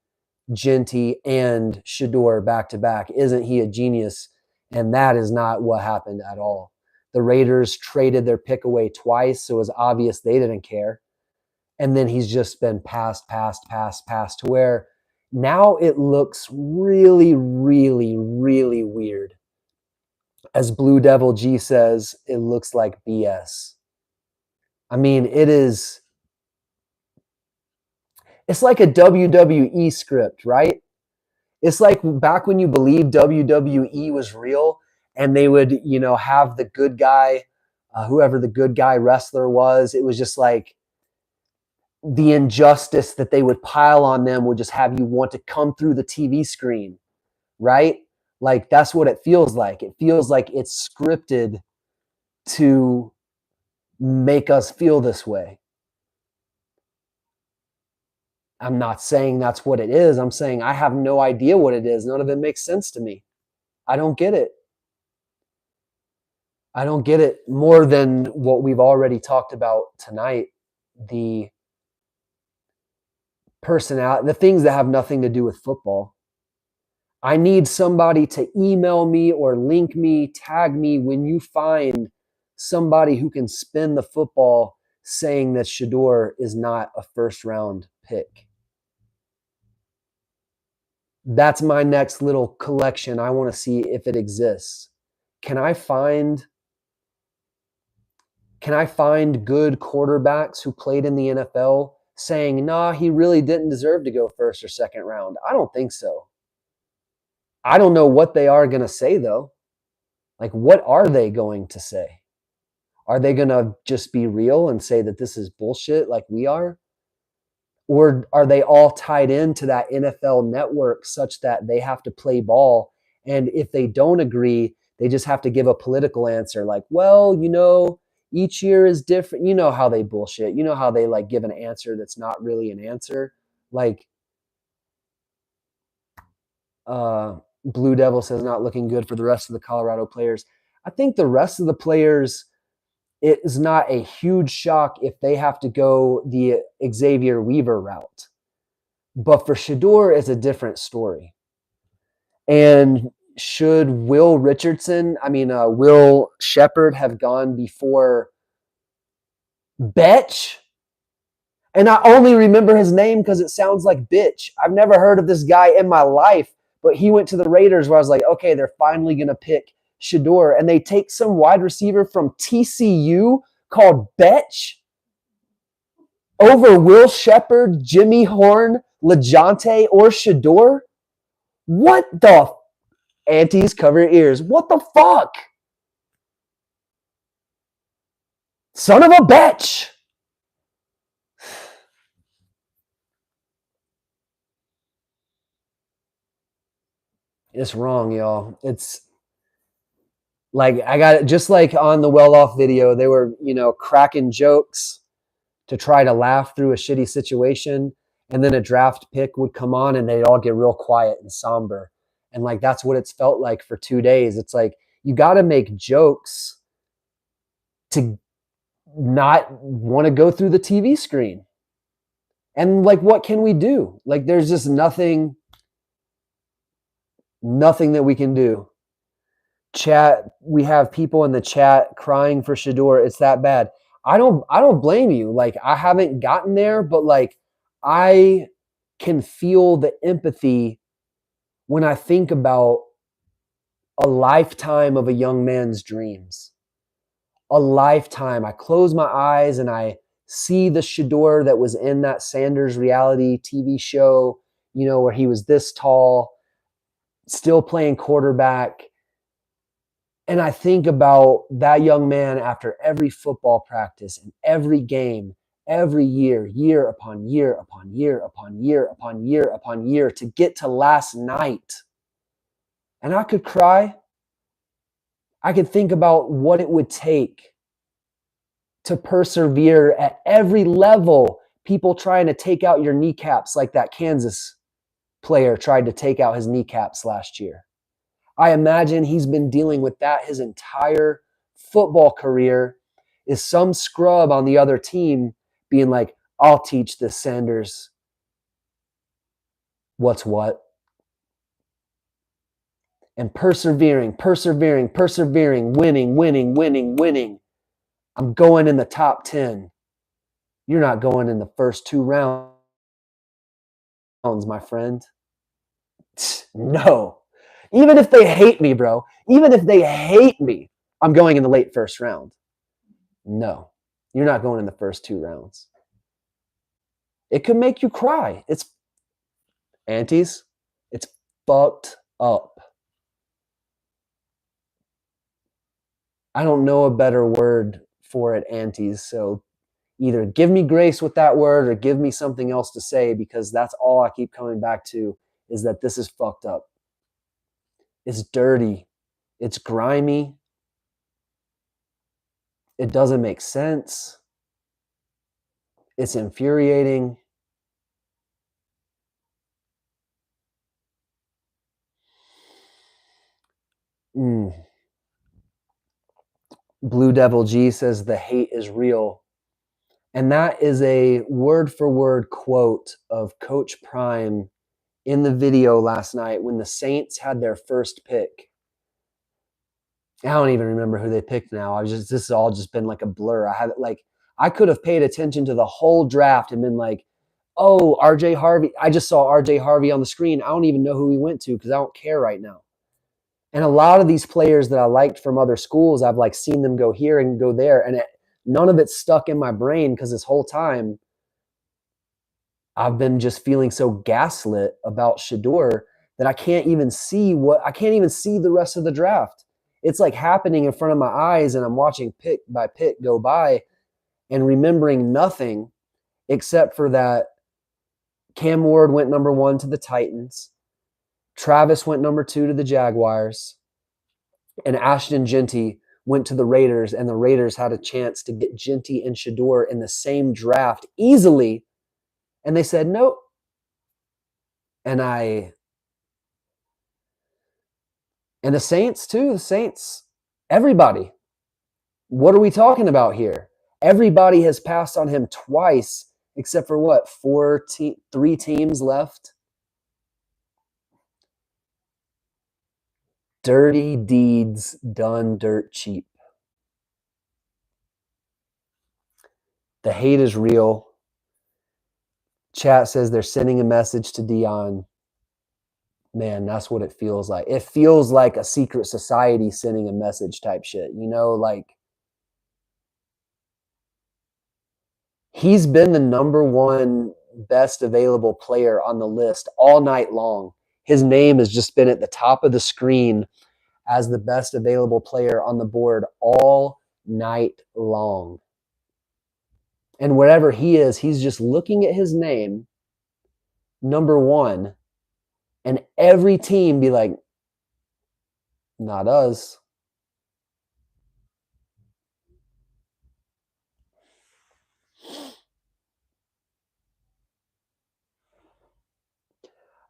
Genty and Shedeur back to back? Isn't he a genius? And that is not what happened at all. The Raiders traded their pick away twice, so it was obvious they didn't care. And then he's just been passed to where now it looks really, really, really weird. As Blue Devil G says, it looks like BS. I mean, it's like a WWE script, right? It's like back when you believed WWE was real and they would, have the good guy, whoever the good guy wrestler was. It was just like the injustice that they would pile on them would just have you want to come through the TV screen, right? Like that's what it feels like. It feels like it's scripted to make us feel this way. I'm not saying that's what it is. I'm saying I have no idea what it is. None of it makes sense to me. I don't get it. I don't get it more than what we've already talked about tonight. The personality, the things that have nothing to do with football. I need somebody to email me or link me, tag me when you find somebody who can spin the football saying that Shedeur is not a first round pick. That's my next little collection. I want to see if it exists. Can I find good quarterbacks who played in the NFL saying, nah, he really didn't deserve to go first or second round? I don't think so. I don't know what they are going to say, though. Like, what are they going to say? Are they going to just be real and say that this is bullshit like we are? Or are they all tied into that NFL network such that they have to play ball? And if they don't agree, they just have to give a political answer like, well, each year is different. You know how they bullshit. You know how they like give an answer that's not really an answer. Like, Blue Devil says not looking good for the rest of the Colorado players. I think the rest of the players, it is not a huge shock if they have to go the Xavier Weaver route. But for Shedeur, it's a different story. And should Will Shepard have gone before Betch? And I only remember his name because it sounds like bitch. I've never heard of this guy in my life, but he went to the Raiders where I was like, okay, they're finally going to pick Shedeur. And they take some wide receiver from TCU called Betch. over Will Shepherd, Jimmy Horn, LeJontay, or Shedeur? What the aunties, cover your ears. What the fuck? Son of a bitch. It's wrong, y'all. It's like I got it just like on the well off video, they were, cracking jokes to try to laugh through a shitty situation. And then a draft pick would come on and they'd all get real quiet and somber. And like that's what it's felt like for 2 days. It's like you got to make jokes to not want to go through the TV screen. And like, what can we do? Like, there's just nothing that we can do. Chat, we have people in the chat crying for Shedeur. It's that bad. I don't blame you. Like, I haven't gotten there, but like, I can feel the empathy when I think about a lifetime of a young man's dreams. A lifetime. I close my eyes and I see the Shedeur that was in that Sanders reality TV show, where he was this tall, still playing quarterback. And I think about that young man after every football practice and every game, every year upon year upon year upon year upon year upon year to get to last night. And I could cry. I could think about what it would take to persevere at every level. People trying to take out your kneecaps like that Kansas player tried to take out his kneecaps last year. I imagine he's been dealing with that his entire football career. Is some scrub on the other team being like, I'll teach this Sanders what's what. And persevering, winning. I'm going in the top 10. You're not going in the first 2 rounds, my friend. No. Even if they hate me, bro, even if they hate me, I'm going in the late first round. No, you're not going in the first 2 rounds. It could make you cry. It's aunties. It's fucked up. I don't know a better word for it, aunties. So either give me grace with that word or give me something else to say, because that's all I keep coming back to, is that this is fucked up. It's dirty. It's grimy. It doesn't make sense. It's infuriating. Blue Devil G says the hate is real. And that is a word for word quote of Coach Prime in the video last night when the Saints had their first pick. I don't even remember who they picked now. This has all just been like a blur. I could have paid attention to the whole draft and been like, oh, RJ Harvey. I just saw RJ Harvey on the screen. I don't even know who he went to because I don't care right now. And a lot of these players that I liked from other schools, I've like seen them go here and go there. And none of it's stuck in my brain because this whole time I've been just feeling so gaslit about Shedeur that I can't even see the rest of the draft. It's like happening in front of my eyes and I'm watching pick by pick go by and remembering nothing except for that Cam Ward went number 1 to the Titans. Travis went number 2 to the Jaguars. And Ashton Genty went to the Raiders, and the Raiders had a chance to get Genty and Shedeur in the same draft easily. And they said, nope. And the Saints too, everybody. What are we talking about here? Everybody has passed on him twice, except for what, 3 teams left? Dirty deeds done dirt cheap. The hate is real. Chat says they're sending a message to Deion. Man, that's what it feels like. It feels like a secret society sending a message type shit. Like He's been the number one best available player on the list all night long. His name has just been at the top of the screen as the best available player on the board all night long. And wherever he is, he's just looking at his name, number one, and every team be like, not us.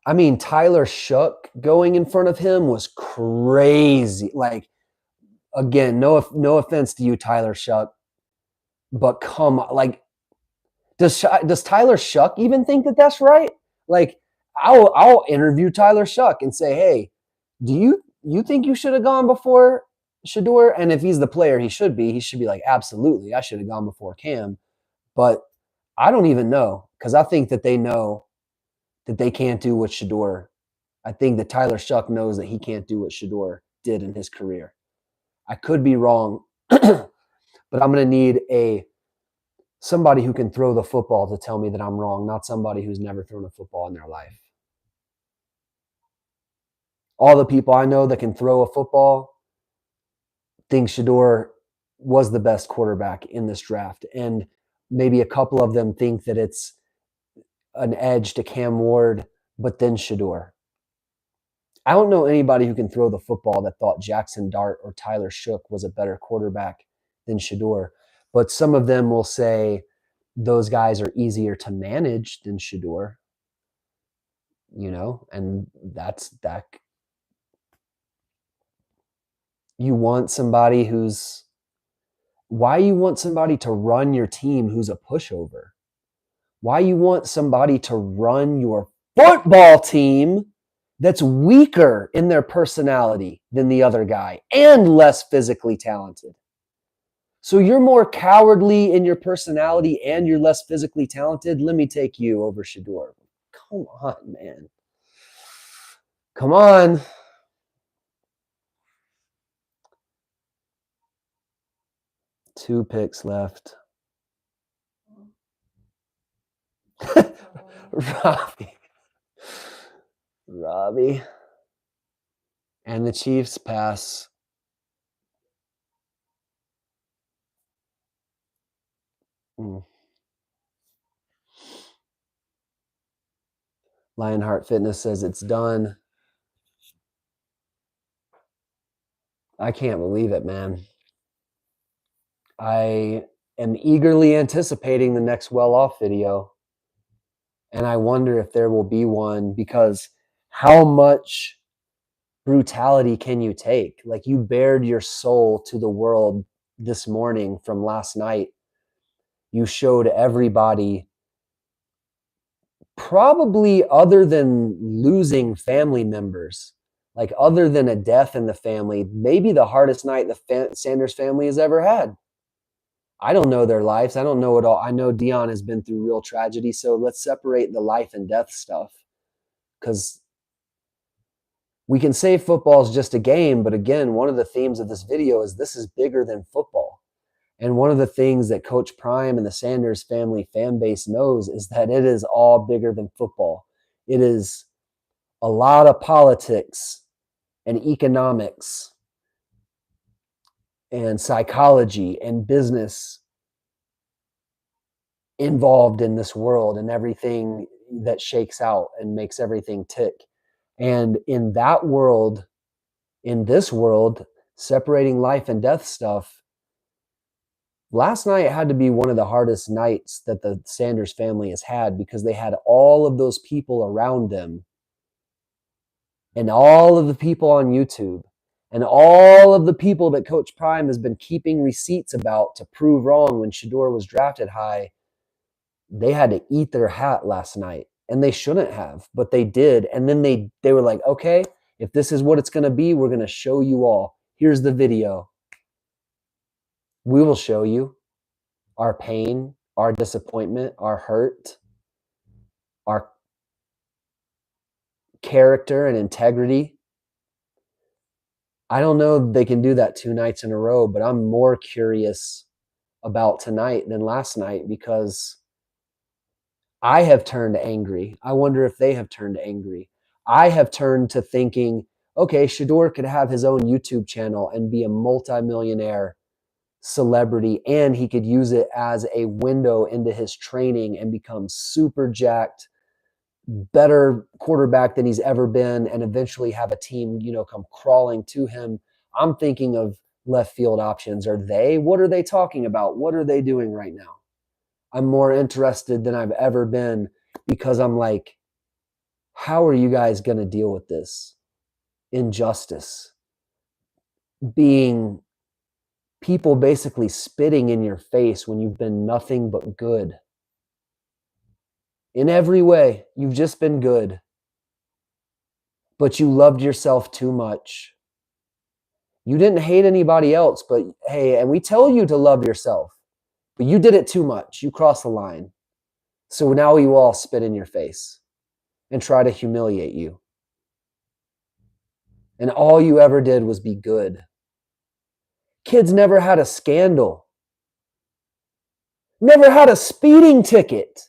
I mean, Tyler Shook going in front of him was crazy. Like, again, no offense to you, Tyler Shook, but come on, like, does Tyler Shook even think that that's right? Like, I'll interview Tyler Shook and say, hey, do you think you should have gone before Shedeur? And if he's the player he should be like, absolutely, I should have gone before Cam. But I don't even know, because I think that they know that they can't do what Shedeur. I think that Tyler Shook knows that he can't do what Shedeur did in his career. I could be wrong, but I'm going to need somebody who can throw the football to tell me that I'm wrong, not somebody who's never thrown a football in their life. All the people I know that can throw a football think Shedeur was the best quarterback in this draft. And maybe a couple of them think that it's an edge to Cam Ward, but then Shedeur. I don't know anybody who can throw the football that thought Jackson Dart or Tyler Shook was a better quarterback than Shedeur. But some of them will say those guys are easier to manage than Shedeur, and that's that. You want somebody why you want somebody to run your team who's a pushover? Why you want somebody to run your football team that's weaker in their personality than the other guy and less physically talented? So you're more cowardly in your personality and you're less physically talented. Let me take you over Shedeur. Come on, man. Come on. Two picks left. Robbie. And the Chiefs pass. Lionheart Fitness says it's done. I can't believe it, man. I am eagerly anticipating the next well off video. And I wonder if there will be one, because how much brutality can you take? Like, you bared your soul to the world this morning from last night. You showed everybody, probably other than losing family members, like other than a death in the family, maybe the hardest night the Sanders family has ever had. I don't know their lives. I don't know it all. I know Deion has been through real tragedy. So let's separate the life and death stuff, because we can say football is just a game. But again, one of the themes of this video is this is bigger than football. And one of the things that Coach Prime and the Sanders family fan base knows is that it is all bigger than football. It is a lot of politics and economics and psychology and business involved in this world, and everything that shakes out and makes everything tick. And in that world, in this world, separating life and death stuff, last night had to be one of the hardest nights that the Sanders family has had, because they had all of those people around them, and all of the people on YouTube, and all of the people that Coach Prime has been keeping receipts about to prove wrong when Shedeur was drafted high. They had to eat their hat last night, and they shouldn't have, but they did. And then they were like, okay, if this is what it's going to be, we're going to show you all. Here's the video. We will show you our pain, our disappointment, our hurt, our character and integrity. I don't know if they can do that 2 nights in a row, but I'm more curious about tonight than last night, because I have turned angry. I wonder if they have turned angry. I have turned to thinking, okay, Shedeur could have his own YouTube channel and be a multimillionaire celebrity, and he could use it as a window into his training and become super jacked, better quarterback than he's ever been, and eventually have a team, come crawling to him. I'm thinking of left field options. Are they? What are they talking about? What are they doing right now? I'm more interested than I've ever been because I'm like, how are you guys going to deal with this injustice? Being people basically spitting in your face when you've been nothing but good. In every way, you've just been good, but you loved yourself too much. You didn't hate anybody else, but hey, and we tell you to love yourself, but you did it too much. You crossed the line. So now we will all spit in your face and try to humiliate you. And all you ever did was be good. Kids never had a scandal, never had a speeding ticket,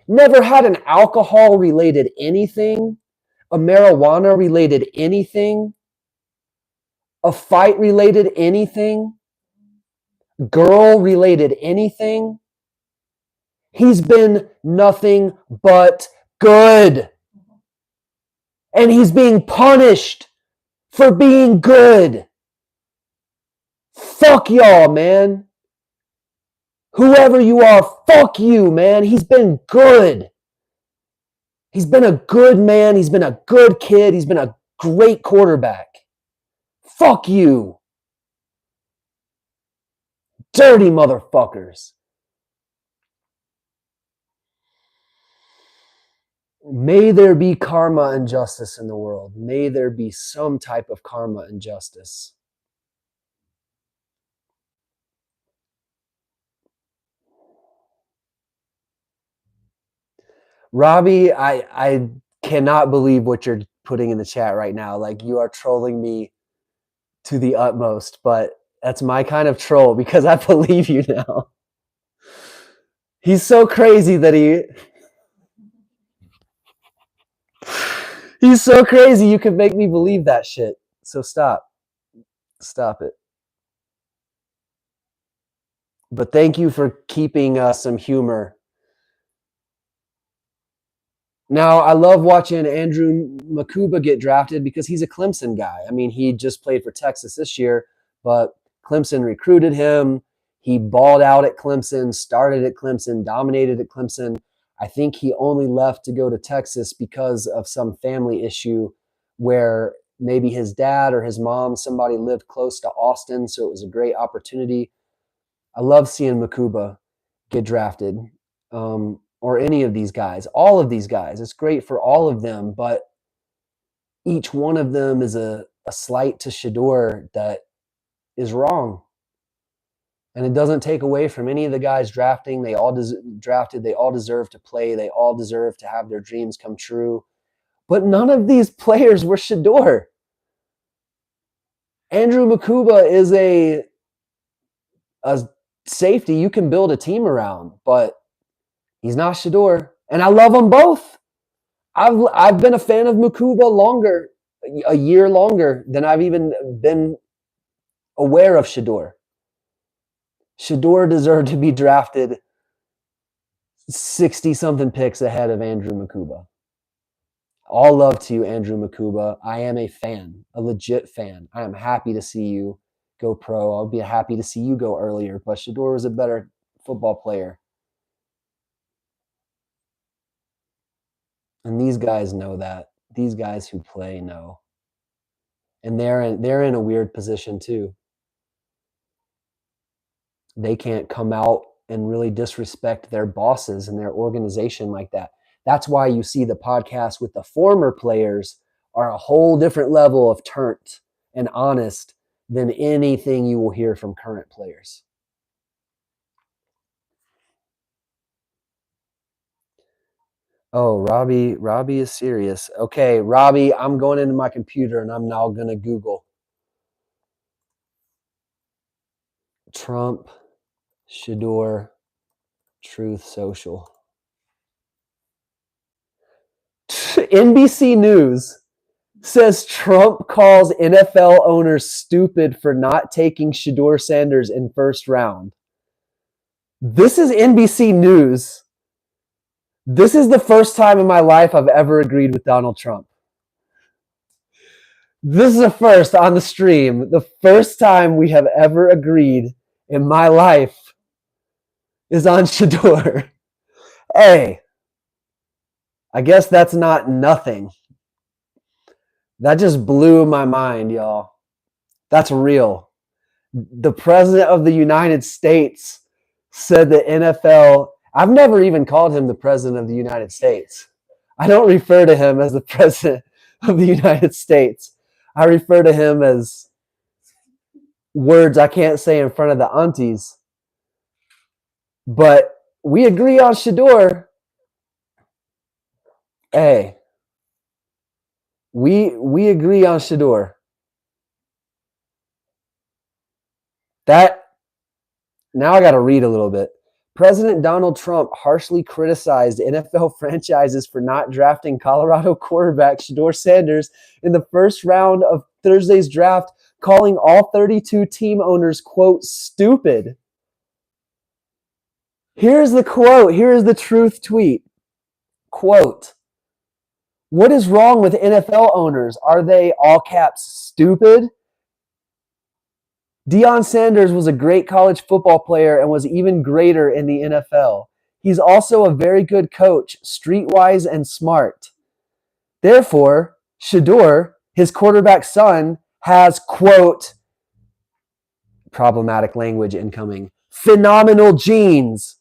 never had an alcohol related anything, a marijuana related anything, a fight related anything, girl related anything. He's been nothing but good. And he's being punished for being good. Fuck y'all, man. Whoever you are, fuck you, man. He's been good. He's been a good man. He's been a good kid. He's been a great quarterback. Fuck you. Dirty motherfuckers. May there be karma and justice in the world. May there be some type of karma and justice. Robbie, I cannot believe what you're putting in the chat right now. Like, you are trolling me to the utmost, but that's my kind of troll because I believe you now. He's so crazy that he's so crazy you could make me believe that shit. So stop. Stop it. But thank you for keeping some humor. Now, I love watching Andrew Makuba get drafted because he's a Clemson guy. I mean, he just played for Texas this year, but Clemson recruited him. He balled out at Clemson, started at Clemson, dominated at Clemson. I think he only left to go to Texas because of some family issue where maybe his dad or his mom, somebody lived close to Austin, so it was a great opportunity. I love seeing Makuba get drafted. Or any of these guys, all of these guys. It's great for all of them, but each one of them is a slight to Shedeur that is wrong. And it doesn't take away from any of the guys drafting. They all drafted. They all deserve to play. They all deserve to have their dreams come true. But none of these players were Shedeur. Andrew Makuba is a safety you can build a team around, but he's not Shedeur. And I love them both. I've been a fan of Makuba longer, a year longer than I've even been aware of Shedeur. Shedeur deserved to be drafted 60-something picks ahead of Andrew Makuba. All love to you, Andrew Makuba. I am a fan, a legit fan. I am happy to see you go pro. I'll be happy to see you go earlier, but Shedeur was a better football player. And these guys know that. These guys who play know. And they're in a weird position too. They can't come out and really disrespect their bosses and their organization like that. That's why you see the podcast with the former players are a whole different level of turnt and honest than anything you will hear from current players. Oh, Robbie is serious. Okay, Robbie, I'm going into my computer and I'm now going to Google Trump, Shedeur, Truth Social. NBC News says Trump calls NFL owners stupid for not taking Shedeur Sanders in first round. This is NBC News. This is the first time in my life I've ever agreed with Donald Trump. This is a first on the stream. The first time we have ever agreed in my life is on Shedeur. Hey, I guess that's not nothing. That just blew my mind, y'all. That's real. The president of the United States said the NFL, I've never even called him the president of the United States. I don't refer to him as the president of the United States. I refer to him as words I can't say in front of the aunties. But we agree on Shedeur. Hey, we agree on Shedeur. That, now I got to read a little bit. President Donald Trump harshly criticized NFL franchises for not drafting Colorado quarterback Shedeur Sanders in the first round of Thursday's draft, calling all 32 team owners, quote, stupid. Here's the quote. Here's the truth tweet. Quote, what is wrong with NFL owners? Are they, all caps, stupid? Deion Sanders was a great college football player and was even greater in the NFL. He's also a very good coach, streetwise and smart. Therefore, Shedeur, his quarterback son, has, quote, problematic language incoming, phenomenal genes,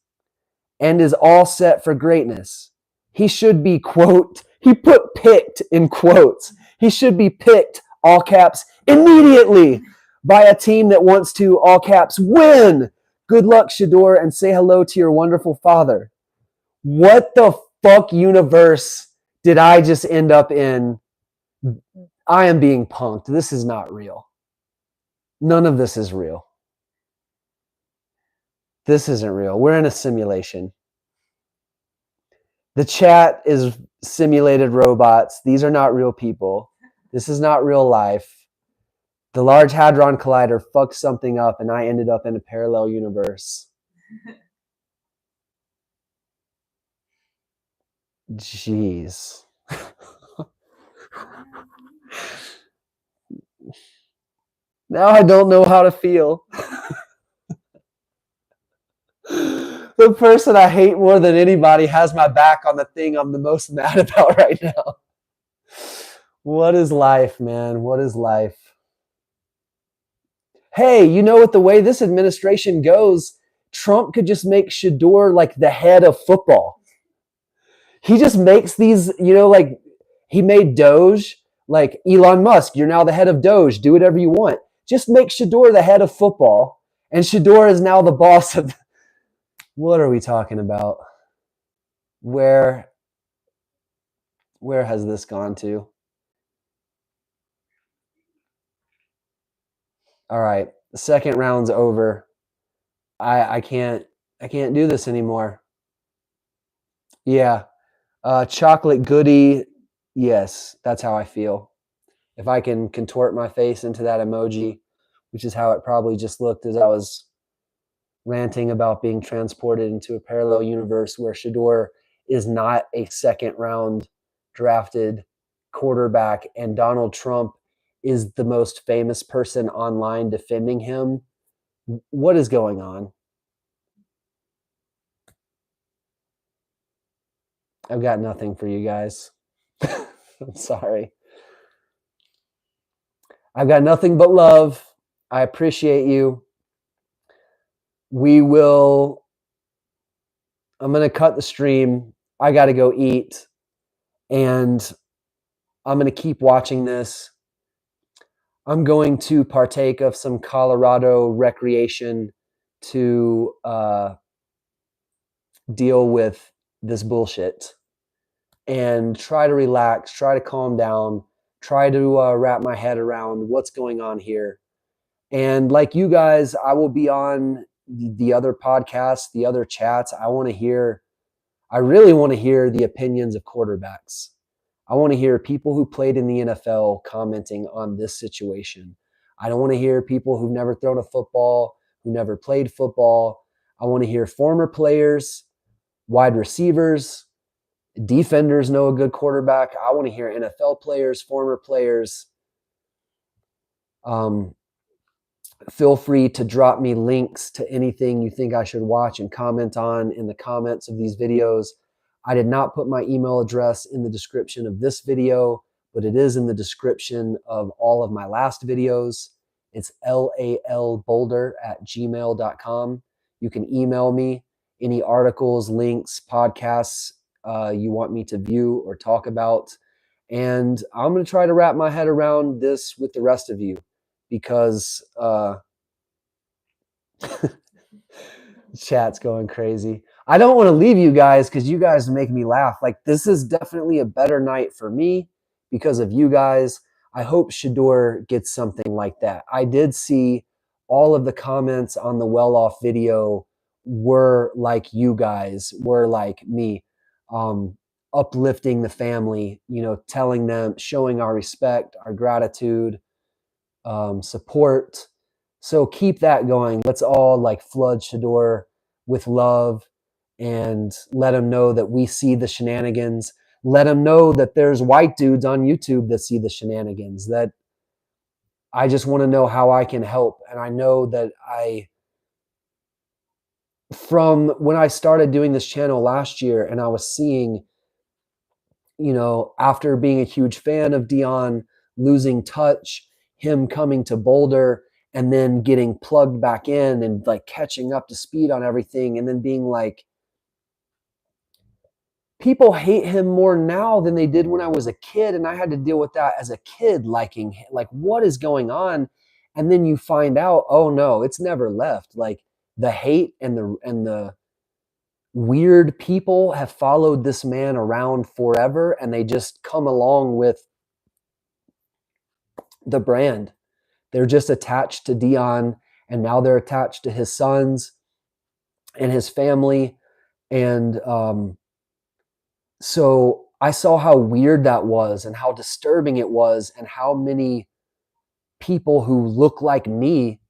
and is all set for greatness. He should be, quote, he put picked in quotes. He should be picked, all caps, immediately by a team that wants to, all caps, win. Good luck, Shedeur, and say hello to your wonderful father. What the fuck universe did I just end up in? I am being punked. This is not real. None of this is real. This isn't real. We're in a simulation. The chat is simulated robots. These are not real people. This is not real life. The Large Hadron Collider fucked something up and I ended up in a parallel universe. Jeez. Now I don't know how to feel. The person I hate more than anybody has my back on the thing I'm the most mad about right now. What is life, man? What is life? Hey, you know what? The way this administration goes, Trump could just make Shedeur like the head of football. He just makes these, like he made Doge, like Elon Musk, you're now the head of Doge, do whatever you want. Just make Shedeur the head of football, and Shedeur is now the boss of. What are we talking about? Where has this gone to? All right, the second round's over. I can't do this anymore. Yeah. Chocolate goodie. Yes, that's how I feel. If I can contort my face into that emoji, which is how it probably just looked as I was ranting about being transported into a parallel universe where Shedeur is not a second round drafted quarterback and Donald Trump is the most famous person online defending him. What is going on? I've got nothing for you guys. I'm sorry. I've got nothing but love. I appreciate you. I'm going to cut the stream. I got to go eat. And I'm going to keep watching this. I'm going to partake of some Colorado recreation to deal with this bullshit and try to relax, try to calm down, try to wrap my head around what's going on here. And like you guys, I will be on the other podcasts, the other chats. I really want to hear the opinions of quarterbacks. I want to hear people who played in the NFL commenting on this situation. I don't want to hear people who've never thrown a football, who never played football. I want to hear former players, wide receivers, defenders know a good quarterback. I want to hear NFL players, former players. Feel free to drop me links to anything you think I should watch and comment on in the comments of these videos. I did not put my email address in the description of this video, but it is in the description of all of my last videos. It's lalboulder@gmail.com. You can email me any articles, links, podcasts you want me to view or talk about. And I'm going to try to wrap my head around this with the rest of you, because chat's going crazy. I don't want to leave you guys because you guys make me laugh. Like, this is definitely a better night for me because of you guys. I hope Shedeur gets something like that. I did see all of the comments on the well-off video were like you guys, were like me, uplifting the family, telling them, showing our respect, our gratitude, support. So keep that going. Let's all flood Shedeur with love and let him know that we see the shenanigans. Let him know that there's white dudes on YouTube that see the shenanigans, that I just want to know how I can help. And I know that from when I started doing this channel last year and I was seeing, after being a huge fan of Deion, losing touch, him coming to Boulder and then getting plugged back in and catching up to speed on everything, and then being like, people hate him more now than they did when I was a kid, and I had to deal with that as a kid, liking him. Like, what is going on? And then you find out, oh no, it's never left. Like, the hate and the weird people have followed this man around forever, and they just come along with the brand. They're just attached to Deion, and now they're attached to his sons and his family. And so I saw how weird that was and how disturbing it was, and how many people who look like me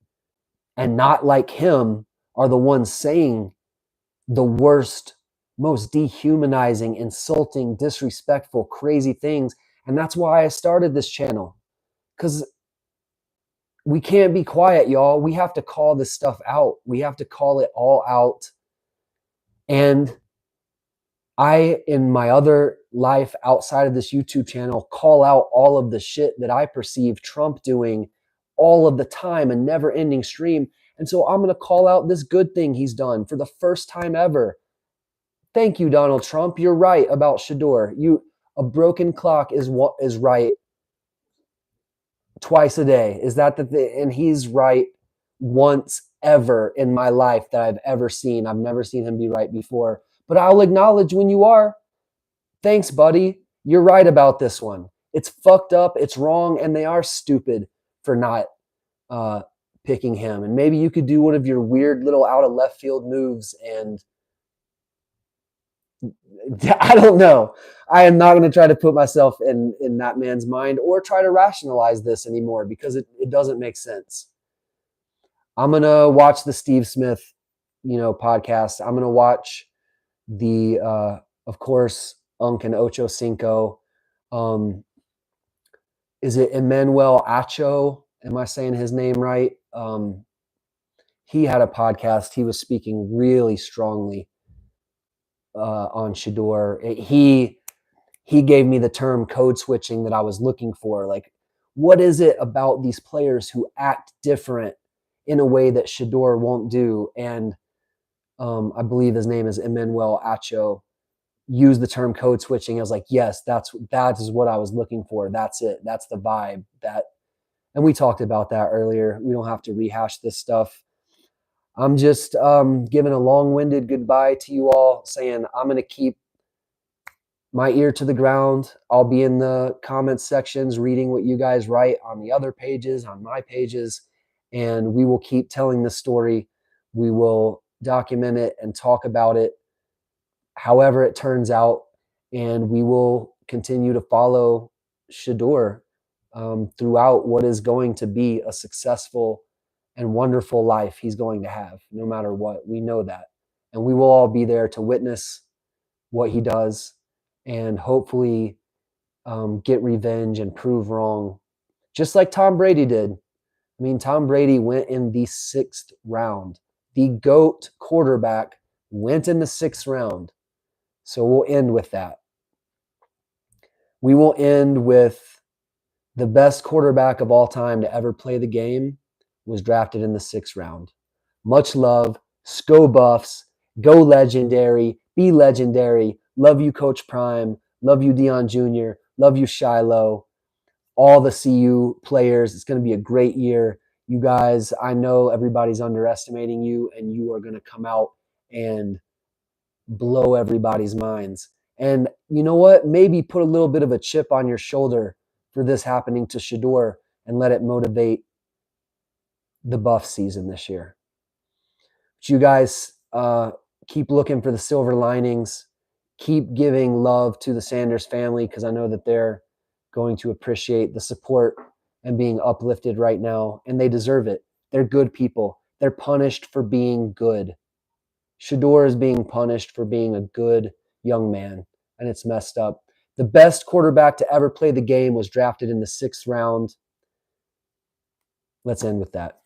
and not like him are the ones saying the worst, most dehumanizing, insulting, disrespectful, crazy things. And that's why I started this channel, because we can't be quiet, y'all. We have to call this stuff out. We have to call it all out. And I, in my other life outside of this YouTube channel, call out all of the shit that I perceive Trump doing all of the time, a never ending stream. And so I'm going to call out this good thing he's done for the first time ever. Thank you, Donald Trump. You're right about Shedeur. A broken clock is what is right twice a day. Is that and he's right once ever in my life that I've ever seen. I've never seen him be right before, but I'll acknowledge when you are. Thanks, buddy. You're right about this one. It's fucked up, it's wrong, and they are stupid for not picking him. And maybe you could do one of your weird little out of left field moves, and I don't know. I am not going to try to put myself in that man's mind or try to rationalize this anymore, because it doesn't make sense. I'm going to watch the Steve Smith, podcast. I'm going to watch the, of course, Unk and Ocho Cinco. Is it Emmanuel Acho? Am I saying his name right? He had a podcast. He was speaking really strongly on Shedeur. He gave me the term code switching that I was looking for. Like, what is it about these players who act different in a way that Shedeur won't do? And I believe his name is Emmanuel Acho. Use the term code switching. I was like, yes, that is what I was looking for. That's it. That's the vibe. And we talked about that earlier. We don't have to rehash this stuff. I'm just giving a long-winded goodbye to you all, saying I'm going to keep my ear to the ground. I'll be in the comments sections reading what you guys write on the other pages, on my pages, and we will keep telling the story. We will document it and talk about it however it turns out, and we will continue to follow Shedeur throughout what is going to be a successful and wonderful life he's going to have, no matter what. We know that. And we will all be there to witness what he does and hopefully get revenge and prove wrong, just like Tom Brady did. I mean, Tom Brady went in the 6th round. The GOAT quarterback went in the 6th round. So we'll end with that. We will end with the best quarterback of all time to ever play the game was drafted in the 6th round. Much love. Sko Buffs. Go legendary. Be legendary. Love you, Coach Prime. Love you, Deion Jr. Love you, Shiloh. All the CU players. It's going to be a great year. You guys, I know everybody's underestimating you, and you are going to come out and blow everybody's minds. And you know what? Maybe put a little bit of a chip on your shoulder for this happening to Shedeur and let it motivate the Buff season this year. But you guys keep looking for the silver linings. Keep giving love to the Sanders family because I know that they're going to appreciate the support and being uplifted right now, and they deserve it. They're good people. They're punished for being good. Shedeur is being punished for being a good young man, and it's messed up. The best quarterback to ever play the game was drafted in the 6th round. Let's end with that.